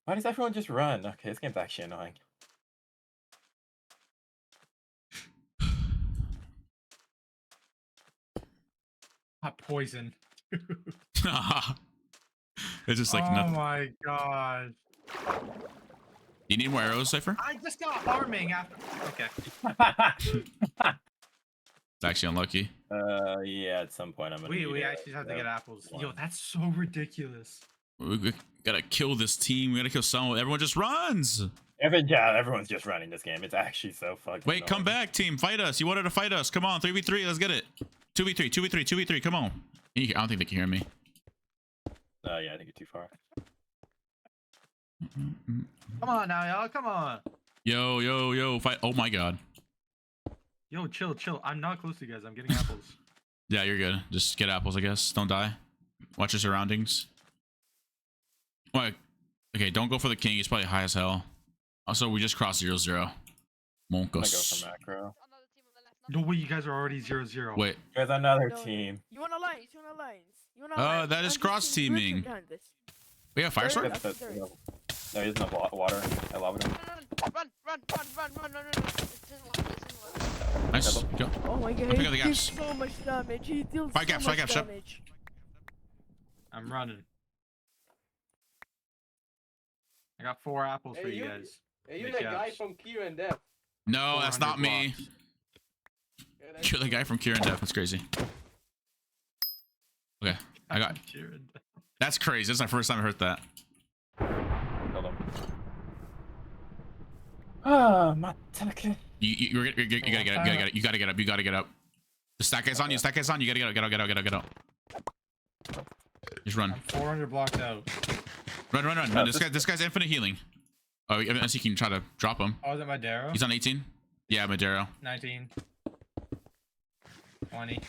Why does everyone just run? Okay, this game's actually annoying. Hot poison. It's just like oh nothing. my god. You need more arrows, Cypher? I just got harming after. Okay. It's actually unlucky. Yeah, at some point I'm gonna. We actually have to get apples. Yo, that's so ridiculous. We gotta kill this team. We gotta kill someone. Everyone just runs. Everyone's just running this game. It's actually so fucking. Wait, come back, team. Fight us. You wanted to fight us. Come on, 3v3. Let's get it. 2v3. Come on. I don't think they can hear me. Yeah, I think you're too far. Come on now, y'all. Come on. Yo. Fight. Oh my god. Yo, chill. I'm not close to you guys. I'm getting apples. Yeah, you're good. Just get apples, I guess. Don't die. Watch your surroundings. Wait. Okay, don't go for the king. He's probably high as hell. Also, we just crossed 0-0. I'm gonna go Monkos. for macro. No way, you guys are already 0-0. Wait. There's another No. team. You want alliance? That is cross teaming. We have fire sword? No, he doesn't have water. I love him. Run! Nice. Go. Oh my god, pick he up the deals gaps. so much damage. He deals Five so gaps, much five gaps, yep. damage. I'm running. I got 4 apples for you guys. Hey, you Big that guy gaps. from Qndres. No, that's not 400 me. blocks. You're the guy from Kieran Def. That's crazy. Okay, I got. Kieran. That's crazy. This is my first time I heard that. Killed him. Ah, Matake. You gotta get up. You gotta get up. The stack guy's on you. Stack guy's on you. Get out. Just run. I'm 400 blocks out. Run. This guy's infinite healing. Oh, unless you can try to drop him. Oh, is it Madero? He's on 18. Yeah, Madero. 19. 20.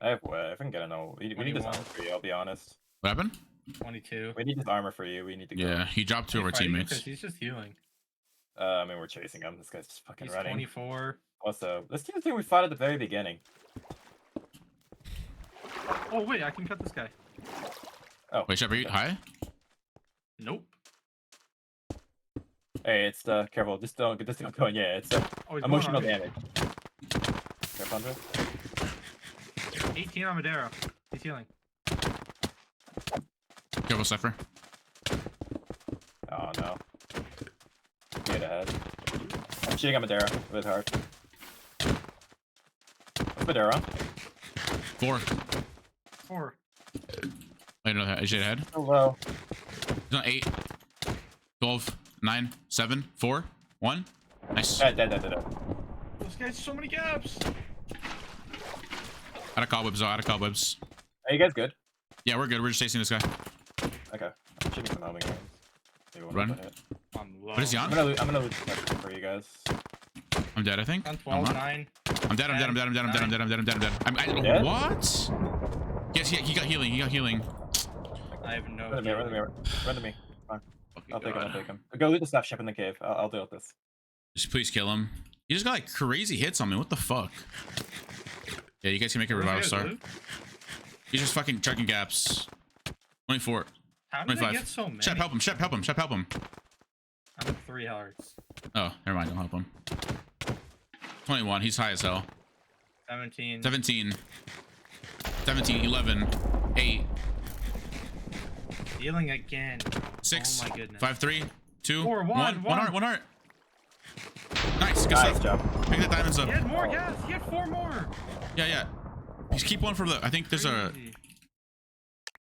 If I can get a no. We need this 21. armor for you, I'll be honest. What happened? 22. We need this armor for you. We need to go. Yeah, he dropped 2 of our Fighting him teammates. 'cause he's just healing. I mean, we're chasing him. This guy's just fucking He's running. 24. Also, let's do the thing we fought at the very beginning. Oh wait, I can cut this guy. Oh. Wait, Shep, are you high? Nope. Hey, it's careful. Just don't get this thing going. Yeah, it's Oh, he's emotional going on me. damage. Careful, Andre. 18 on Madero. He's healing. Careful, Cypher. Oh no. Get ahead. I'm shooting at Madera with hard. What's Madera? 4. 4. I know that. Is he ahead? So low. He's on 8. 12. 9. 7. 4. 1. Nice. Dead. This guy's so many gaps. Out of cobwebs, though. Out of cobwebs. Are you guys good? Yeah, we're good. We're just chasing this guy. Okay. I'm shooting some homing rounds. Maybe one Run. more hit. I'm low. What is he on? I'm gonna lose for you guys. I'm dead, I think. On I'm 12, not. 9. I'm dead. What? Yes, he got healing. I have no. Run to me. Run to me. Fine. I'll take him. I'll God. take him. Go loot the stuff. Ship in the cave. I'll deal with this. Just please kill him. He just got like crazy hits on me. What the fuck? Yeah, you guys can make a What revival does he star. do? He's just fucking checking gaps. 24. How did they 25. get so many? Shep, help him. Shep, help him. Shep, help him. I'm at 3 hearts. Oh, never mind. Don't help him. 21. He's high as hell. 17. 17. 17. 11. 8. Healing again. 6. Oh my goodness. 5, 3, 2, 4, 1. 1 heart. 1 heart. Nice. Good Nice stuff. job. Pick the diamonds up. He had more gas. He had 4 more. Yeah, yeah. Just keep one for the. I think there's a. Crazy.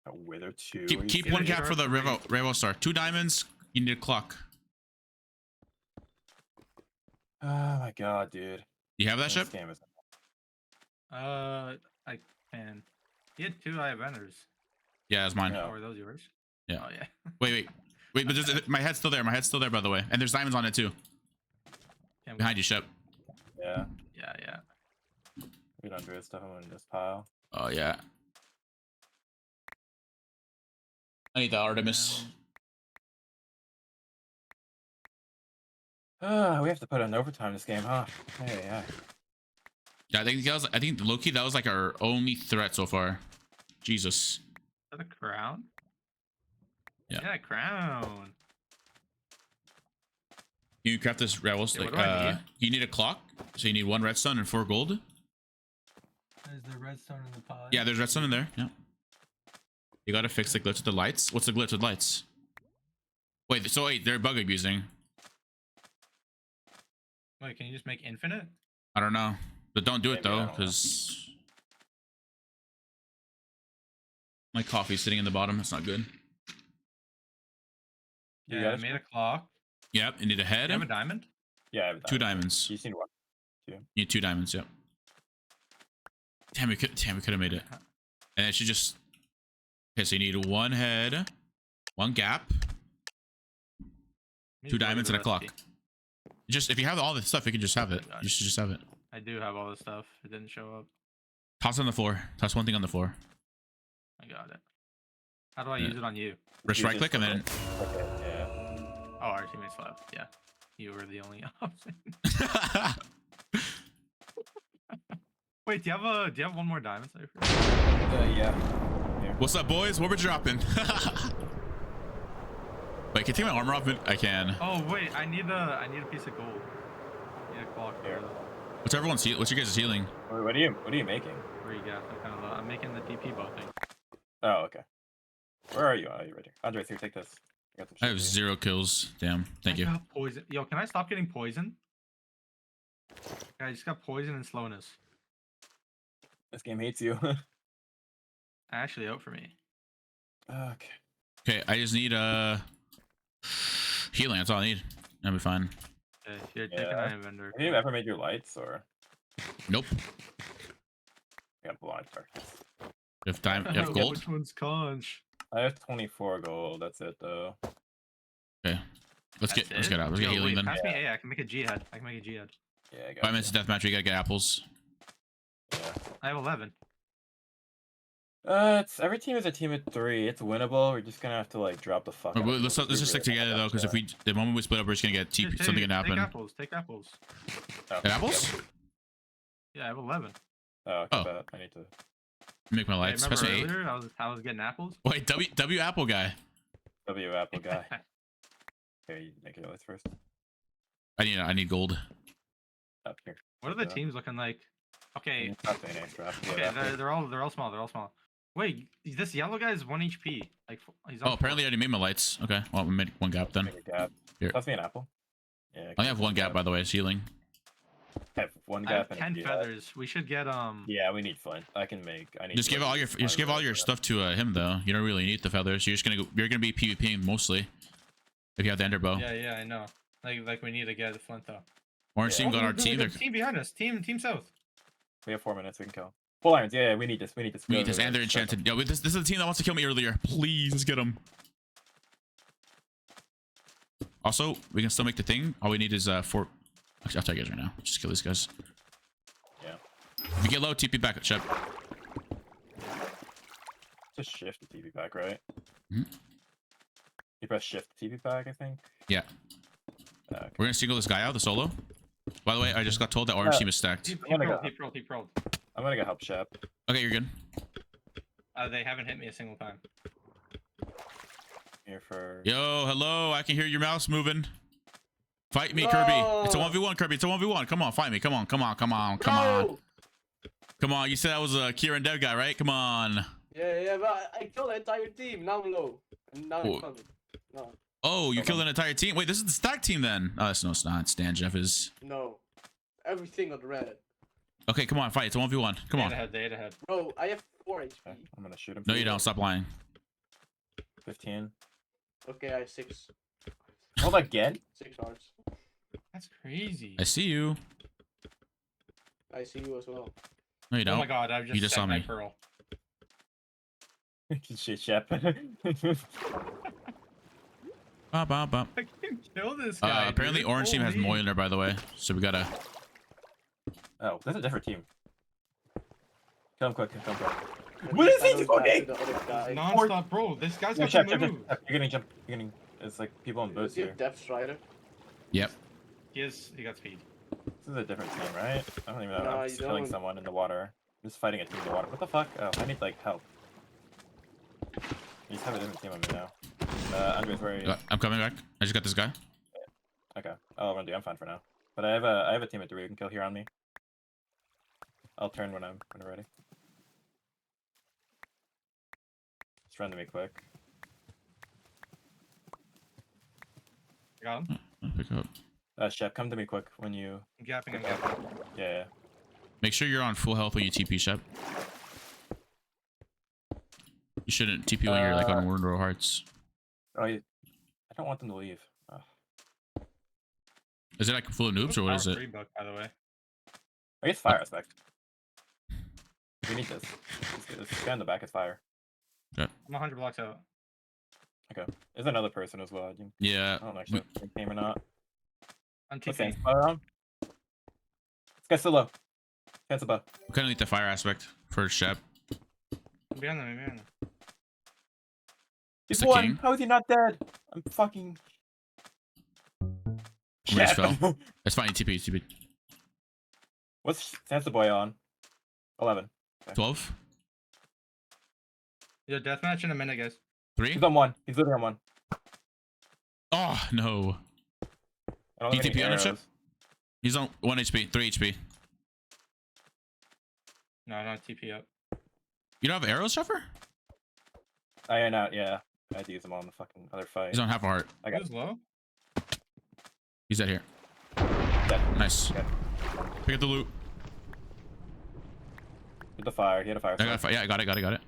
A wither 2. Keep Yeah, one they cap for the are three. Revo star. 2 diamonds. You need a clock. Oh my god, dude. You have that This ship? game is. I can. He had 2 eye vendors. Yeah, that's mine. Yeah. Oh, are those yours? Yeah. Oh yeah. Wait. But there's, my head's still there. My head's still there, by the way. And there's diamonds on it too. Can we- Behind you, Shep. Yeah. Yeah. We don't do stuff in this pile. Oh yeah. I need the Artemis. We have to put in overtime this game, huh? Hey, yeah. Yeah, I think Loki, that was like our only threat so far. Jesus. Is that a crown? Yeah. Yeah, crown. You craft this rebels Yeah, like what do I need? you need a clock, so you need 1 redstone and 4 gold. Is there redstone in the pod? Yeah, there's redstone in there. Yeah. You gotta fix the glitch with the lights. What's the glitch with lights? Wait, they're bug abusing. Wait, can you just make infinite? I don't know. But don't do it Maybe, I though, don't know. because my coffee's sitting in the bottom. That's not good. You Yeah, I guys- made a clock. Yep, you need a head. Do you have a diamond? Yeah, I have a 2 diamond. diamonds. You seen what? You need 2 diamonds, yep. Damn, we could have made it. And it should just. Okay, so you need 1 head, 1 gap, Let me 2 just look at diamonds, the and a clock. recipe. Just if you have all this stuff, you can just have it. You should just have it. I do have all this stuff. It didn't show up. Toss it on the floor. Toss 1 thing on the floor. I got it. How do I Yeah. use it on you? Press You right click and then. Okay, yeah. Oh, our teammates left. Yeah. You were the only option. Wait, do you have 1 more diamond cipher? Yeah. Here. What's up, boys? What we're dropping? Wait, can I take my armor off? I can. Oh wait, I need a piece of gold. I need a clock. Here. What's everyone's what's your guys' healing? Wait, what are you making? Where you got? I'm making the DP bow thing. Oh, okay. Where are you? Oh, you're right here. Andres, here, take this. got some I shit have for you. 0 kills. Damn. Thank you. I got poison. Yo, can I stop getting poison? I just got poison and slowness. This game hates you. Actually, out for me. Okay. Okay, I just need healing. That's all I need. That'll be fine. Okay, here, take an Yeah. iron vendor. Have you ever made your lights or? Nope. I got blind darkness. You have time. You have gold. Which one's conch? I have 24 gold. That's it though. Okay. Let's get That's it? out. Let's get Yo, healing wait, then. Pass me A. I can make a G head. I can make a G head. Yeah, I got 5 minutes of deathmatch. We gotta get apples. Yeah. I have 11. It's every team is a team of 3. It's winnable. We're just gonna have to like drop the fuck. But out of let's them. just stick together though, because if we the moment we split up, we're just gonna get TP. Take- Something can Take happen. apples. Take apples. Oh, Get apples? Yeah, I have 11. Oh, okay, Oh. bet. I need to. Make my Hey, lights. remember Pass me 8. earlier I was getting apples? Wait, W apple guy. W apple guy. Okay, you make your lights first. I need gold. Up here. What are the Yeah. teams looking like? Okay, Not the NA draft. Yeah, okay, that's it. they're all small. They're all small. Wait, this yellow guy is 1 HP. Like he's on Oh, apparently I already made my lights. Okay, well, we made 1 gap then. Make a gap. Here. Toss me an apple. Yeah. I only have 1 gap, by the way. It's healing. I have 1 I have gap and 10 a feathers. We should get Yeah, we need flint. I need. Just give all your stuff to him though. You don't really need the feathers. You're gonna be PvPing mostly. If you have the ender bow. Yeah, I know. Like we need to get the flint though. Orange team got our team. They're Team behind us. Team south. We have 4 minutes. We can kill. Full irons. Yeah, we need this. We need this. we Go, need this, go, and go. they're enchanted. Yo, this is the team that wants to kill me earlier. Please, let's get them. Also, we can still make the thing. All we need is 4. Actually, I'll tell you guys right now. Just kill these guys. Yeah. If you get low, TP back at Shep. Just shift the TV back, right? Mhm. You press shift TP back, I think. Yeah. Okay. We're gonna single this guy out, the solo. By the way, I just got told that orange team is stacked. He I'm gonna rolled, go. he rolled. I'm gonna go help Shep. Okay, you're good. They haven't hit me a single time. Here for. Yo, hello. I can hear your mouse moving. Fight me, Kirby. It's a 1v1, Kirby. It's a 1v1. Come on, fight me. Come on, come on, come on, come on. Come on. You said that was a Kieran dead guy, right? Come on. Yeah, but I killed the entire team. Now I'm low. And now Oh. I'm coming. No, Oh, you killed an entire team. Wait, this is the stack team then. Oh, no, it's not. Stan Jeff is. no. Everything on red. Okay, come on, fight. It's a 1v1. Come on. They had ahead. Bro, I have 4 HP. Okay, I'm gonna shoot him. No, you don't. Stop lying. 15. Okay, I have 6. Hold again? 6 hearts. That's crazy. I see you. I see you as well. No, you Oh don't. my god, I just saw set my me. pearl. Shit, Shep. Bop, bop, bop. I can kill this guy. Apparently, dude. orange team has Holy. Moiler, by the way. So we gotta. Oh, that's a different team. Kill him quick, kill him quick. Let What me is he follow back doing? to the other guy. Non-stop, bro. This guy's No, got Shep, to Shep, Shep, move. Shep. You're getting jump. You're getting. It's like people on boats Is he a here. depth strider? Yep. He got speed. This is a different team, right? I don't even know. No, I'm you just killing don't. someone in the water. I'm just fighting a team in the water. What the fuck? Oh, I need like help. You just have a different team on me now. Qndres, where are you? I'm coming back. I just got this guy. Okay. Oh, I'm fine for now. But I have a team at 3 who can kill here on me. I'll turn when I'm ready. Just run to me quick. I got him. I'll pick up. Shep, come to me quick when you. I'm gapping, I'm gapping. Yeah. Make sure you're on full health when you TP, Shep. You shouldn't TP when you're like on World Row Hearts. Oh, I don't want them to leave. Is it like full of noobs or what is it? $3, by the way. I guess fire aspect. We need this. This guy in the back is fire. I'm 100 blocks out. Okay. There's another person as well. Yeah. I don't know actually if they came or not. I'm What's TPing. fire on? This guy's still low. Hands above. We kind of need the fire aspect for Shep. I'm behind them, I'm behind them. He's the won. king. How is he not dead? I'm fucking. We just Shep. fell. It's fine. You TP. What's Sansa Boy on? 11. 12. Yeah, deathmatch in a minute, guys. 3. He's on 1. He's literally on 1. Oh, no. I don't have any TP on him, Shep? arrows. He's on 1 HP. 3 HP. No, I don't TP up. You don't have arrows, Sheffer? I am out, yeah. I had to use them on the fucking other fight. He's on half a heart. I got Who's low? He's dead here. dead. Nice. Okay. Pick up the loot. Hit the fire. He had a fire. I got it. Yeah, I got it.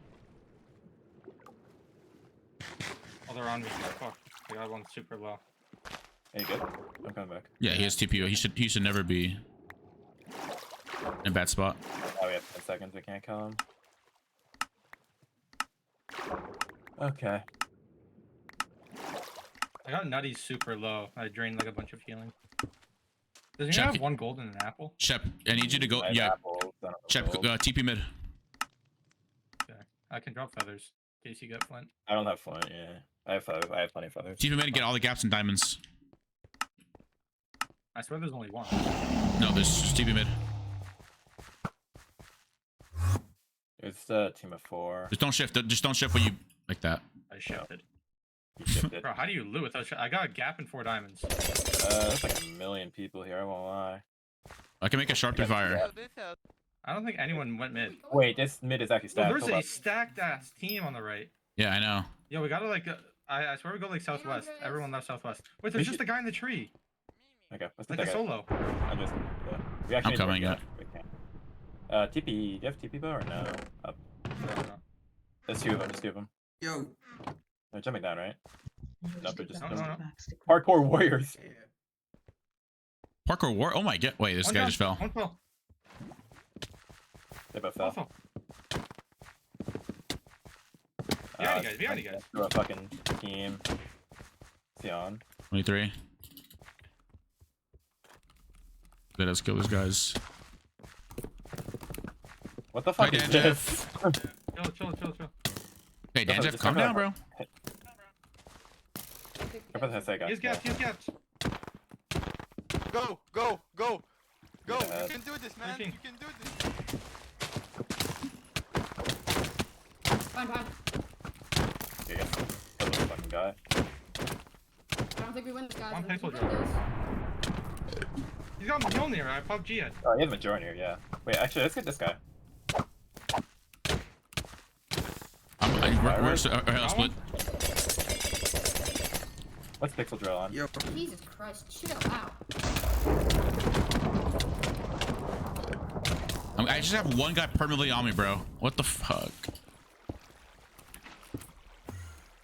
Oh, they're on me. Fuck. I got one super low. Hey, you good? I'm coming back. Yeah, he has TPO. He should never be in a bad spot. Oh, we have 10 seconds. We can't kill him. Okay. I got Nutty super low. I drained like a bunch of healing. Does he Shep, have 1 gold and an apple? Shep, I need you to go. I have Yeah, apples, I don't have Shep, gold. TP mid. Okay. I can drop feathers in case you get flint. I don't have flint, yeah. I have plenty of feathers. TP mid and get all the gaps and diamonds. I swear there's only 1. No, there's just TP mid. It's a team of 4. Just don't shift. Just don't shift when you like that. I shifted. You shifted. Bro, how do you loot without I got a gap and 4 diamonds. There's like a million people here, I won't lie. I can make a sharp through fire. I don't think anyone went mid. Wait, this mid is actually Yo, stacked. there's Hold a up. stacked ass team on the right. Yeah, I know. Yo, we gotta like, I swear we go like southwest. Everyone left southwest. Wait, there's We just a guy in the tree. Okay, let's do Like a that. solo. I'm just. We actually I'm coming, need to yeah. work that. TP. Do you have TP bow or no? Up. There's 2 of them. Just 2 of them. Yo. They're jumping down, right? Nope, they're just No. hardcore warriors. Yeah. Parkour war. Oh my god. Wait, this One guy down, just fell. One fell. They both One fell. fell. Behind you guys. Through a fucking team. Is he on? 23. Let us kill these guys. What the fuck Hi, is Dan this? Chill. Hey, Dan No, Jeff, just calm talk down, about- bro. for the Hesai guy. He's gapped, he's gapped. Go, go, go, go! Yeah. You can do this, man. Flanking. You can do this. Fine, fine. Okay, guess. Kill the fucking guy. I don't think we win this, guys. One I don't think we pixel win this. He's got Mjolnir, I popped G head. Oh, he has Majornir, yeah. Wait, actually, let's get this guy. Where's our health split? What's Pixel Drill on? Yo, Jesus Christ, chill out. I just have one guy permanently on me, bro. What the fuck?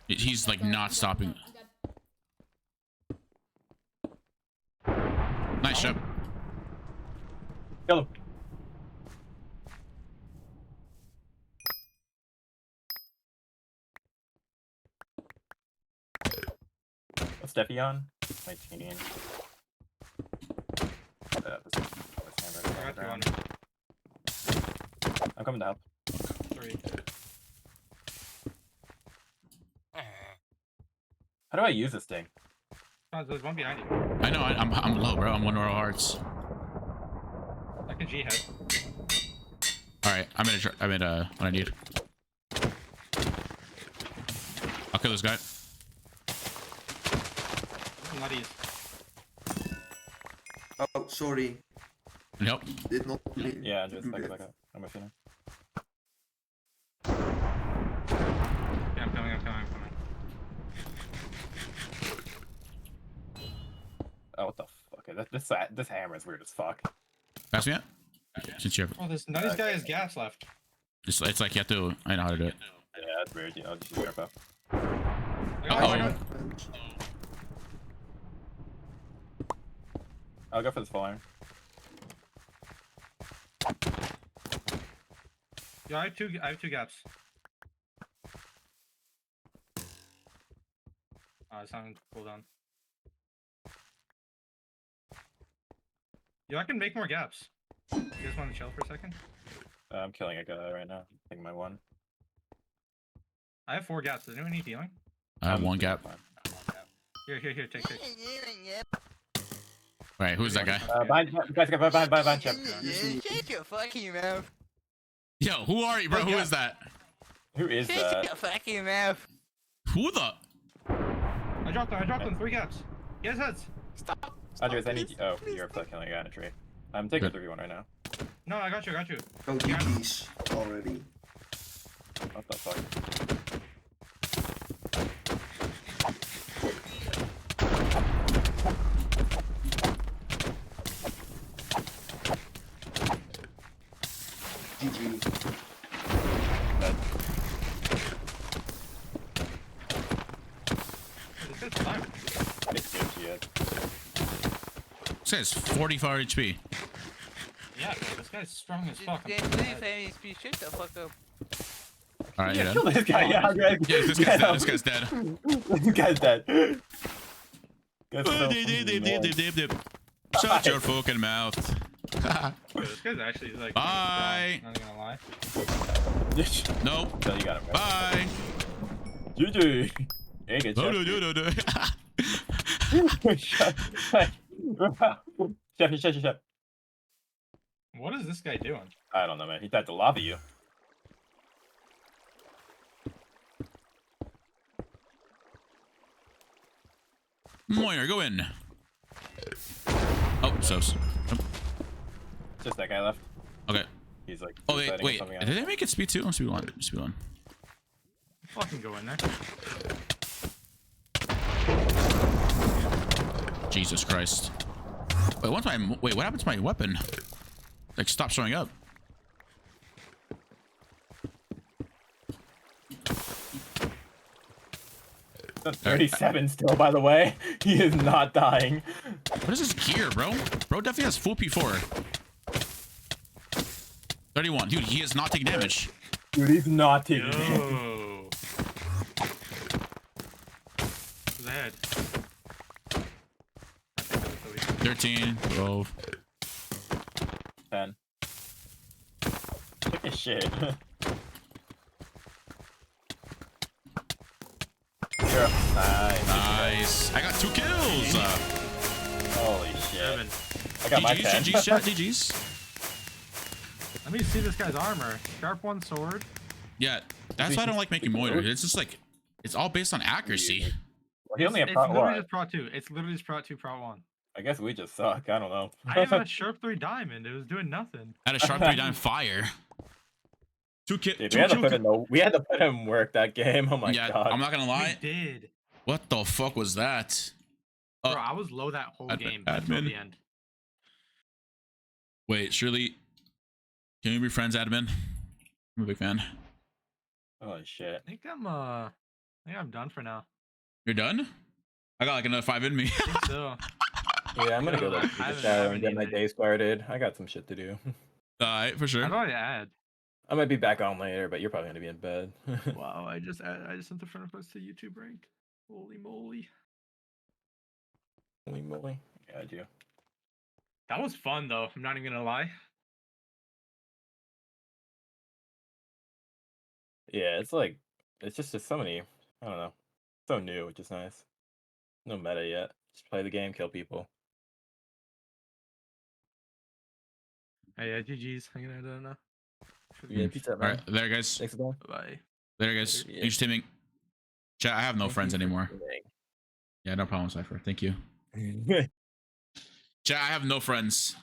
He's like not stopping. Nice shot. Kill him. What's Steffi on? 19. I got you on I'm coming to help. 3. How do I use this thing? Oh, there's one behind you. I know. I'm low, bro. I'm 1 row hearts. I can G head. All right. I'm in what I need. I'll kill this guy. Nutties. oh, sorry. Nope. Did not mean Yeah, to just do back that. up. I'm with you now. Yeah, I'm coming, I'm coming, I'm coming. Oh, what the fuck? Okay, this hammer is weird as fuck. Pass me out. Since you're, Oh, this Nutties guy has gas left. it's like you have to. I know how to do it. Yeah, that's weird. You know, just use your bow. I got Uh-oh. one. I'll go for this full iron. Yeah, I have two gaps. Oh, it's on cooldown. Yo, I can make more gaps. You guys want to chill for a second? I'm killing a guy right now. Taking my one. I have 4 gaps. Does anyone need healing? I have one gap. Here, take. All right. Who's that guy? Behind Chip. Shut your fucking mouth. Yo, who are you, bro? Who is that? Who is Shut that? your fucking mouth. Who the? I dropped him. 3 gaps. He has heads. Stop. Andres, I need you. Oh, you're killing a guy in a tree. I'm taking Good. 3v1 right now. No, I got you. Oh, GG's already. What the fuck? GG. This guy's time. It's good shit. This guy's 44 HP. Yeah, bro, this guy's strong as fuck. Shut the fuck up. All right, you're Kill dead. this guy, yeah, Andres. Yeah, this guy's dead. This guy's dead. This guy's dead. Guy's so Dip, dip, dip, mad. dip, dip, dip. Shut your fucking mouth. Bro, this guy's actually like. Bye. Not gonna lie. Nope. So you got him, right? Bye. GG. Yeah, good No, job. no, no, no, no. Chef. What is this guy doing? I don't know, man. He tried to lobby you. Moyer, go in. Oh, Sos. Just that guy left. Okay. He's like. Oh, suiciding or wait. something. Did they make it speed 2? Oh, speed 1. Speed 1. Fucking go in there. Jesus Christ. Wait, one time. Wait, what happened to my weapon? Like, stop showing up. That's 37 still, by the way. He is not dying. What is this gear, bro? Bro definitely has full P4. 31. Dude, he is not taking damage. Dude, he's not taking damage. Yo. Who's ahead? 13, 12. 10. Check his shit. Nice. Nice. Nice. I got 2 kills. Holy shit. 7. I got my GG's, 10. GG's, chat, GG's. Let me see this guy's armor. Sharp 1 sword. Yeah, that's why I don't like making Moiter. It's just like, it's all based on accuracy. Well, he only had It's Prot literally 1. just Prot 2. It's literally just Prot 2, Prot 1. I guess we just suck. I don't know. I have a Sharp 3 diamond. It was doing nothing. I had a sharp 3 dime fire. 2 kills. Dude, we had to put in work that game. Oh my Yeah, god. I'm not gonna lie. We did. What the fuck was that? Bro, I was low that whole game until admin. the end. Wait, Shirley, can we be friends, admin? I'm a big fan. Holy shit. I think I'm done for now. You're done? I got like another 5 in me. I think so. Yeah, I'm gonna go I look haven't- at I shower haven't and get my either. day started. I got some shit to do. Alright, for sure. How do I add? I might be back on later, but you're probably gonna be in bed. Wow, I just sent the friend request to YouTube rank. Holy moly. Holy moly. Got you. That was fun though, I'm not even gonna lie. Yeah, it's like, it's just so many, I don't know, so new, which is nice. No meta yet. Just play the game, kill people. Hey, GG's. I'm gonna do now. Yeah, pizza, man. Alright, there guys. Thanks again. Bye. There guys. Later, yeah. Thanks for teaming. Chat, I have no Thank friends you for anymore. playing. Yeah, no problem, Cypher. Thank you. Chat, I have no friends.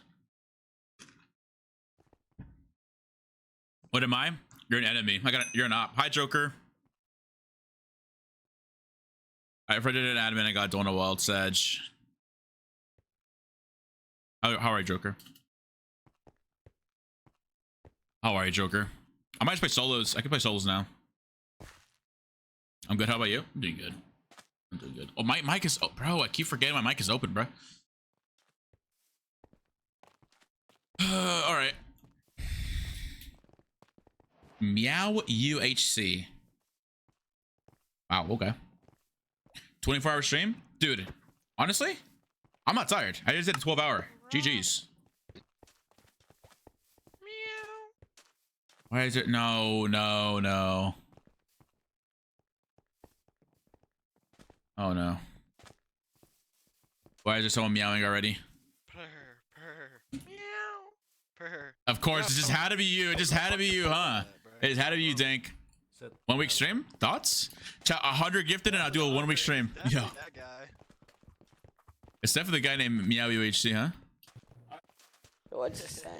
What am I? You're an enemy. You're an op. Hi, Joker. If I did an admin, I got Dona Wild Sedge. How are you, Joker? How are you, Joker? I might just play solos. I can play solos now. I'm good. How about you? I'm doing good. I'm doing good. Oh, my mic is... Oh, bro, I keep forgetting my mic is open, bro. All right. Meow UHC. Wow, okay. 24-hour stream? Dude, honestly, I'm not tired. I just did a 12-hour. GG's. Why is it? No. Oh, no. Why is there someone meowing already? Of course, it just had to be you. It just had to be you, huh? It just had to be you, Dink. 1 week stream? Thoughts? Chat, 100 gifted and I'll do a 1 week stream. Yo. It's definitely the guy named Meow UHC, huh? What's it saying?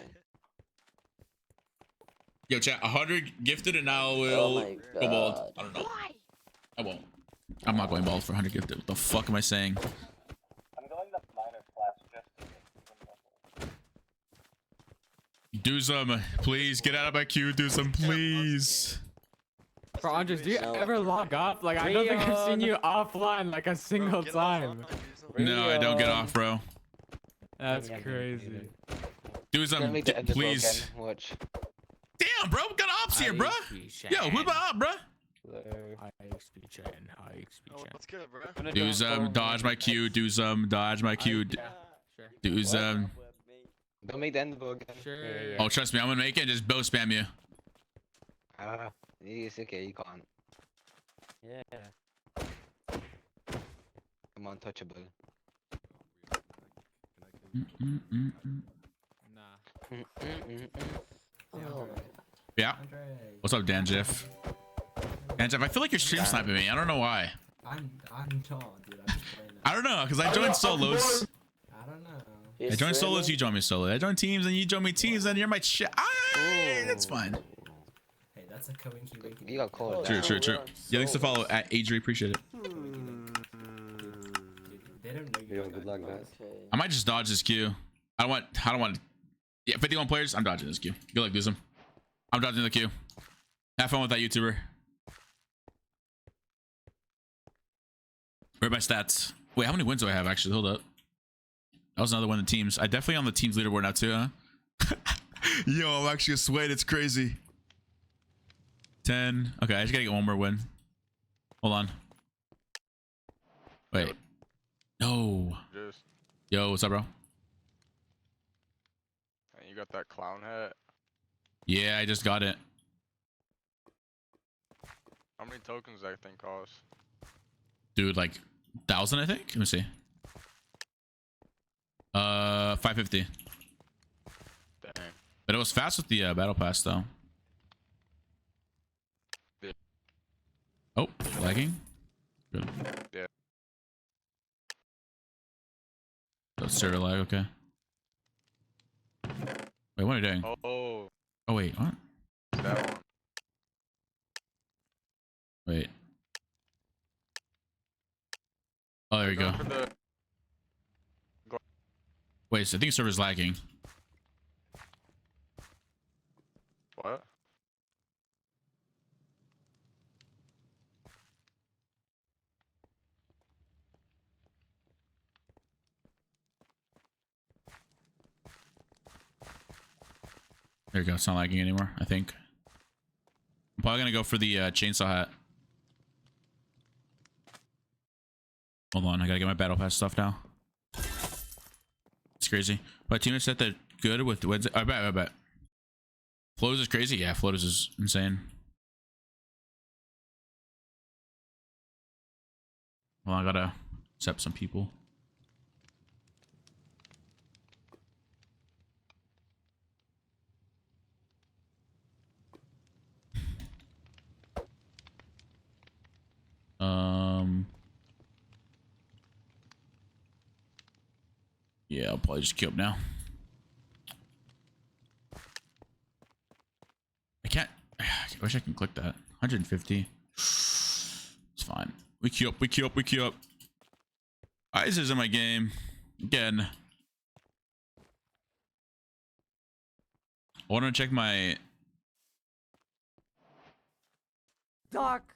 Yo, chat, 100 gifted and I will Oh my go bald. God. I don't know. I won't. I'm not going bald for 100 gifted. What the fuck am I saying? I'm going to minor class just Do some, please. Get out of my queue. Do some, please. Bro, Qndres, do you No. ever log off? Like, I don't think I've seen you offline like a single time. No, I don't get off, bro. That's crazy. Do some, please. Watch. Damn, bro. Got ops here, bro. Yo, who's my op, bro? High XP chain, high XP chain. What's good, bro? Do some, dodge my queue. Do some, dodge my queue. Sure. Do some. Don't make the end of the book. Sure. Oh, trust me, I'm gonna make it. Just bow spam you. It's okay, you can't. Yeah. I'm untouchable. Nah. Oh. Yeah. What's up, Dan Jeff? Dan Jeff, I feel like you're stream sniping me. I don't know why. I'm tall, dude. I'm just playing that. I don't know, because I joined solos. I don't know. I joined solos, you join me solo. I join teams, and you join me teams, and you're my shit. That's fine. Hey, that's a coinky winky. You got called. True. Yeah, thanks to follow at Adri. Appreciate it. They don't know you. Good luck, guys. I might just dodge this queue. I don't want. Yeah, 51 players. I'm dodging this queue. Good luck, Dizem. I'm dodging the queue. Have fun with that YouTuber. Where are my stats? Wait, how many wins do I have actually? Hold up. That was another one of the teams. I definitely on the team's leaderboard now too, huh? Yo, I'm actually a sweat. It's crazy. 10. Okay, I just gotta get one more win. Hold on. Wait. No. Yo, what's up, bro? You got that clown hat. Yeah, I just got it. How many tokens that thing cost? Dude, like 1,000, I think. Let me see. 550. Dang. But it was fast with the battle pass though. Yeah. Oh, lagging. Good. Yeah. So server lag. Okay. Wait, what are you doing? Oh, Oh wait, what? that one. Wait. Oh, there you go. Going for the- Wait, so I think server's lagging. What? There you go. It's not lagging anymore, I think. I'm probably gonna go for the chainsaw hat. Hold on, I gotta get my battle pass stuff now. It's crazy. But team said that good with Wednesday. I bet. Flows is crazy. Yeah, Flows is insane. Well, I gotta accept some people. Yeah, I'll probably just queue up now. I can't. I wish I can click that. 150. It's fine. We queue up. Eyes is in my game again. I want to check my. Doc.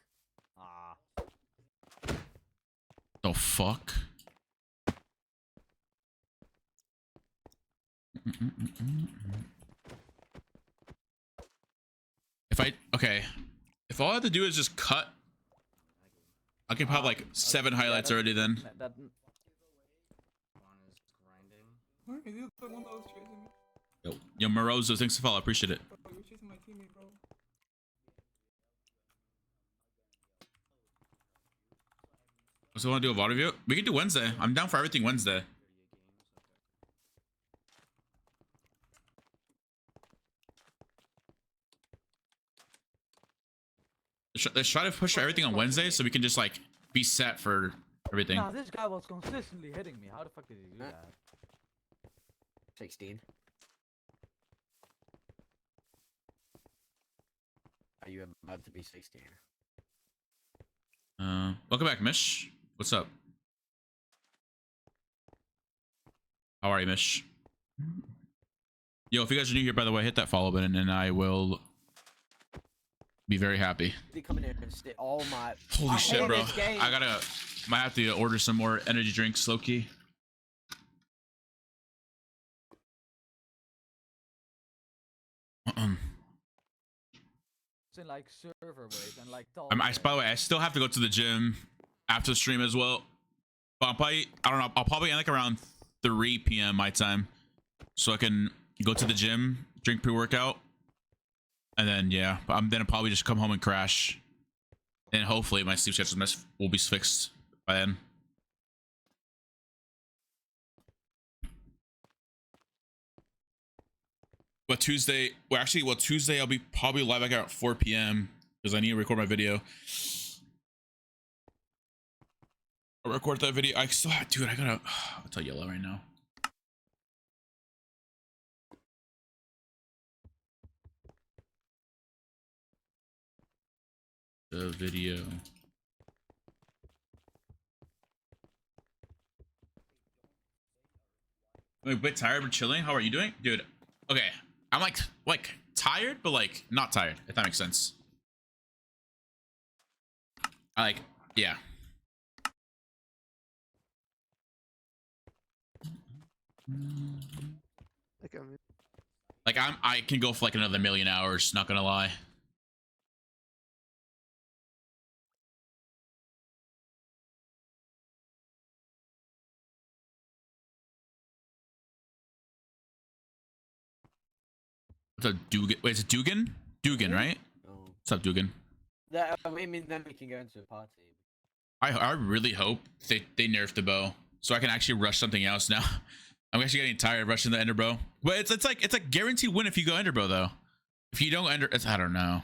The fuck? If all I have to do is just cut, I can have like 7 highlights already then. Yo, Morozo, thanks for follow. I appreciate it. So want to do a VOD review? We can do Wednesday. I'm down for everything Wednesday. Let's try to push everything on Wednesday so we can just like be set for everything. Nah, this guy was consistently hitting me. How the fuck did he do that? 16. Are you about to be 16? Welcome back, Mish. What's up? How are you, Mish? Yo, if you guys are new here, by the way, hit that follow button and I will be very happy. They come in here and stay all my. Holy shit, bro. Might have to order some more energy drinks, low key. It's in like server ways and like. By the way, I still have to go to the gym after the stream as well. But I don't know. I'll probably end like around 3 p.m. my time, so I can go to the gym, drink pre-workout, and then yeah, then I'll probably just come home and crash, and hopefully my sleep schedule will be fixed by then. But Tuesday, Tuesday I'll be probably live back at 4 p.m. because I need to record my video. I'll record that video. I still have, dude. I'll tell yellow right now. The video. I'm a bit tired but chilling. How are you doing, dude? Okay, I'm like tired, but like not tired. If that makes sense. Yeah. I can go for like another 1,000,000 hours. Not gonna lie. What's up, Dugan? Wait, is it Dugan? Dugan, right? No. What's up, Dugan? That I mean, then we can go into a party. I really hope they nerf the bow so I can actually rush something else now. I'm actually getting tired of rushing the ender bow. But it's like a guaranteed win if you go ender bow though. If you don't ender, I don't know.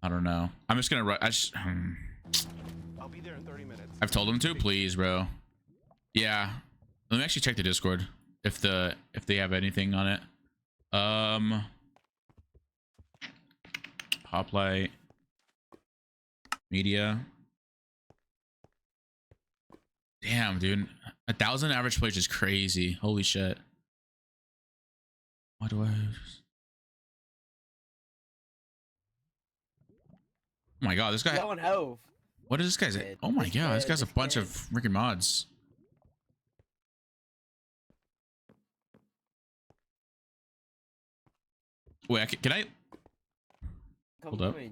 I don't know. I'm just gonna rush. I'll be there in 30 minutes. I've told them to, please, bro. Yeah. Let me actually check the Discord if they have anything on it. Hoplite media. Damn, dude. 1,000 average players is crazy. Holy shit. Why do I? Oh my god, this guy. Going hove. What is this guy's? Oh my god, this guy's a bunch of freaking mods. Wait, can I? Hold up. I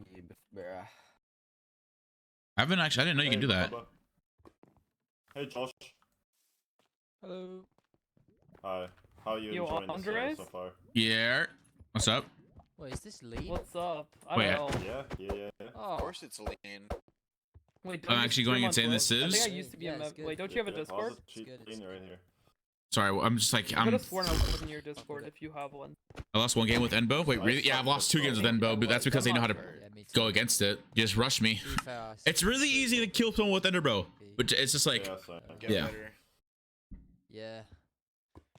haven't actually. I didn't know you can do that. Hey, Josh. Hello. Hi. How are you Yo, enjoying this Qndres? so far? Yeah. What's up? Wait, is this Lee? What's up? I Wait, don't know. Yeah. Oh. Of course it's lean. Wait, I'm actually going insane. This I think is. I used to be a Wait, don't you have a Discord? Cheat cleaner right here. Sorry, I'm just like I could I'm. have sworn I was in your Discord if you have one. I lost one game with Enbo. Wait, really? Yeah, I've lost 2 games with Enbo, but that's because they know how to go against it. Just rush me. It's really easy to kill someone with Ender, bro. But it's just like, yeah. Yeah.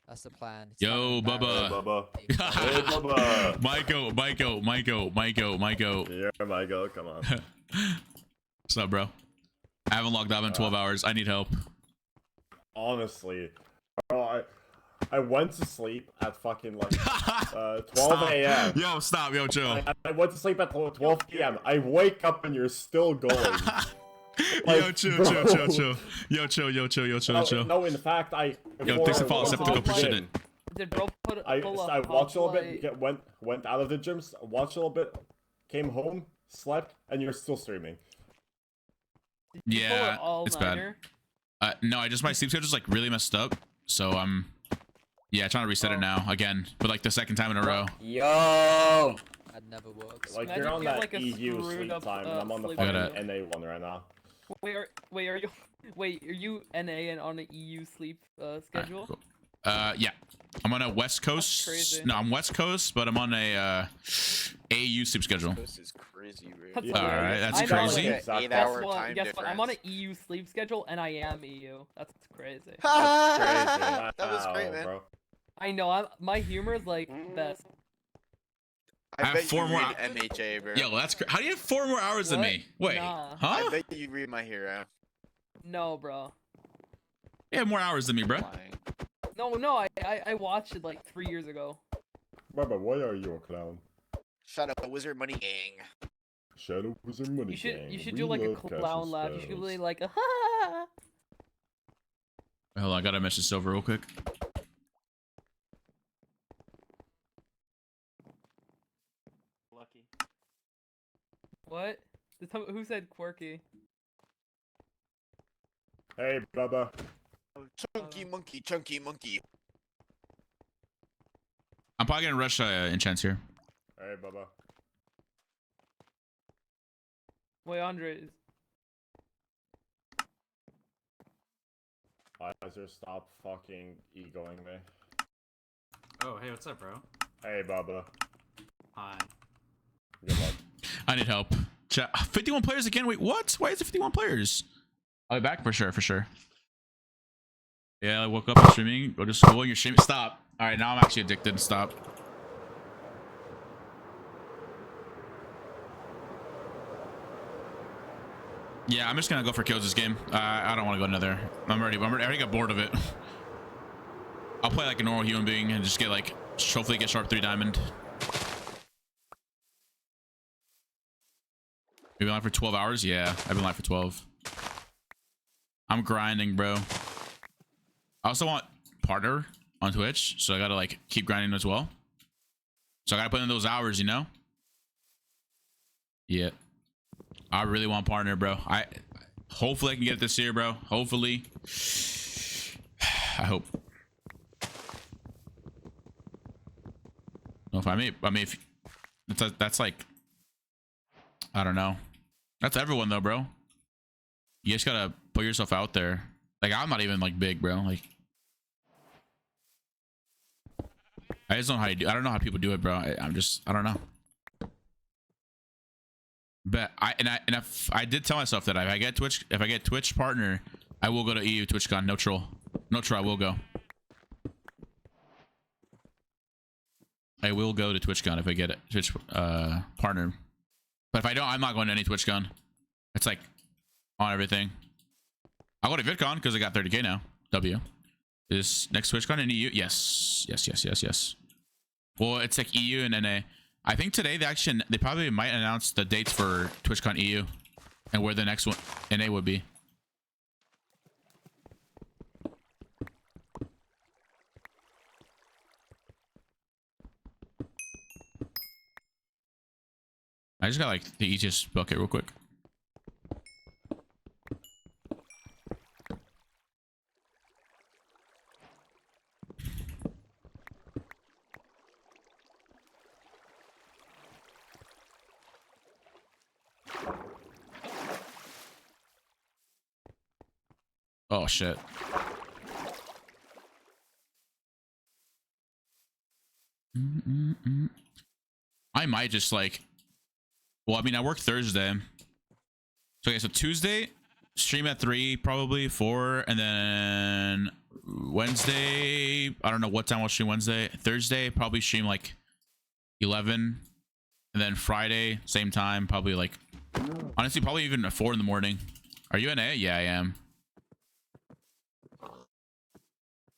That's the plan. Yo, Bubba. Hey, Bubba. Myko. Yeah, Myko, come on. What's up, bro? I haven't logged off in 12 hours. I need help. Honestly, bro, I went to sleep at fucking like 12 a.m. Yo, stop. Yo, chill. I went to sleep at 12 p.m. I wake up and you're still going. Like, yo, chill. Yo, chill. No, in fact, Yo, thanks for following. Septical, appreciate it. Did bro pull I up watched a little Hoplite? bit, went out of the gyms, watched a little bit, came home, slept, and you're still streaming. Yeah, it's bad. No, my sleep schedule's like really messed up. So I'm, trying to reset it now again, but like the second time in a row. Yo. That never works. Like Imagine you're on you have, that like, a EU screwed sleep up, time, and I'm on the sleep fucking schedule. NA one right now. Wait, are you NA and on the EU sleep schedule? Cool. Yeah. I'm on a West Coast. crazy. No, I'm West Coast, but I'm on a AU sleep schedule. This is crazy, bro. That's All right, that's I know, crazy. like, Exactly. 8-hour guess what? time Guess what? I'm on an difference. EU sleep schedule and I am EU. That's crazy. That was great, Wow, man. bro. I know. My humor is like best. I have bet 4 you more read MHA, bro. Yo, that's how do you have 4 more hours than What? me? Wait, Nah. I huh? bet you read my hero. No, bro. You have more hours than me, bro. Lying. No. I watched it like 3 years ago. Baba, why are you a clown? Shut up, Wizard Money Gang. Shadow Wizard Money You should Gang. do We like a love casting clown laugh. You should spells. be like a ha. Hold on, I gotta message Silver real quick. Lucky. What? Who said quirky? Hey, Bubba. Chunky monkey. I'm probably gonna rush enchants here. Hey, Bubba. Wait, Andres. Kaiser, stop fucking egoing me. Oh, hey, what's up, bro? Hey, Bubba. Hi. Good luck. I need help. Chat. 51 players again. Wait, what? Why is it 51 players? I'll be back for sure. Yeah, I woke up and streaming. Go to school and you're streaming. Stop. All right, now I'm actually addicted. Stop. Yeah, I'm just gonna go for kills this game. I don't want to go another. I already got bored of it. I'll play like a normal human being and just get like, hopefully get sharp 3 diamond. You've been live for 12 hours? Yeah, I've been live for 12. I'm grinding, bro. I also want partner on Twitch, so I gotta like keep grinding as well. So I gotta put in those hours, you know? Yeah. I really want partner, bro. Hopefully I can get it this year, bro. Hopefully. I hope. No, if I may if that's like, I don't know. That's everyone though, bro. You just gotta put yourself out there. Like I'm not even like big, bro. Like I just don't know how you do. I don't know how people do it, bro. I don't know. But if I did tell myself that if I get Twitch partner, I will go to EU TwitchCon. No troll. No troll. I will go. I will go to TwitchCon if I get it. Twitch partner. But if I don't, I'm not going to any TwitchCon. It's like on everything. I'll go to VidCon because I got 30k now. W. Is next TwitchCon in EU? Yes. Yes. Well, it's like EU and NA. I think today they probably might announce the dates for TwitchCon EU and where the next one NA would be. I just got like the easiest bucket real quick. Oh shit. I might just like, well, I mean, I work Thursday. So okay, so Tuesday stream at 3, probably 4, and then Wednesday, I don't know what time I'll stream Wednesday. Thursday probably stream like 11, and then Friday same time, probably like, honestly, probably even at 4 in the morning. Are you in A? Yeah, I am.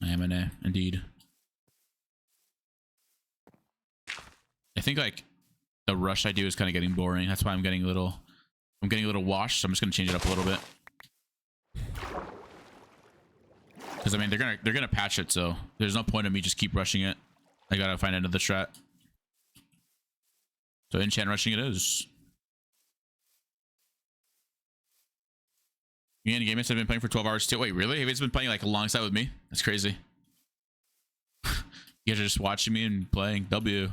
I am in A, indeed. I think like the rush I do is kind of getting boring. That's why I'm getting a little washed. So I'm just gonna change it up a little bit. Because I mean they're gonna patch it, so there's no point in me just keep rushing it. I gotta find another strat. So enchant rushing it is. Me and Gamers have been playing for 12 hours too. Wait, really? Have you been playing like alongside with me? That's crazy. You guys are just watching me and playing. W.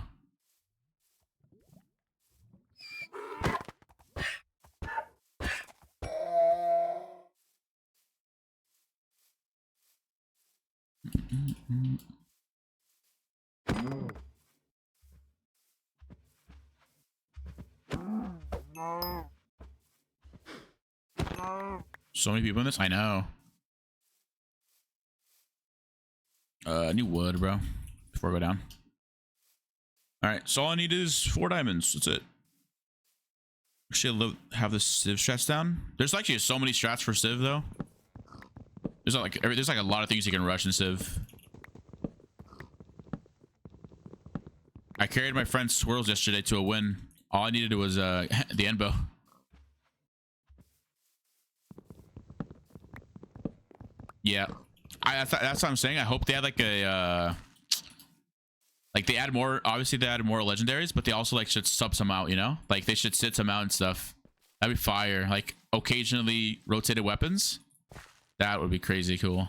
So many people in this? I know. I need wood, bro, before I go down. All right, so all I need is 4 diamonds. That's it. Actually, have the Civ strats down. There's actually so many strats for Civ though. There's like a lot of things you can rush in Civ. I carried my friend Swirls yesterday to a win. All I needed was the Enbo. Yeah, that's what I'm saying. I hope they had like a like they add more. Obviously, they add more legendaries, but they also like should sub some out. You know, like they should sit some out and stuff. That'd be fire. Like occasionally rotated weapons. That would be crazy cool.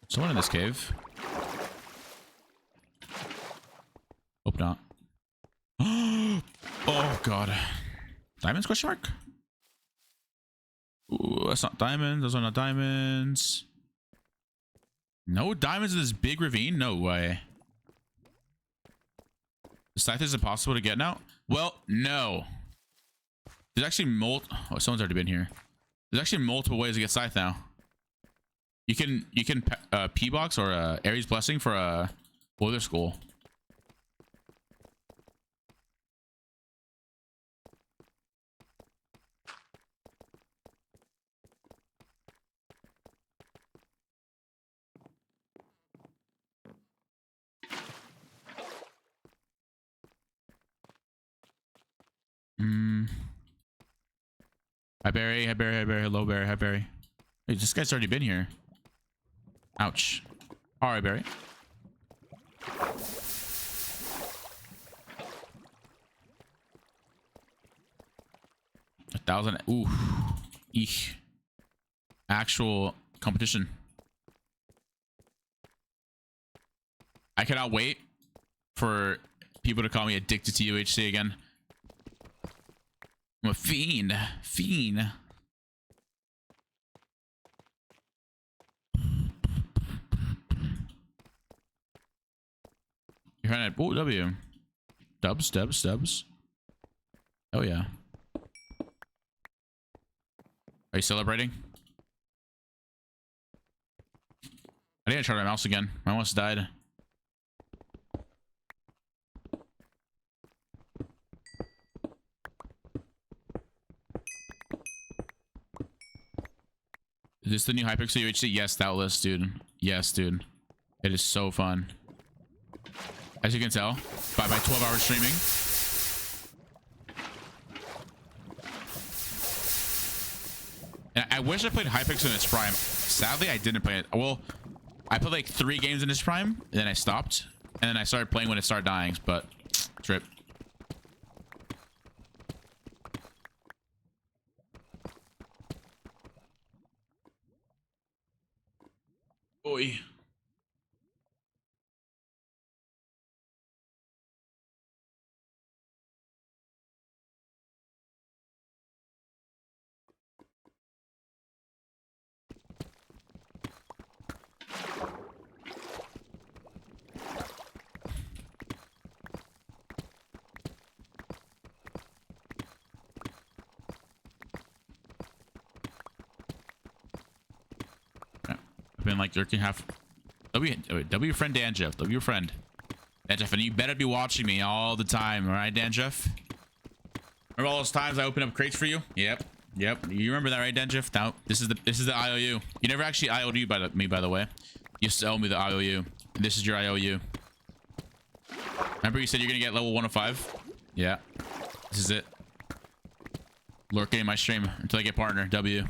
Someone in this cave. Hope not. Oh god. Diamonds question mark? Ooh, that's not diamonds. Those are not diamonds. No diamonds in this big ravine? No way. The scythe is impossible to get now? Well, no. There's actually oh, someone's already been here. There's actually multiple ways to get scythe now. You can P-box or Ares Blessing for a Boiler Skull. Hi Barry, hello Barry, hi Barry. Hey, this guy's already been here. Ouch. Alright, Barry. $1,000. Ooh. Eek. Actual competition. I cannot wait for people to call me addicted to UHC again. I'm a fiend. Fiend. You're trying to... Oh, W. Dubs, dubs, dubs. Oh, yeah. Are you celebrating? I didn't try my mouse again. My mouse died. Is this the new Hypixel UHC? Yes, doubtless, dude. Yes, dude. It is so fun. As you can tell, by my 12-hour streaming. And I wish I played Hypixel in its prime. Sadly, I didn't play it. Well, I played like 3 games in its prime, and then I stopped. And then I started playing when it started dying, but trip. Boy. I've been like lurking half. W friend Dan Jeff. W friend. Dan Jeff, and you better be watching me all the time, all right, Dan Jeff? Remember all those times I opened up crates for you? Yep. Yep. You remember that, right, Dan Jeff? Now this is the IOU. You never actually IO'd you by the way. You used to owe me the IOU. This is your IOU. Remember you said you're gonna get level 105? Yeah. This is it. Lurking in my stream until I get partner. W.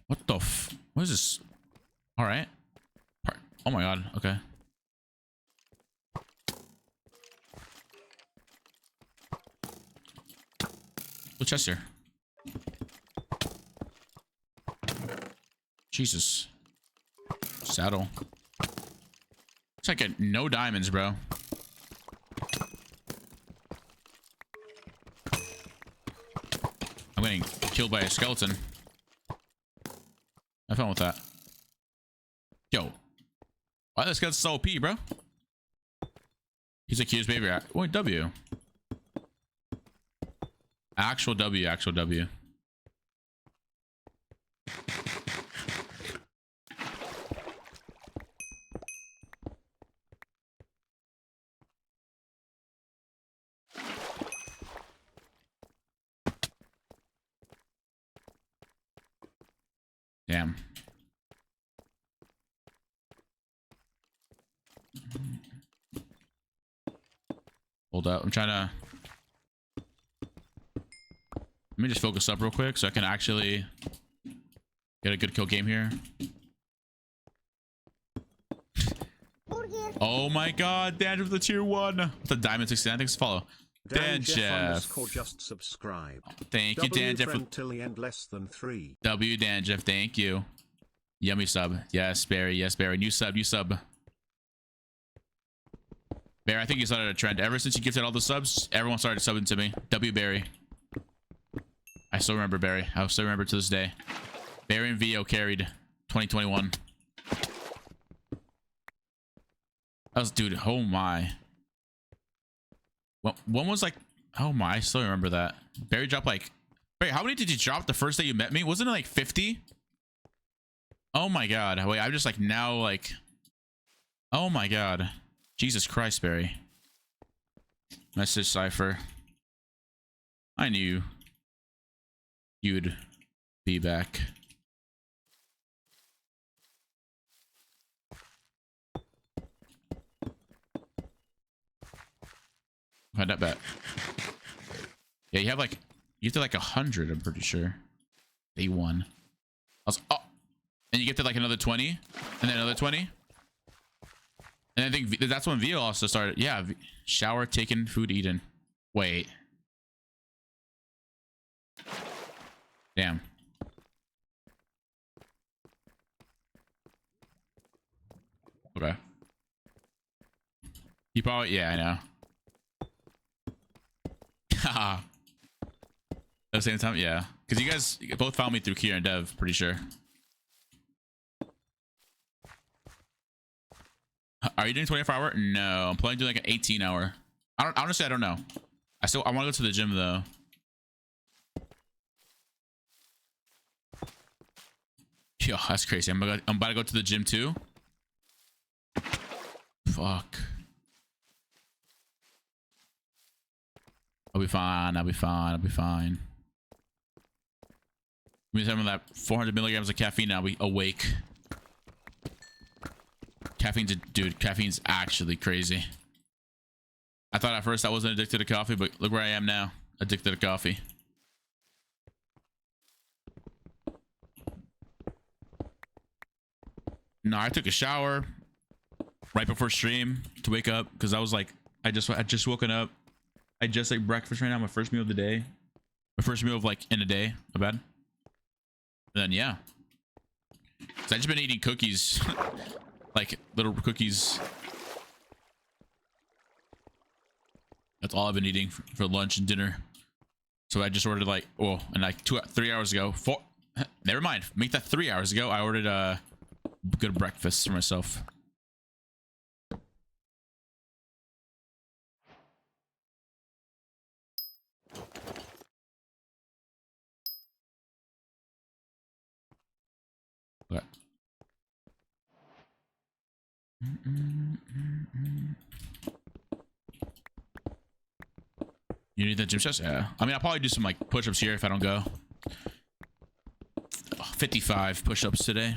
What the what is this? All right. Oh my god. Okay. What's chest here? Jesus. Saddle. It's like no diamonds, bro. I'm getting killed by a skeleton. Have fun with that. Yo. Why this guy's so OP, bro? He's accused baby. Wait, W. Actual W, actual W. Damn. Hold up. I'm trying to... Let me just focus up real quick so I can actually get a good kill game here. Oh my god, Dan with the tier 1. With the diamond 69. Thanks to follow. Dan Jeff. Just subscribe. Thank you, Dan Jeff. Till the end less than 3. W Dan Jeff, thank you. Yummy sub. Yes, Barry. Yes, Barry. New sub. New sub. Barry, I think you started a trend. Ever since you gifted all the subs, everyone started subbing to me. W Barry. I still remember Barry. I still remember to this day. Barry and VO carried 2021. That was, dude, oh my. One was like, oh my, I still remember that. Barry dropped like, Barry, how many did you drop the first day you met me? Wasn't it like 50? Oh my god. Wait, I'm just like now like, oh my god. Jesus Christ, Barry. Message cipher. I knew you'd be back. Find that bet. Yeah, you have like, you get to like 100, I'm pretty sure. Day 1. I was, oh, and you get to like another 20, and then another 20. And I think that's when VO also started. Yeah, shower taken, food eaten. Wait. Damn. Okay. He probably, yeah, I know. Haha. At the same time, yeah. Because you guys both found me through Kier and Dev, pretty sure. Are you doing 24-hour? No, I'm planning to do like an 18-hour. Honestly, I don't know. I want to go to the gym though. Yo, that's crazy. I'm about to go to the gym too. Fuck. I'll be fine. I'll be fine. I'll be fine. Give me some of that 400 milligrams of caffeine. I'll be awake. Dude, caffeine's actually crazy. I thought at first I wasn't addicted to coffee, but look where I am now. Addicted to coffee. No, I took a shower right before stream to wake up because I was like, I just woken up. I just like breakfast right now, my first meal of the day. My first meal of like in a day, my bad. And then yeah. So I just been eating cookies. Like little cookies. That's all I've been eating for lunch and dinner. So I just ordered like, oh, and like 3 hours ago, never mind. Make that 3 hours ago. I ordered a good breakfast for myself. What? You need that gym chest? Yeah. I mean, I'll probably do some like push-ups here if I don't go. 55 push-ups today.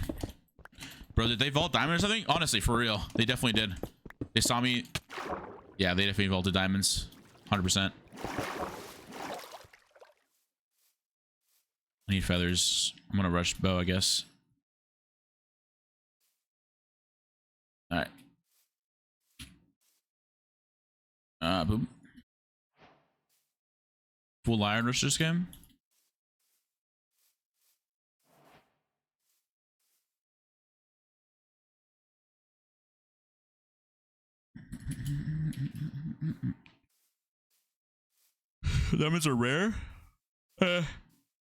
Bro, did they vault diamond or something? Honestly, for real. They definitely did. They saw me. Yeah, they definitely vaulted diamonds. 100%. I need feathers. I'm gonna rush bow, I guess. Alright. Boom. Full iron rush this game. Diamonds are rare?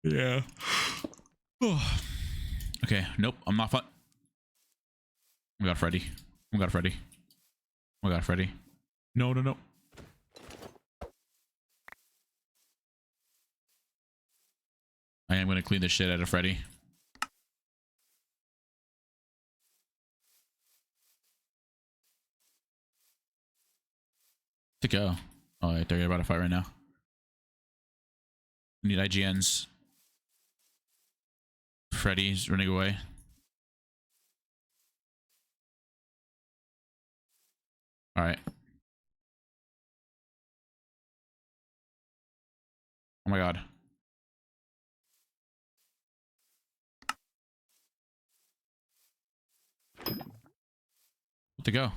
Yeah. Oh. Okay, nope, I'm not fun. Oh my god, Freddy. Oh my god, Freddy. Oh my god, Freddy. No, no, no. I am gonna clean the shit out of Freddy. To go. Oh, they're about to fight right now. We need IGNs. Freddy's running away. All right. Oh my god. To go.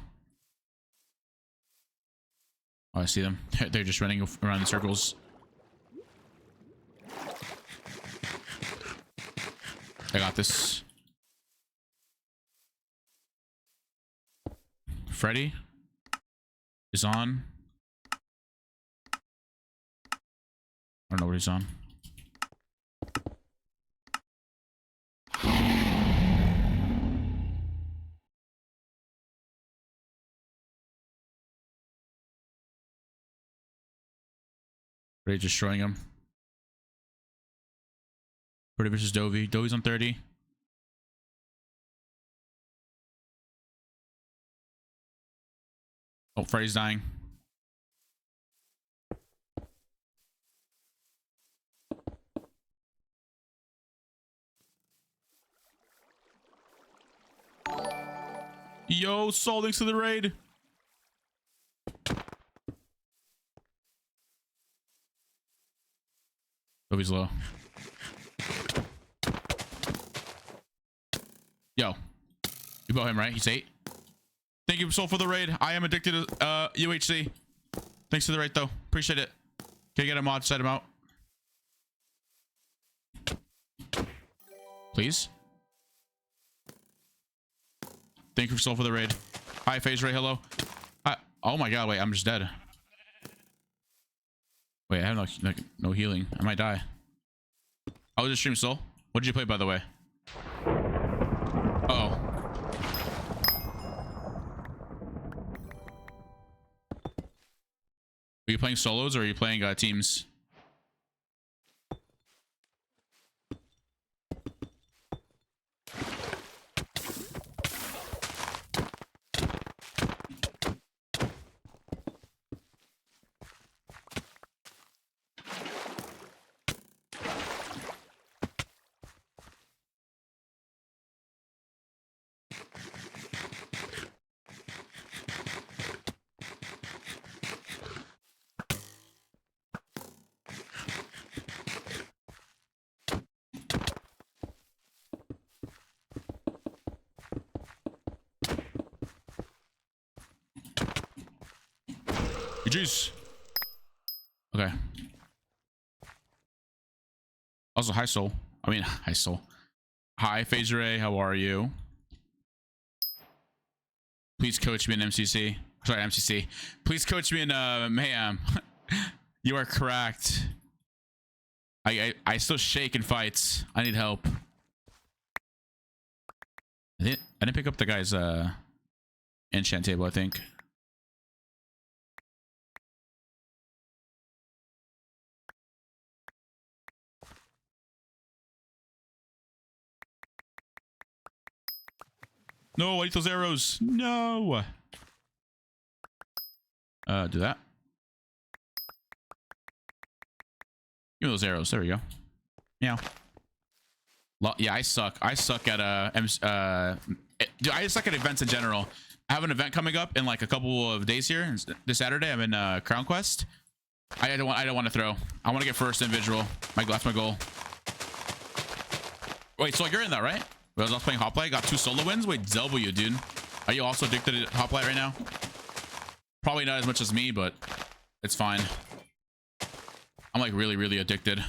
Oh, I see them. They're just running around in circles. I got this. Freddy is on. I don't know what he's on. Freddy destroying him. Freddy versus Dovey. Dovey's on 30. Oh, Freddy's dying. Yo, Sol, thanks to the raid. Dovey's low. Yo, you bought him, right? He's 8. Thank you, Soul, for the raid. I am addicted to UHC. Thanks for the raid, though. Appreciate it. Can I get a mod? Set him out. please. Thank you for the raid. Hi, Phase Ray. Hello. Hi. Oh my god, wait, I'm just dead. Wait, I have no healing. I might die. I was just stream Soul. What did you play, by the way? Uh-oh. Are you playing solos or are you playing teams? GG's. Okay. Also, hi Soul. I mean, hi Soul. Hi Phaser A, how are you? Please coach me in MCC. Sorry, MCC. Please coach me in Mayhem. You are correct. I still shake in fights. I need help. I didn't pick up the guy's enchant table, I think. No, I eat those arrows. No. Do that. Give me those arrows. There we go. Meow. Yeah, I suck. I suck at dude, I suck at events in general. I have an event coming up in like a couple of days here. This Saturday, I'm in Crown Quest. I don't want to throw. I want to get first individual. That's my goal. Wait, so you're in that, right? I was also playing Hoplite, got 2 solo wins. Wait, W, dude. Are you also addicted to Hoplite right now? Probably not as much as me, but it's fine. I'm like really, really addicted.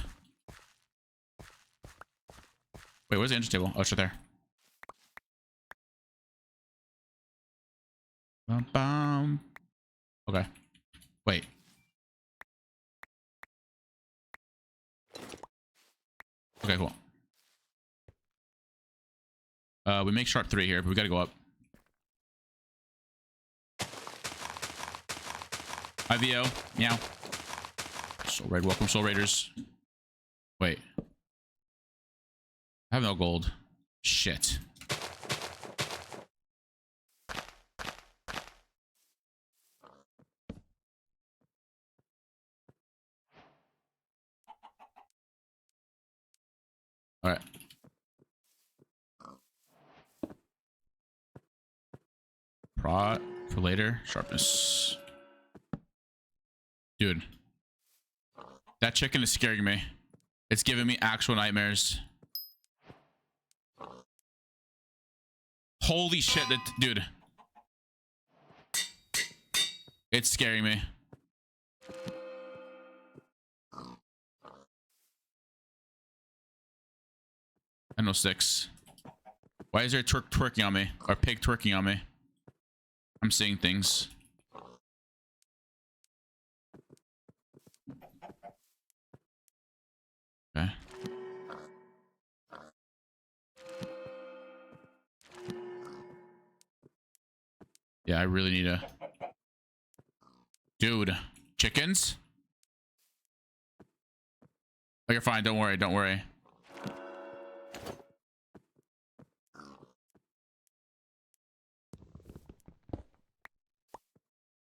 Wait, where's the engine table? Oh, it's right there. Bum, bum. Okay. Wait. Okay, cool. We make sharp 3 here, but we gotta go up. IVO, meow. Soul Raid, welcome Soul Raiders. Wait. I have no gold. Shit. All right. Prot for later. Sharpness. Dude. That chicken is scaring me. It's giving me actual nightmares. Holy shit, dude. It's scaring me. I know 6. Why is there a Turk twerking on me? Or pig twerking on me? I'm seeing things. Okay. Yeah, I really need a... Dude. Chickens? Oh, you're fine. Don't worry. Don't worry.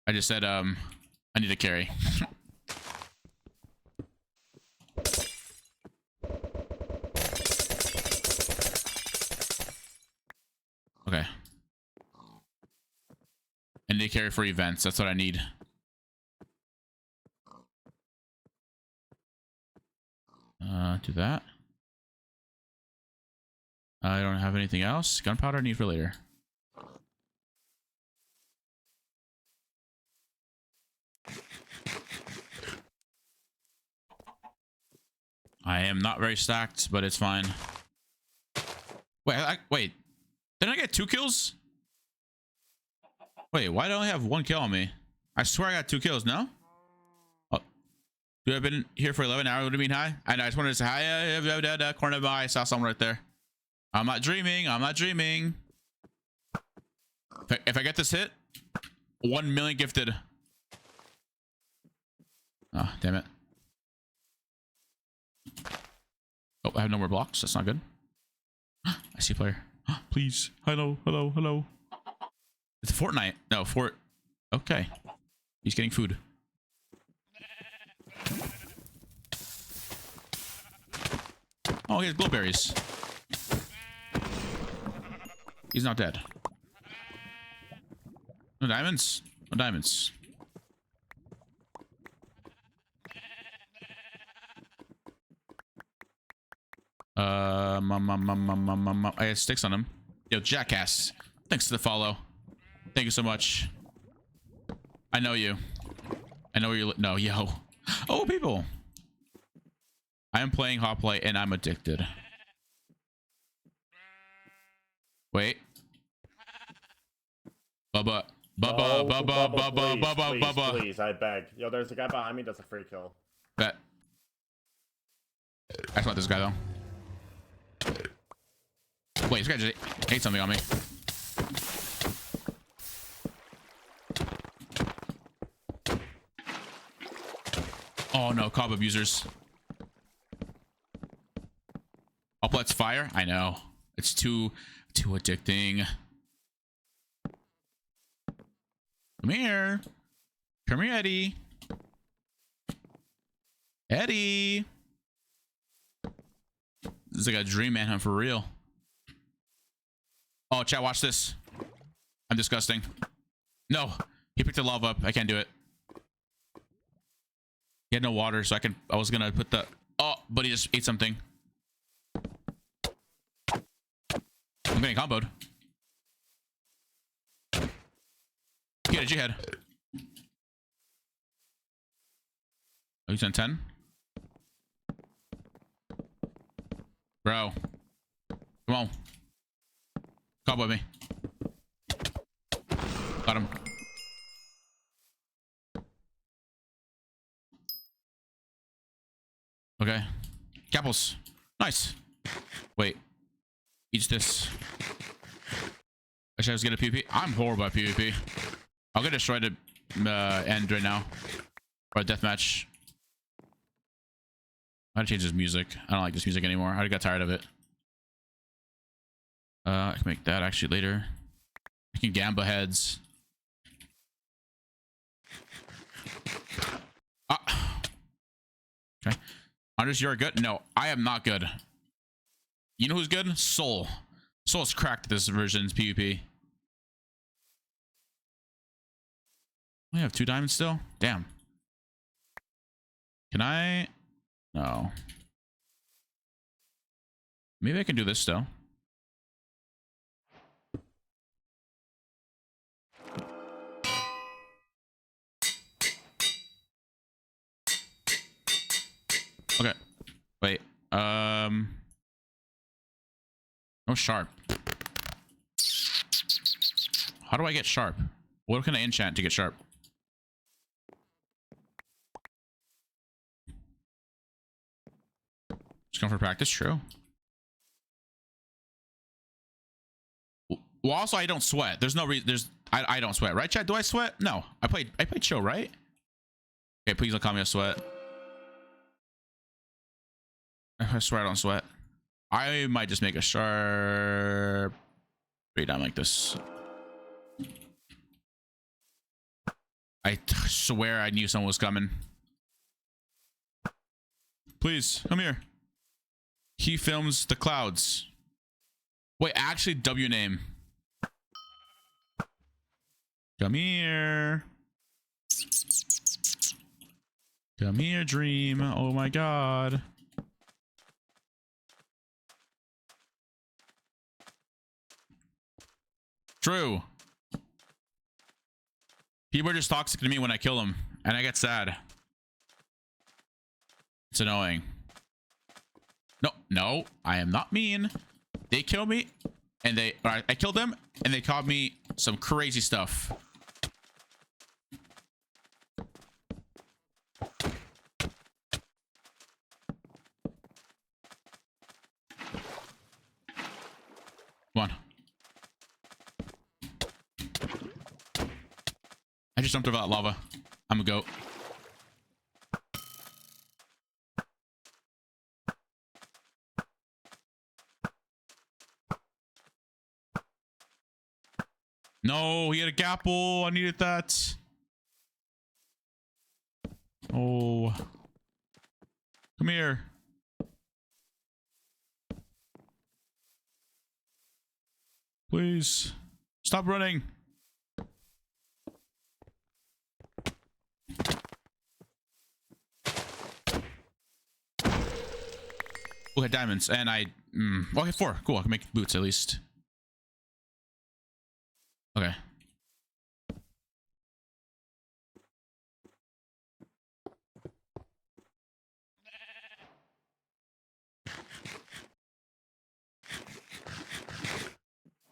I just said, I need a carry. Okay. I need a carry for events. That's what I need. Do that. I don't have anything else. Gunpowder I need for later. I am not very stacked, but it's fine. Wait. Didn't I get 2 kills? Wait, why don't I have 1 kill on me? I swear I got 2 kills, no? Oh. Dude, I've been here for 11 hours. What do you mean hi? I know, I just wanted to say hi. Corner by. I saw someone right there. I'm not dreaming. I'm not dreaming. If I get this hit, 1 million gifted. Oh, damn it. Oh, I have no more blocks. That's not good. I see a player. Please. Hello. It's a Fortnite. No, Fort. Okay. He's getting food. Oh, he has blueberries. He's not dead. No diamonds? No diamonds. I have sticks on him. Yo, jackass. Thanks for the follow. Thank you so much. I know you. I know where you no, yo. Oh, people. I am playing Hoplite and I'm addicted. Bubba. Bubba. Please, I beg. Yo, there's a guy behind me that's a free kill. Bet. That's not this guy though. Wait, this guy just ate something on me. Oh no, cob abusers. Hoplite's fire? I know. It's too addicting. Come here. Come here, Eddie. Eddie. This is like a dream manhunt for real. Oh, chat, watch this. I'm disgusting. No, he picked the lava up. I can't do it. He had no water, so I was gonna put the. Oh, but he just ate something. I'm getting comboed. Get a G-head. Oh, he's on 10. Bro. Come on. Combo me. Got him. Okay. Capples. Nice. Wait. Each this. Actually, I was getting a PvP. I'm horrible at PvP. I'll get destroyed at end right now. Or a deathmatch. I gotta change this music. I don't like this music anymore. I already got tired of it. I can make that actually later. I can gamba heads. Ah. Okay. Qndres, you're good? No, I am not good. You know who's good? Soul. Soul's cracked this version's PvP. I have 2 diamonds still? Damn. Can I? No. Maybe I can do this still. Okay. Wait. No sharp. How do I get sharp? What can I enchant to get sharp? Just come for practice, true. Well, also I don't sweat. There's no reason. I don't sweat, right, chat? Do I sweat? No. I played chill, right? Okay, please don't call me a sweat. I swear I don't sweat. I might just make a sharp straight down like this. I swear I knew someone was coming. Please, come here. He films the clouds. Wait, actually, W name. Come here. Come here, dream. Oh my god. True. People are just toxic to me when I kill them, and I get sad. It's annoying. No, I am not mean. they kill me, and I killed them, and they called me some crazy stuff. Come on. I just jumped over that lava. I'm a goat. No, he had a gapple. I needed that. Oh. Come here. Please. Stop running. Oh, I had diamonds, and I... okay, 4. Cool, I can make boots at least. Okay.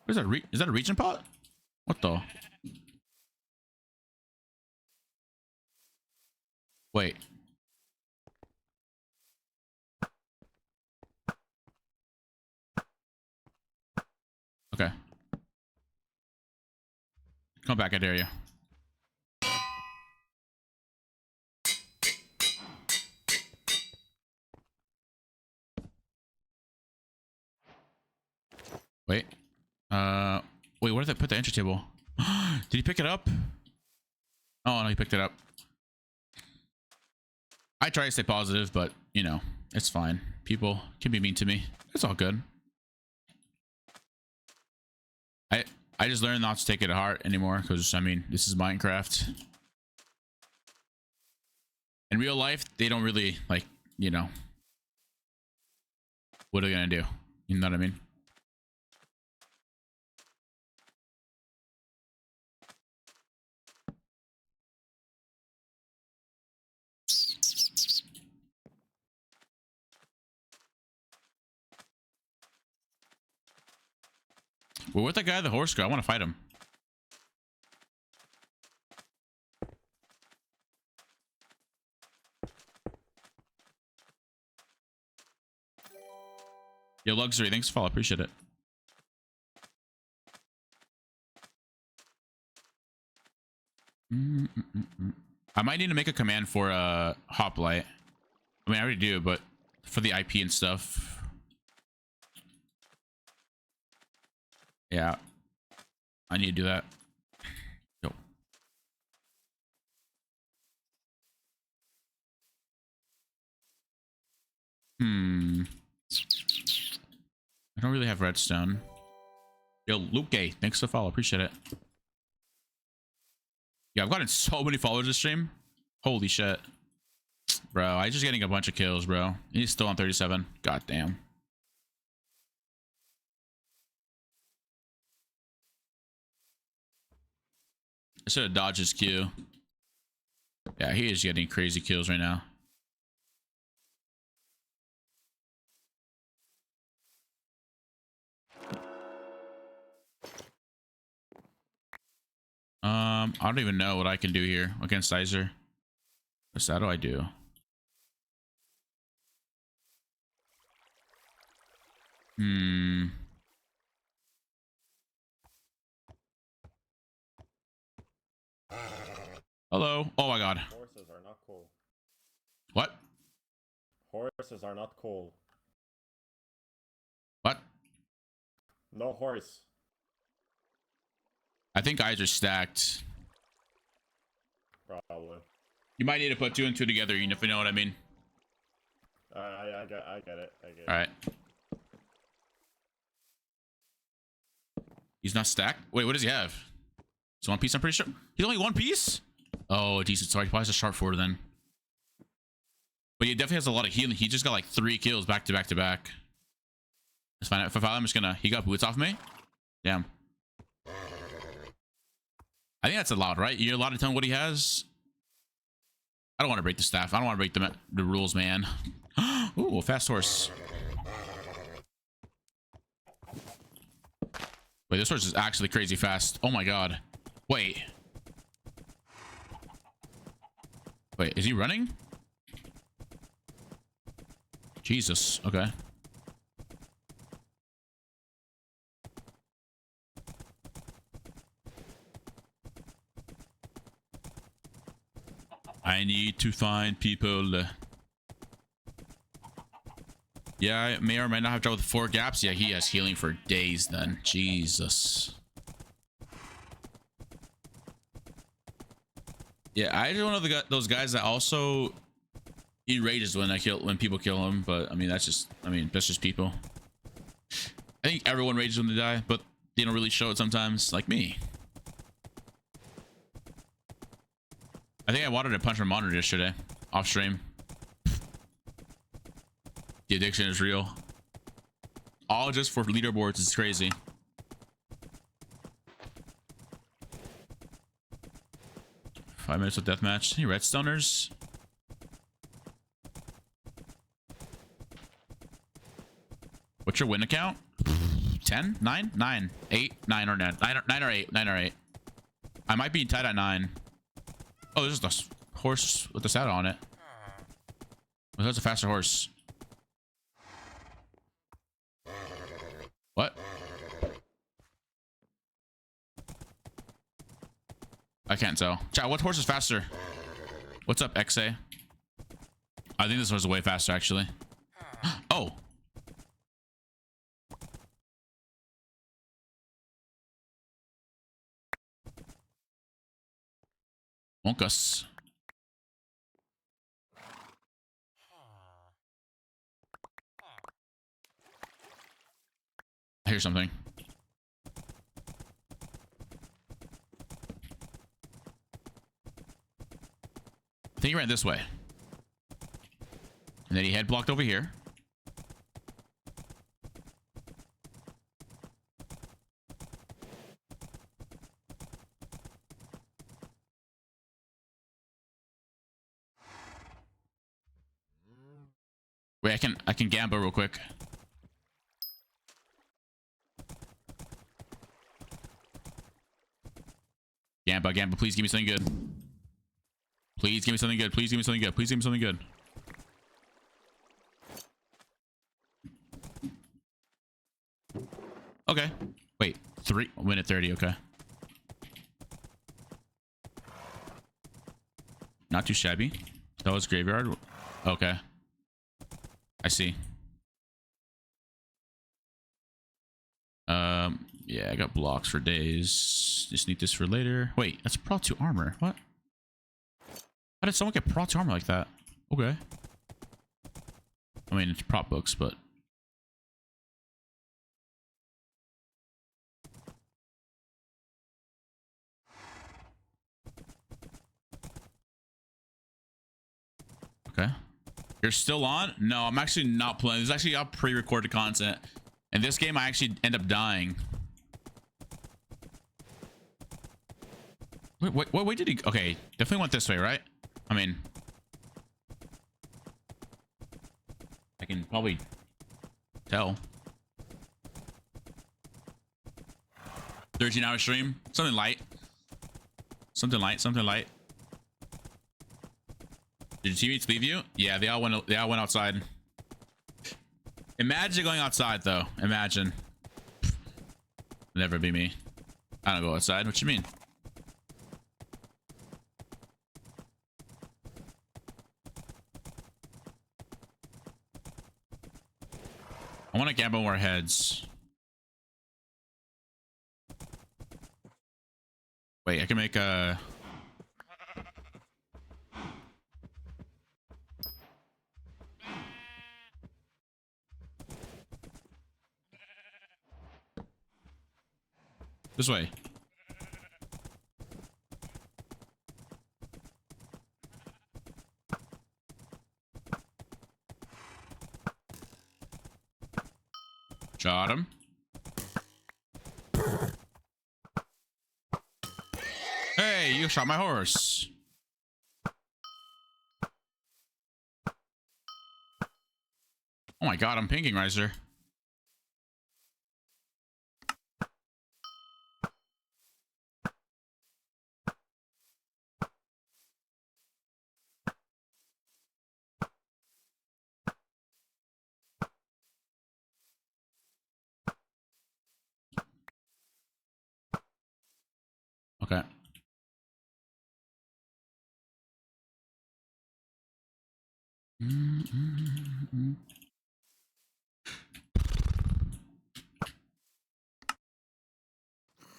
Is that is that a region pot? What the? Wait. Okay. Come back, I dare you. Wait. Wait, where did I put the entry table? Did he pick it up? Oh, no, he picked it up. I try to stay positive, but, you know, it's fine. People can be mean to me. It's all good. I just learned not to take it to heart anymore, because, I mean, this is Minecraft. In real life, they don't really, like, you know. What are they gonna do? You know what I mean? Well, where'd that guy the horse go? I want to fight him. Yo, Luxury, thanks for follow. Appreciate it. I might need to make a command for Hoplite. I mean, I already do, but for the IP and stuff. Yeah. I need to do that. Yo. I don't really have redstone. Yo, Luke Gay, thanks for the follow. Appreciate it. Yeah, I've gotten so many followers this stream. Holy shit. Bro, I just getting a bunch of kills, bro. He's still on 37. God damn. I should have dodged his Q. Yeah, he is getting crazy kills right now. I don't even know what I can do here against Sizer. What's that? How do I do? Hello. Oh my god. Horses are not cool. What? Horses are not cool. What? No horse. I think eyes are stacked. Probably. You might need to put 2 and 2 together, if you know what I mean. I get it. All right. He's not stacked. Wait, what does he have? It's 1 piece. I'm pretty sure he's only 1 piece. Oh, decent. Sorry, he probably has a sharp 4 then. But he definitely has a lot of healing. He just got like 3 kills back to back to back. That's fine. If I follow, I'm just gonna. He got boots off me. Damn. I think that's allowed, right? You're allowed to tell him what he has. I don't want to break the staff. I don't want to break the rules, man. Ooh, a fast horse. Wait, this horse is actually crazy fast. Oh my god. Wait. Wait, is he running? Jesus. Okay. I need to find people. Yeah, I may or may not have trouble with 4 gaps. Yeah, he has healing for days then. Jesus. Yeah, I just one of those guys that also he rages when people kill him, but I mean that's just people. I think everyone rages when they die, but they don't really show it sometimes, like me. I think I wanted to punch my monitor yesterday off stream. The addiction is real. All just for leaderboards is crazy. Five minutes of deathmatch. Any redstoners? What's your win account? 10? 9? 9? 8? 9 or 9? 9 or 8? 9 or 8. I might be tied at 9. Oh, this is the horse with the saddle on it. Oh, that's a faster horse. What? I can't tell. Chat, what horse is faster? What's up, XA? I think this horse is way faster, actually. Oh. Wonkus. I hear something. I think he ran this way. And then he head blocked over here. Wait, I can gamble real quick. Gamba, please give me something good. Please give me something good. Please give me something good. Please give me something good. Okay. Wait, 1 minute 30. Okay. Not too shabby. That was graveyard. Okay. I see. Yeah, I got blocks for days. Just need this for later. Wait, that's Pro 2 armor. What? How did someone get Pro 2 armor like that? Okay. I mean, it's prop books, but... Okay. You're still on? No, I'm actually not playing. This is actually all pre-recorded content. In this game, I actually end up dying. Wait, what way did he... Okay, definitely went this way, right? I mean... I can probably tell. 13-hour stream. Something light. Something light. Did your teammates leave you? Yeah, they all went outside. Imagine going outside though. Imagine. Never be me. I don't go outside. What you mean? I want to gamble more heads. Wait, I can make a... This way. Shot him. Hey, you shot my horse. Oh my god, I'm pinking Riser. Okay.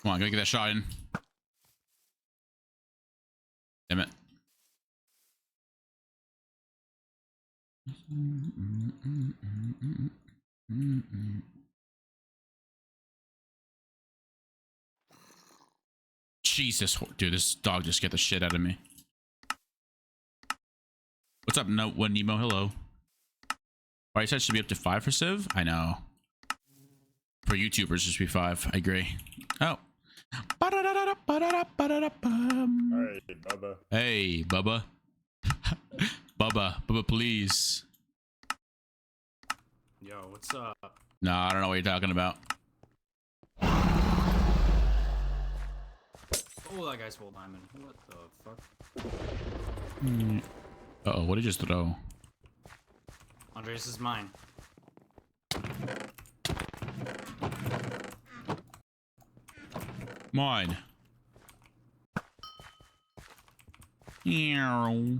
Come on, gotta get that shot in. Damn it. Jesus, dude, this dog just get the shit out of me. What's up, No One Nemo? Hello. Right side should be up to 5 for Civ. I know. For YouTubers, it should be 5. I agree. Oh. Hey, Bubba. Hey, Bubba. Bubba, please. Yo, what's up? Nah, I don't know what you're talking about. Oh, that guy's full diamond. What the fuck? Uh-oh, what did he just throw? Andres is mine. Mine. Meow.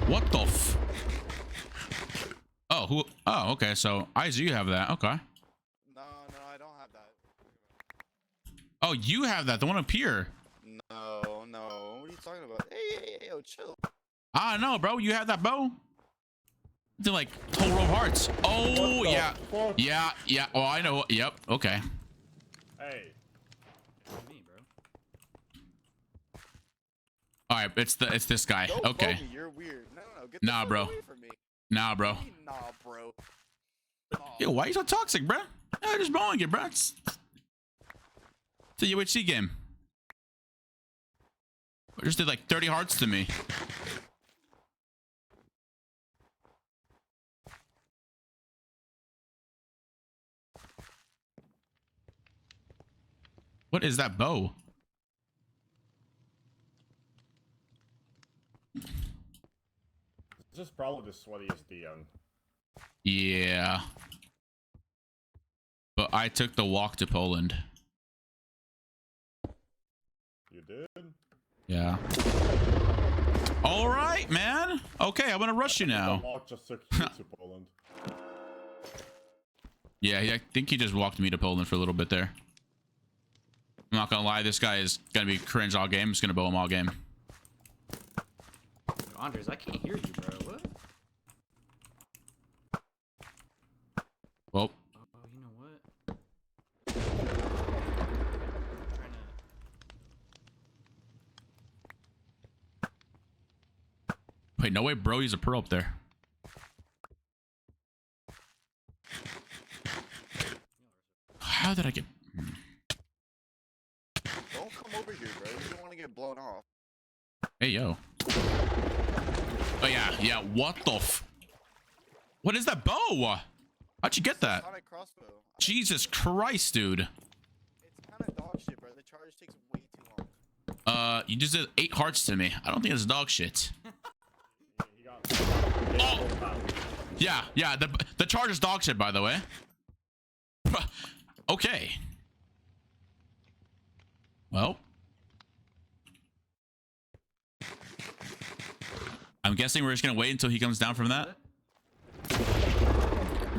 What the f? Oh, who? Oh, okay. So, Iz, you have that. Okay. No, I don't have that. Oh, you have that. The one up here. No. What are you talking about? Hey, yo, chill. Ah, no, bro. You have that bow. They're like whole row of hearts. Oh, yeah. Yeah. Oh, I know. Yep. Okay. Hey. Me, bro. All right. It's this guy. Don't Okay. vote me, you're weird. No. Get the Nah, fuck bro. away from me. Nah, bro. Nah, bro. Yo, why are you so toxic, bro? Yeah, just blowing it, bro. It's a UHC game. Just did like 30 hearts to me. What is that bow? This is probably the sweatiest DM. Yeah. But I took the walk to Poland. You did? Yeah. All right, man. Okay, I'm gonna rush you now. The walk just took you to Poland. Yeah, I think he just walked me to Poland for a little bit there. I'm not gonna lie, this guy is gonna be cringe all game. I'm just gonna bow him all game. Yo, Andres, I can't hear you, bro. What? Well, Oh, you know what? wait, no way, bro. He's a pro up there. How did I get? Don't come over here, bro. You don't want to get blown off. Hey, yo. Oh yeah. What the f? What is that bow? How'd you get that? Sonic crossbow. Jesus Christ, dude. It's kind of dog shit, bro. The charge takes way too long. You just did 8 hearts to me. I don't think it's dog shit. Oh! Yeah. The charge is dog shit, by the way. Okay. Well. I'm guessing we're just gonna wait until he comes down from that.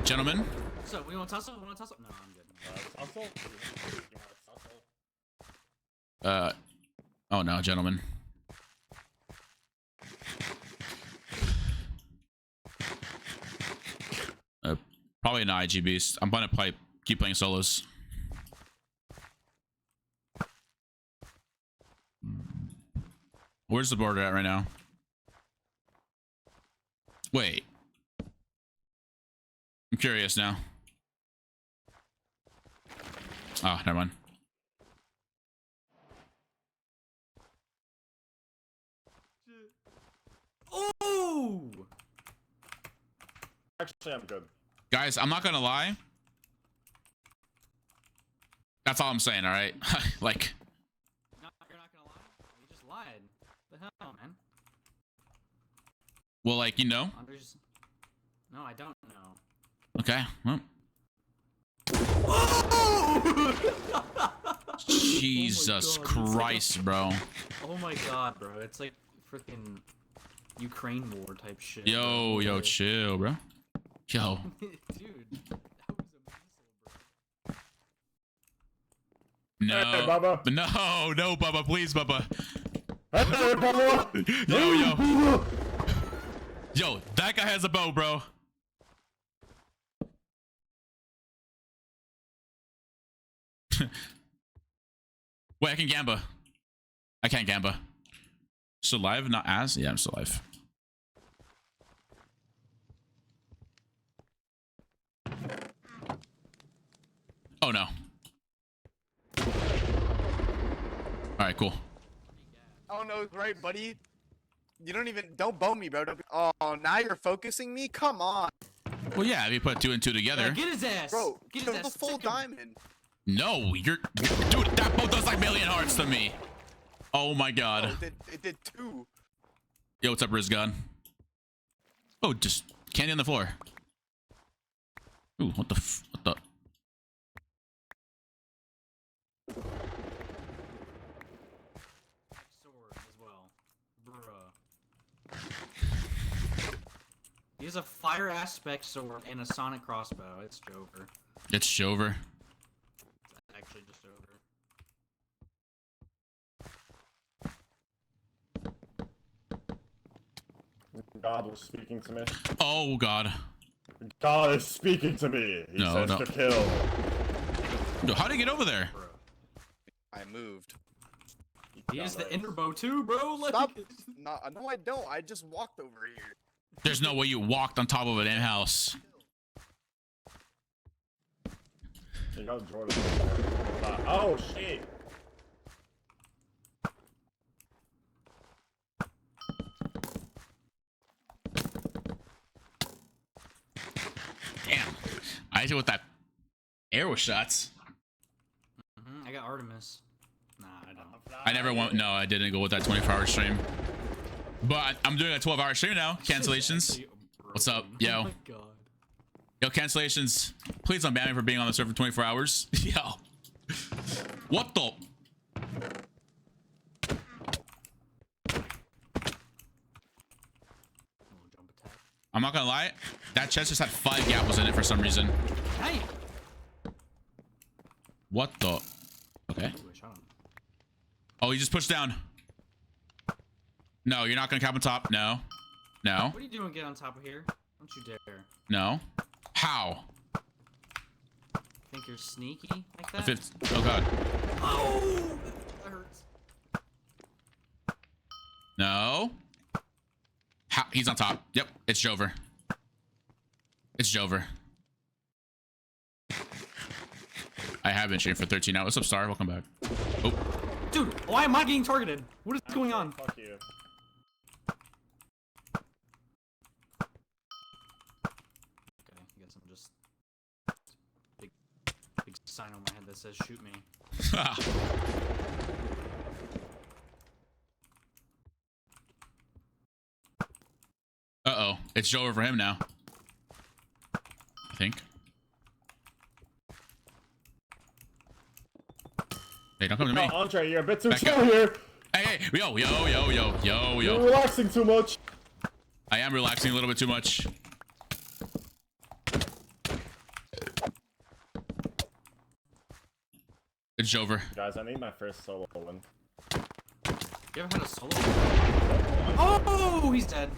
Gentlemen. So, we want to tussle? No, I'm good. Tussle? Oh no, gentlemen. Probably an IG beast. I'm gonna keep playing solos. Where's the border at right now? Wait. I'm curious now. Oh, never mind. Oh! Actually, I'm good. Guys, I'm not gonna lie. That's all I'm saying, all right? Like, No, you're not gonna lie? You just lied. The hell, man? Well, like, you know. No, I don't know. Okay. Well. Jesus Christ, bro. Oh my god, bro. It's like freaking Ukraine war type shit. Yo, yo, chill, bro. Yo. Dude, that was a missile, bro. No. Hey, Bubba. No, Bubba, please, Bubba. Hey, Bubba. Yo. Yo, that guy has a bow, bro. Wait, I can Gamba. I can't Gamba. Still alive, not as? Yeah, I'm still alive. Oh no. Alright, cool. Oh no, right, buddy. You don't bow me, bro. Oh, now you're focusing me? Come on. Well, yeah, if you put 2 and 2 together. Get his ass! Bro, Get kill his the ass! full diamond. No, you're dude, that bow does like million hearts to me. Oh my god. Oh, it did 2. Yo, what's up, Rizgon? Oh, just candy on the floor. Ooh, what the Sword as well. Bruh. He has a fire aspect sword and a sonic crossbow. It's Jover. It's Jover. It's actually just over. God was speaking to me. Oh god. God is speaking to me. He says to kill. Yo, how did he get over there? I moved. He has the ender bow too, bro. Like, Stop. No, I don't. I just walked over here. There's no way you walked on top of an in-house. You got Jordan. Oh shit. Damn. I hit it with that arrow shots. I got Artemis. Nah, I don't. I never went. No, I didn't go with that 24-hour stream. But I'm doing a 12-hour stream now. Cancellations. What's up, yo? Oh my god. Yo, cancellations. Please don't ban me for being on the server for 24 hours. Yo. What the? I'm not gonna lie. That chest just had 5 gapples in it for some reason. Hey. What the? Okay. Oh, you just pushed down. No, you're not gonna cap on top. No. No. What are you doing? Get on top of here? Don't you dare. No. How? Think you're sneaky like A that? fifth. Oh god. Oh, that hurts. No. How? He's on top. Yep. It's Jover. It's Jover. I have been streaming for 13 hours. What's up, Star? Welcome back. Oh. Dude, why am I getting targeted? What is going on? Fuck you. Okay, I guess I'm just big sign on my head that says shoot me. Uh-oh. It's Jover for him now. I think. Hey, don't come to me. No, Andre, you're a bit too Back chill up. here. Hey, yo. You're relaxing too much. I am relaxing a little bit too much. It's Jover. Guys, I need my first solo win. You ever had a solo? Oh, he's dead.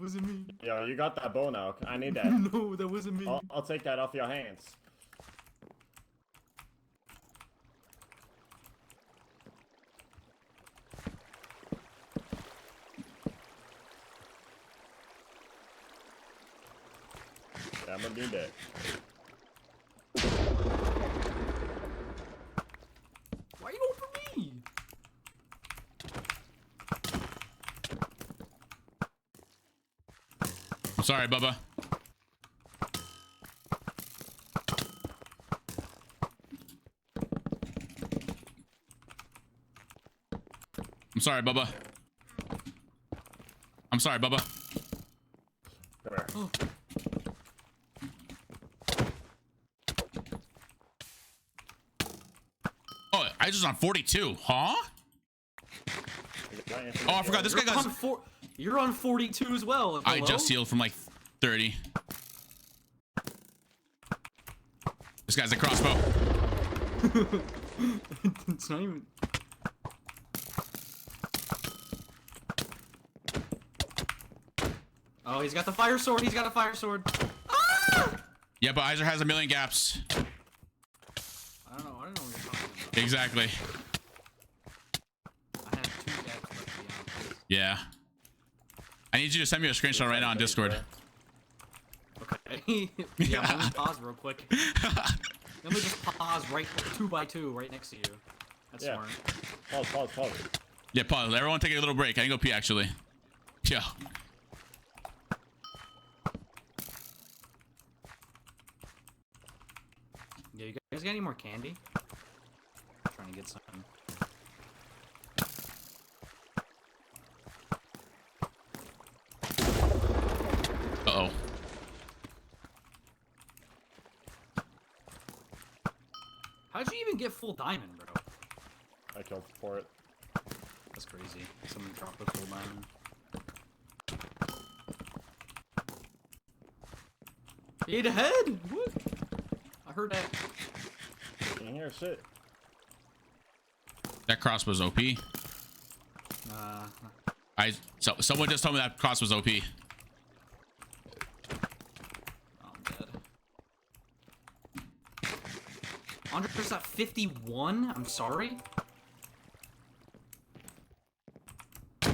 Wasn't me. Yo, you got that bow now. I need that. No, that wasn't me. I'll take that off your hands. Yeah, I'm gonna need that. Why are you going for me? I'm sorry, Bubba. I'm sorry, Bubba. I'm sorry, Bubba. Come here. Oh, I just on 42, huh? Oh, I forgot this guy got. You're on 42 as well. I just healed from like 30. This guy's a crossbow. It's not even. Oh, he's got the fire sword. He's got a fire sword. Ah! Yeah, but Iser has a million gaps. I don't know what you're talking about. Exactly. I have 2 gaps left, to be honest. Yeah. I need you to send me a screenshot right now on Discord. Okay. Yeah, let me pause real quick. Let me just pause right 2 by 2 right next to you. That's smart. Pause. Yeah, pause. Everyone take a little break. I can go pee actually. Yo. Yeah, you guys got any more candy? I'm trying to get some. Uh-oh. How'd you even get full diamond, bro? I killed for it. That's crazy. Someone dropped a full diamond. He ate a head? What? I heard that. Can't hear shit. That crossbow's OP. So someone just told me that crossbow's OP. Qndres at 51? I'm sorry? Oh,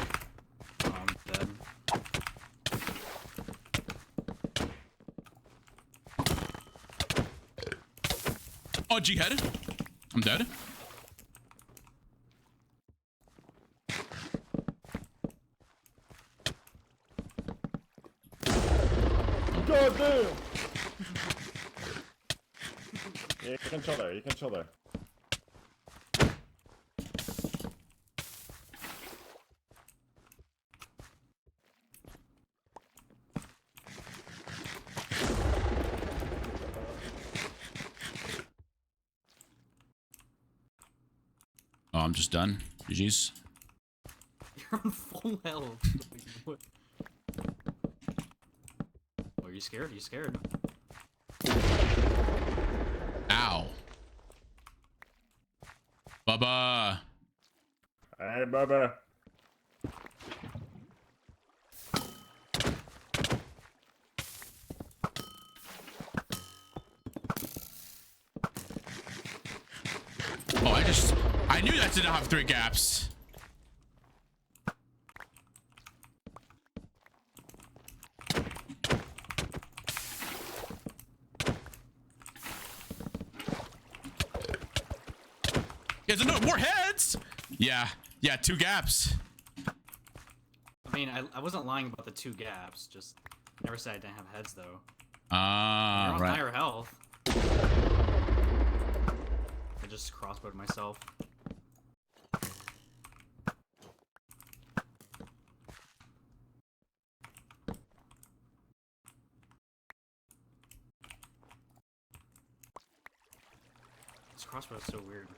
I'm dead. Oh, G-head. I'm dead. God damn! Yeah, you can chill there. You can chill there. Oh, I'm just done. GG's. You're on full health. What? Oh, are you scared? Are you scared? Ow. Bubba. Hey, Bubba. Oh, I knew that did not have 3 gaps. Yes, no more heads. Yeah, 2 gaps. I mean, I wasn't lying about the 2 gaps. Just never said I didn't have heads though. Ah, You're on right. higher health. I just crossbowed myself. This crossbow is so weird.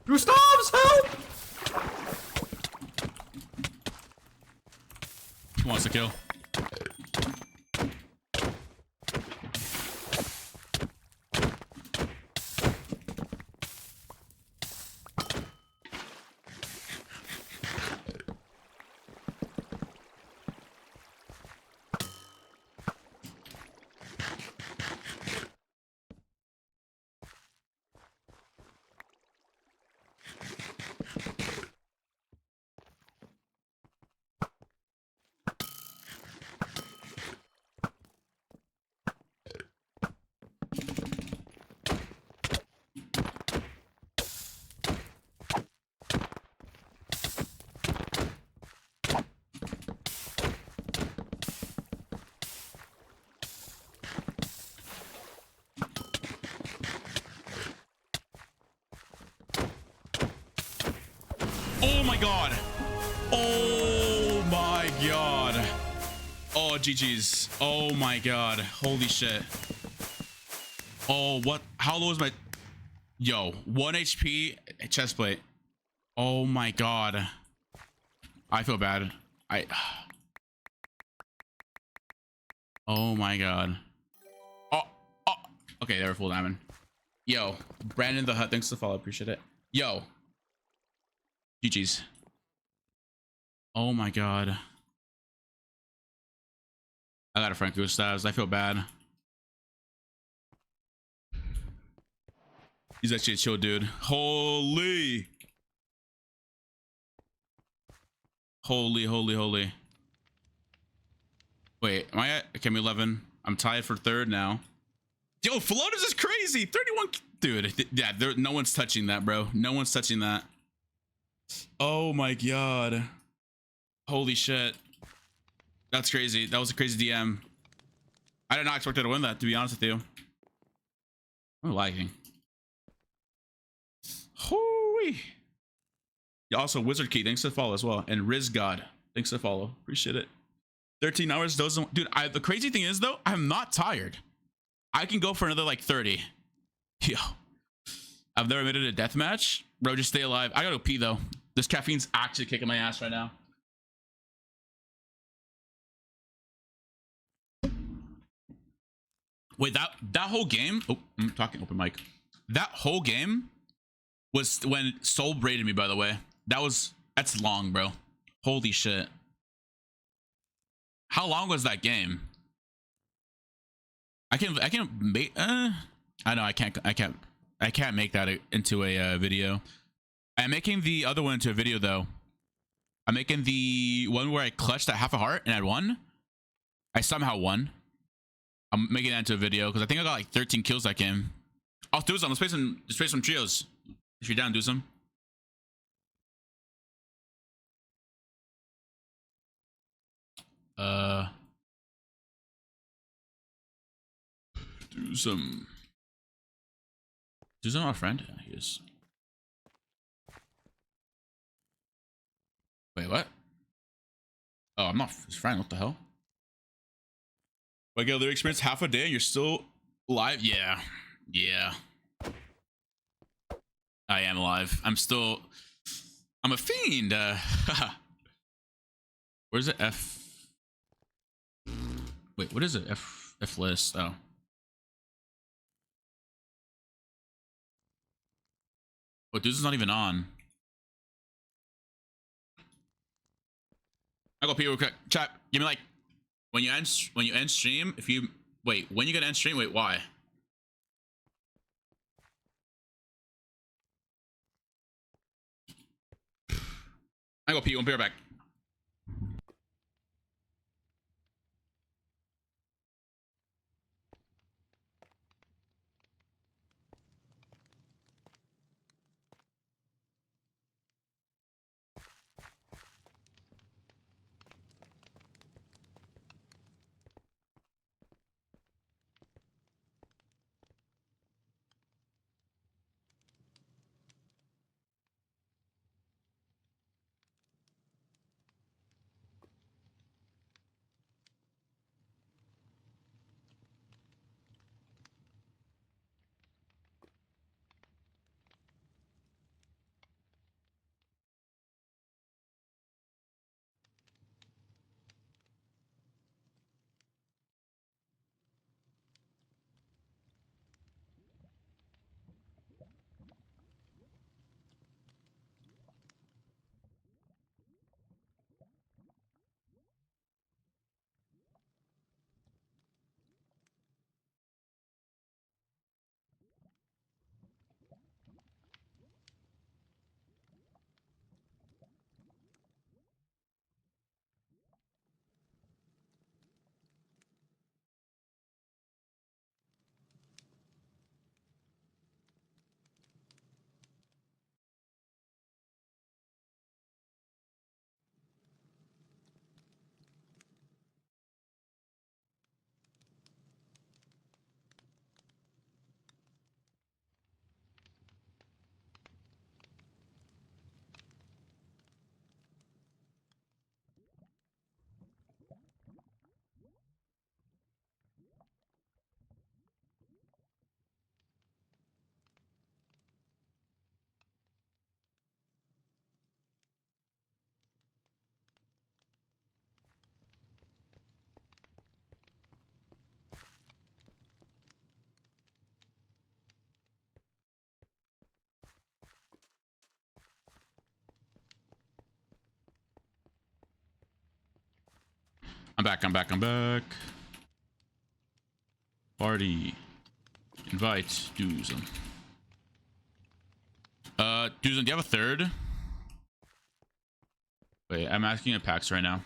Gustavs, help! Who wants to kill? god. Oh my god. Oh, GG's. Oh my god. Holy shit. Oh, what? How low is my... Yo, 1 HP chest plate. Oh my god. I feel bad. Oh my god. Oh. Okay, they were full diamond. Yo, Brandon the Hut, thanks for the follow. Appreciate it. Yo. GG's. Oh my god. I got a Franco stabs. I feel bad. He's actually a chill dude. Holy. Holy. Wait, am I at? Okay, I'm 11. I'm tied for third now. Yo, Floaters is crazy. 31. Dude, yeah, no one's touching that, bro. No one's touching that. Oh my god. Holy shit. That's crazy. That was a crazy DM. I did not expect her to win that, to be honest with you. I'm liking. Holy. Yeah, also, Wizard Key, thanks for the follow as well. And Riz God, thanks for the follow. Appreciate it. 13 hours doesn't... Dude, the crazy thing is, though, I'm not tired. I can go for another, like, 30. Yo. I've never made it a death match. Bro, just stay alive. I gotta pee, though. This caffeine's actually kicking my ass right now. Wait, that whole game... Oh, I'm talking open mic. That whole game was when Soul braided me, by the way. That's long, bro. Holy shit. How long was that game? I can make I know I can't make that into a video. I'm making the other one into a video though. I'm making the one where I clutched at half a heart and I won. I somehow won. I'm making that into a video because I think I got like 13 kills that game. I'll do some. Let's play some trios. If you're down, do some. Do some our friend. Yeah, he is. Wait, what? Oh, I'm not his friend. What the hell? Like, they experience half a day and you're still alive? Yeah. I am alive. I'm a fiend. Where's the F? Wait, what is it? F list. Oh. Oh, dude, this is not even on. I go pee real quick. Chat, give me like when you end stream. If you wait, when you gonna end stream? Wait, why? I go pee. Won't be right back. I'm back. I'm back. I'm back. Party. Invite Doozum. Doozum, do you have a third? Wait, I'm asking at PAX right now.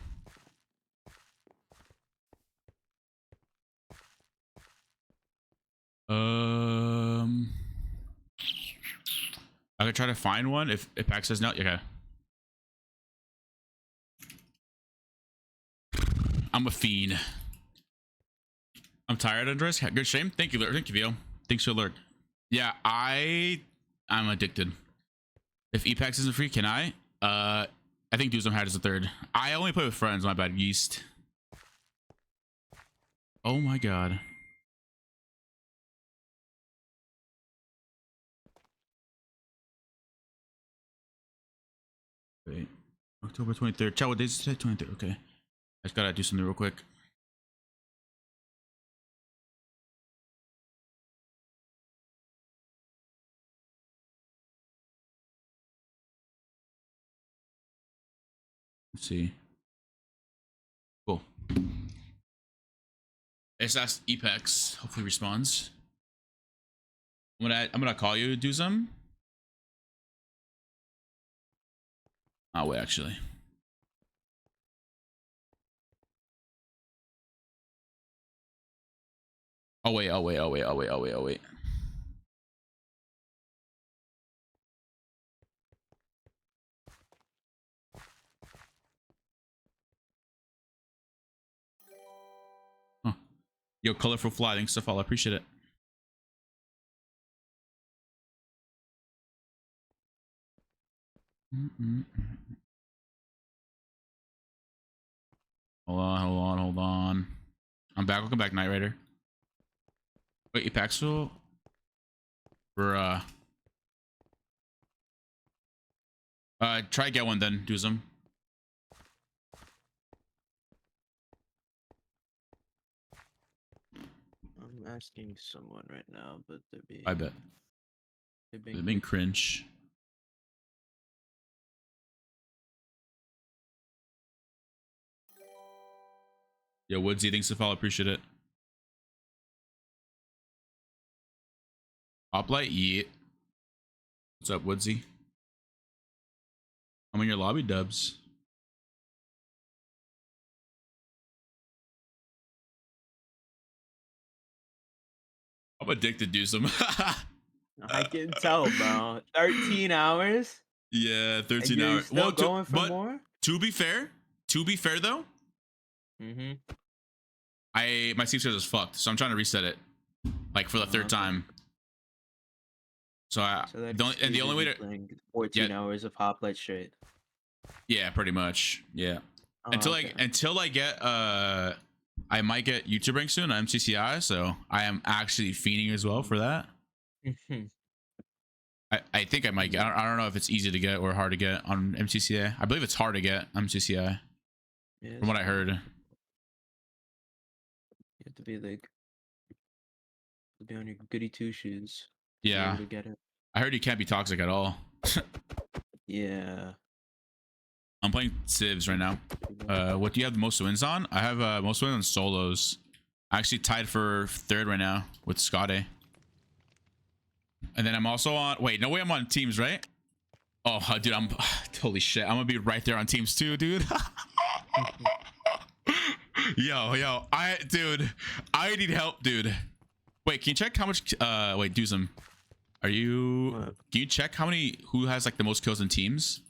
I could try to find one if PAX says no. Okay. I'm a fiend. I'm tired, Qndres. Good shame. Thank you, thank you, Vio. Thanks for alert. Yeah, I'm addicted. If EPAX isn't free, can I? I think Doozum had as a third. I only play with friends. My bad, Yeast. Oh my god. Wait, October 23rd. Chat, what day is today? 23rd. Okay, I just gotta do something real quick. Let's see. Cool. Let's ask Epex. Hopefully responds. I'm gonna call you, Doozum. Oh wait, actually. Oh wait. Huh. Yo, colorful fly. Thanks to follow. I appreciate it. Hold on. I'm back. Welcome back, Knight Rider. Wait, Epaxel? For try get one then, Doozum. I'm asking someone right now, but they're being. I bet. They're being cringe. Yo, Woodsy, thanks to follow. Appreciate it. Hoplite, yeah. What's up, Woodsy? I'm in your lobby, Dubs. I'm addicted to some. I can tell, bro. 13 hours. Yeah, 13 and you're hours. Still going for more. To be fair though, my sleep schedule is fucked, so I'm trying to reset it, like for the third time. So the only way to playing 14 hours of Hoplite straight. Yeah, pretty much. Yeah. Until I get I might get YouTube rank soon on MCCI, so I am actually fiending as well for that. I think I might get. I don't know if it's easy to get or hard to get on MCCI. I believe it's hard to get MCCI. Yeah, from what I heard. You have to be like, be on your goody two shoes. Yeah. To get it. I heard you can't be toxic at all. Yeah. I'm playing Civs right now. What do you have the most wins on? I have most wins on solos. I actually tied for third right now with Scotty. And then I'm also on. Wait, no way I'm on teams, right? Oh, dude, I'm holy shit. I'm gonna be right there on teams too, dude. yo, I need help, dude. Wait, can you check how much? Wait, Doozum, are you? Can you check how many? Who has like the most kills in teams?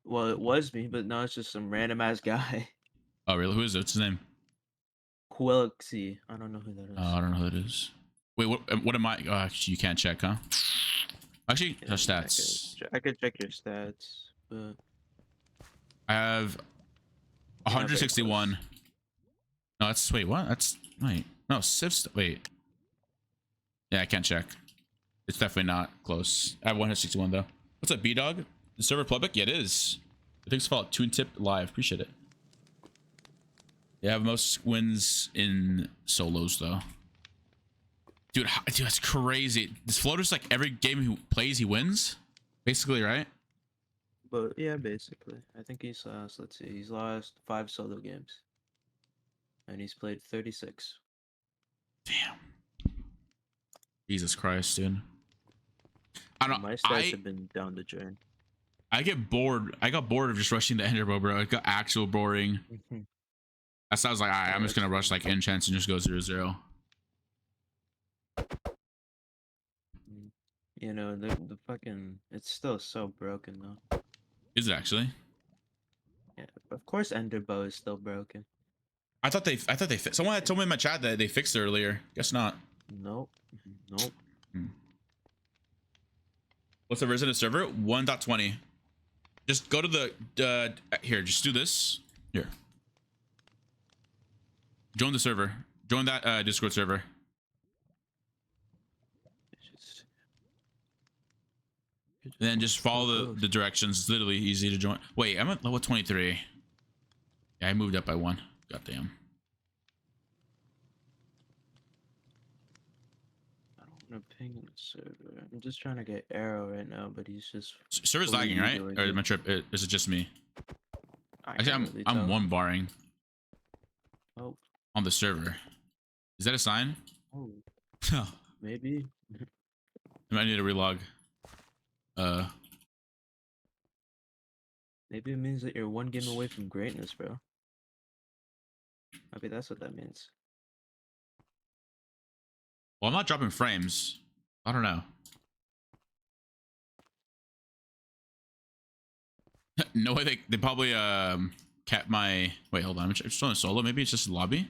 Well, it was me, but now it's just some random ass guy. Oh, really? Who is it? What's his name? Quilixy. I don't know who that is. I don't know who that is. Wait, what am I? You can't check, huh? Actually, Yeah, stats. I could check your stats, but I have 161. No, that's wait, what? That's wait. No, Civs. Wait. Yeah, I can't check. It's definitely not close. I have 161 though. What's up, B Dog? The server public? Yeah, it is. Thanks for Tune Tip live. Appreciate it. Yeah, I have most wins in solos though. Dude, that's crazy. This floater's like every game he plays, he wins, basically, right? But yeah, basically, I think he's lost. Let's see, he's lost 5 solo games. and he's played 36. Damn. Jesus Christ, dude. I don't. My stats have been down the drain. I get bored. I got bored of just rushing the Ender, bro. It got actual boring. That's why I was like, all right, I'm just gonna rush like enchants and just go 0-0. You know, the fucking, it's still so broken though. Is it actually? Yeah, of course Ender Bow is still broken. I thought they someone had told me in my chat that they fixed it earlier. Guess not. Nope. Nope. What's the version of the server? 1.20. Just go to the here, just do this. Here. Join the server. Join that Discord server. And then just follow the directions. It's literally easy to join. Wait, I'm at level 23. Yeah, I moved up by 1. Goddamn. I don't want to ping in the server. I'm just trying to get Arrow right now, but he's just. Server's lagging, right? Or is my trip? Is it just me? Actually, I'm one barring. Oh. On the server. Is that a sign? Oh. Maybe. I might need to relog. Maybe it means that you're one game away from greatness, bro. Maybe that's what that means. Well, I'm not dropping frames. I don't know. No way they probably kept my. Wait, hold on. I'm just on a solo. Maybe it's just a lobby.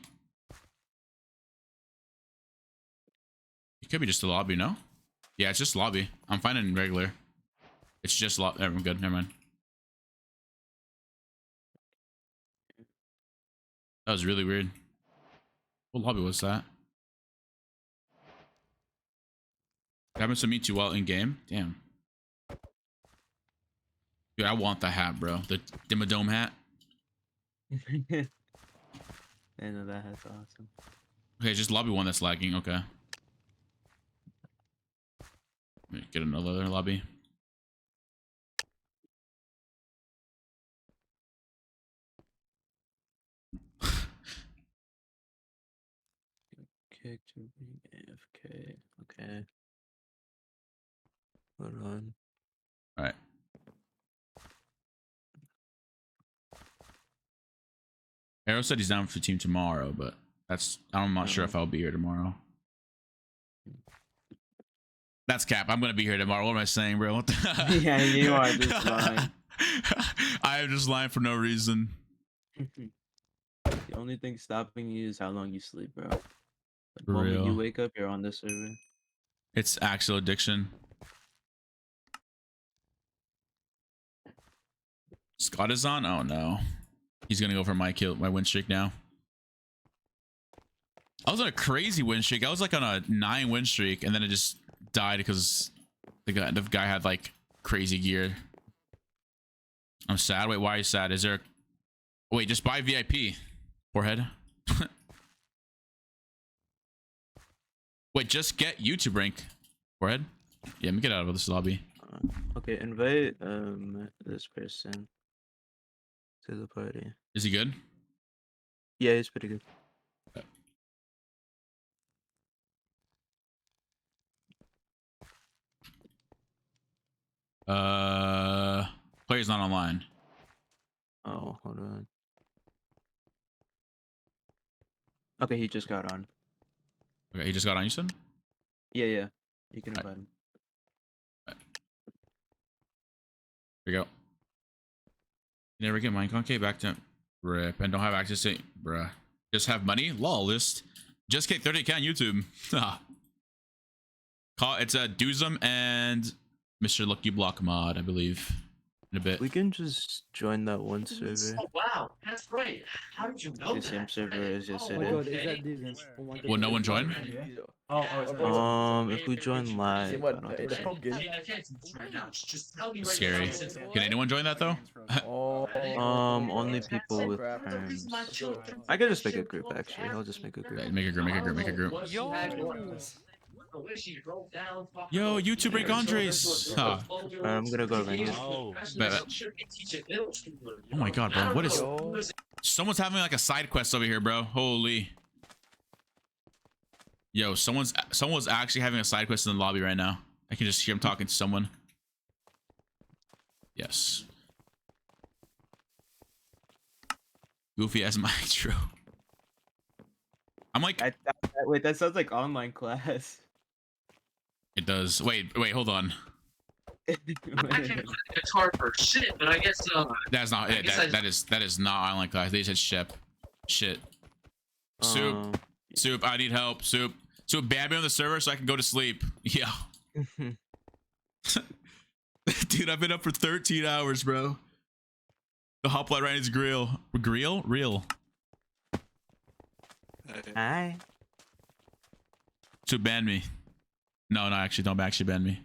It could be just a lobby, no? Yeah, it's just lobby. I'm fine in regular. It's just lobby. I'm good. Never mind. That was really weird. What lobby was that? It happens to meet you well in game. Damn. Dude, I want the hat, bro. The Dimmadome hat. I know that hat's awesome. Okay, just lobby 1 that's lagging. Okay. Let me get another lobby. Kick to be AFK. Okay. Hold on. All right. Arrow said he's down for the team tomorrow, but I'm not sure if I'll be here tomorrow. That's cap. I'm gonna be here tomorrow. What am I saying, bro? What the Yeah, you are just lying. I am just lying for no reason. The only thing stopping you is how long you sleep, bro. The For moment you real. wake up, you're on the server. It's actual addiction. Scott is on? Oh no. He's gonna go for my win streak now. I was on a crazy win streak. I was like on a 9 win streak, and then it just died because the guy had like crazy gear. I'm sad. Wait, why are you sad? Is there? Wait, just buy VIP. Forehead. Wait, just get YouTube rank. Forehead. Yeah, let me get out of this lobby. Okay, invite this person to the party. Is he good? Yeah, he's pretty good. Player's not online. Oh, hold on. Okay, he just got on. Okay, he just got on, you said? Yeah, yeah. You can invite him. Here we go. You never get Minecon back to rip and don't have access to bruh. Just have money? Lol list. Just get 30k on YouTube. It's a Doozum and Mr. Lucky Block mod, I believe. In a bit. We can just join that one server. Oh wow, that's great. How did you know The same server as Oh yesterday. my God, is that Disney? Will no one join? If we join live, I don't think so. Scary. Can anyone join that though? Only people with perms. I could just make a group actually. I'll just make a group. Make a group, make a group, make a group. Yo. Yo, YouTube break Qndres. Huh. I'm gonna go right Bet. Oh my god, bro. What is... Someone's having like a side quest over here, bro. Holy. Yo, someone's actually having a side quest in the lobby right now. I can just hear him talking to someone. Yes. Goofy as my intro. I'm like... Wait, that sounds like online class. It does. Wait, hold on. It's hard for shit, but I guess That's not it. That is not online class. They said shit. Soup. Soup, I need help. Soup, ban me on the server so I can go to sleep. Yeah. Dude, I've been up for 13 hours, bro. The Hoplite right is real. Real? Hi. Soup, ban me. No, actually, don't actually ban me.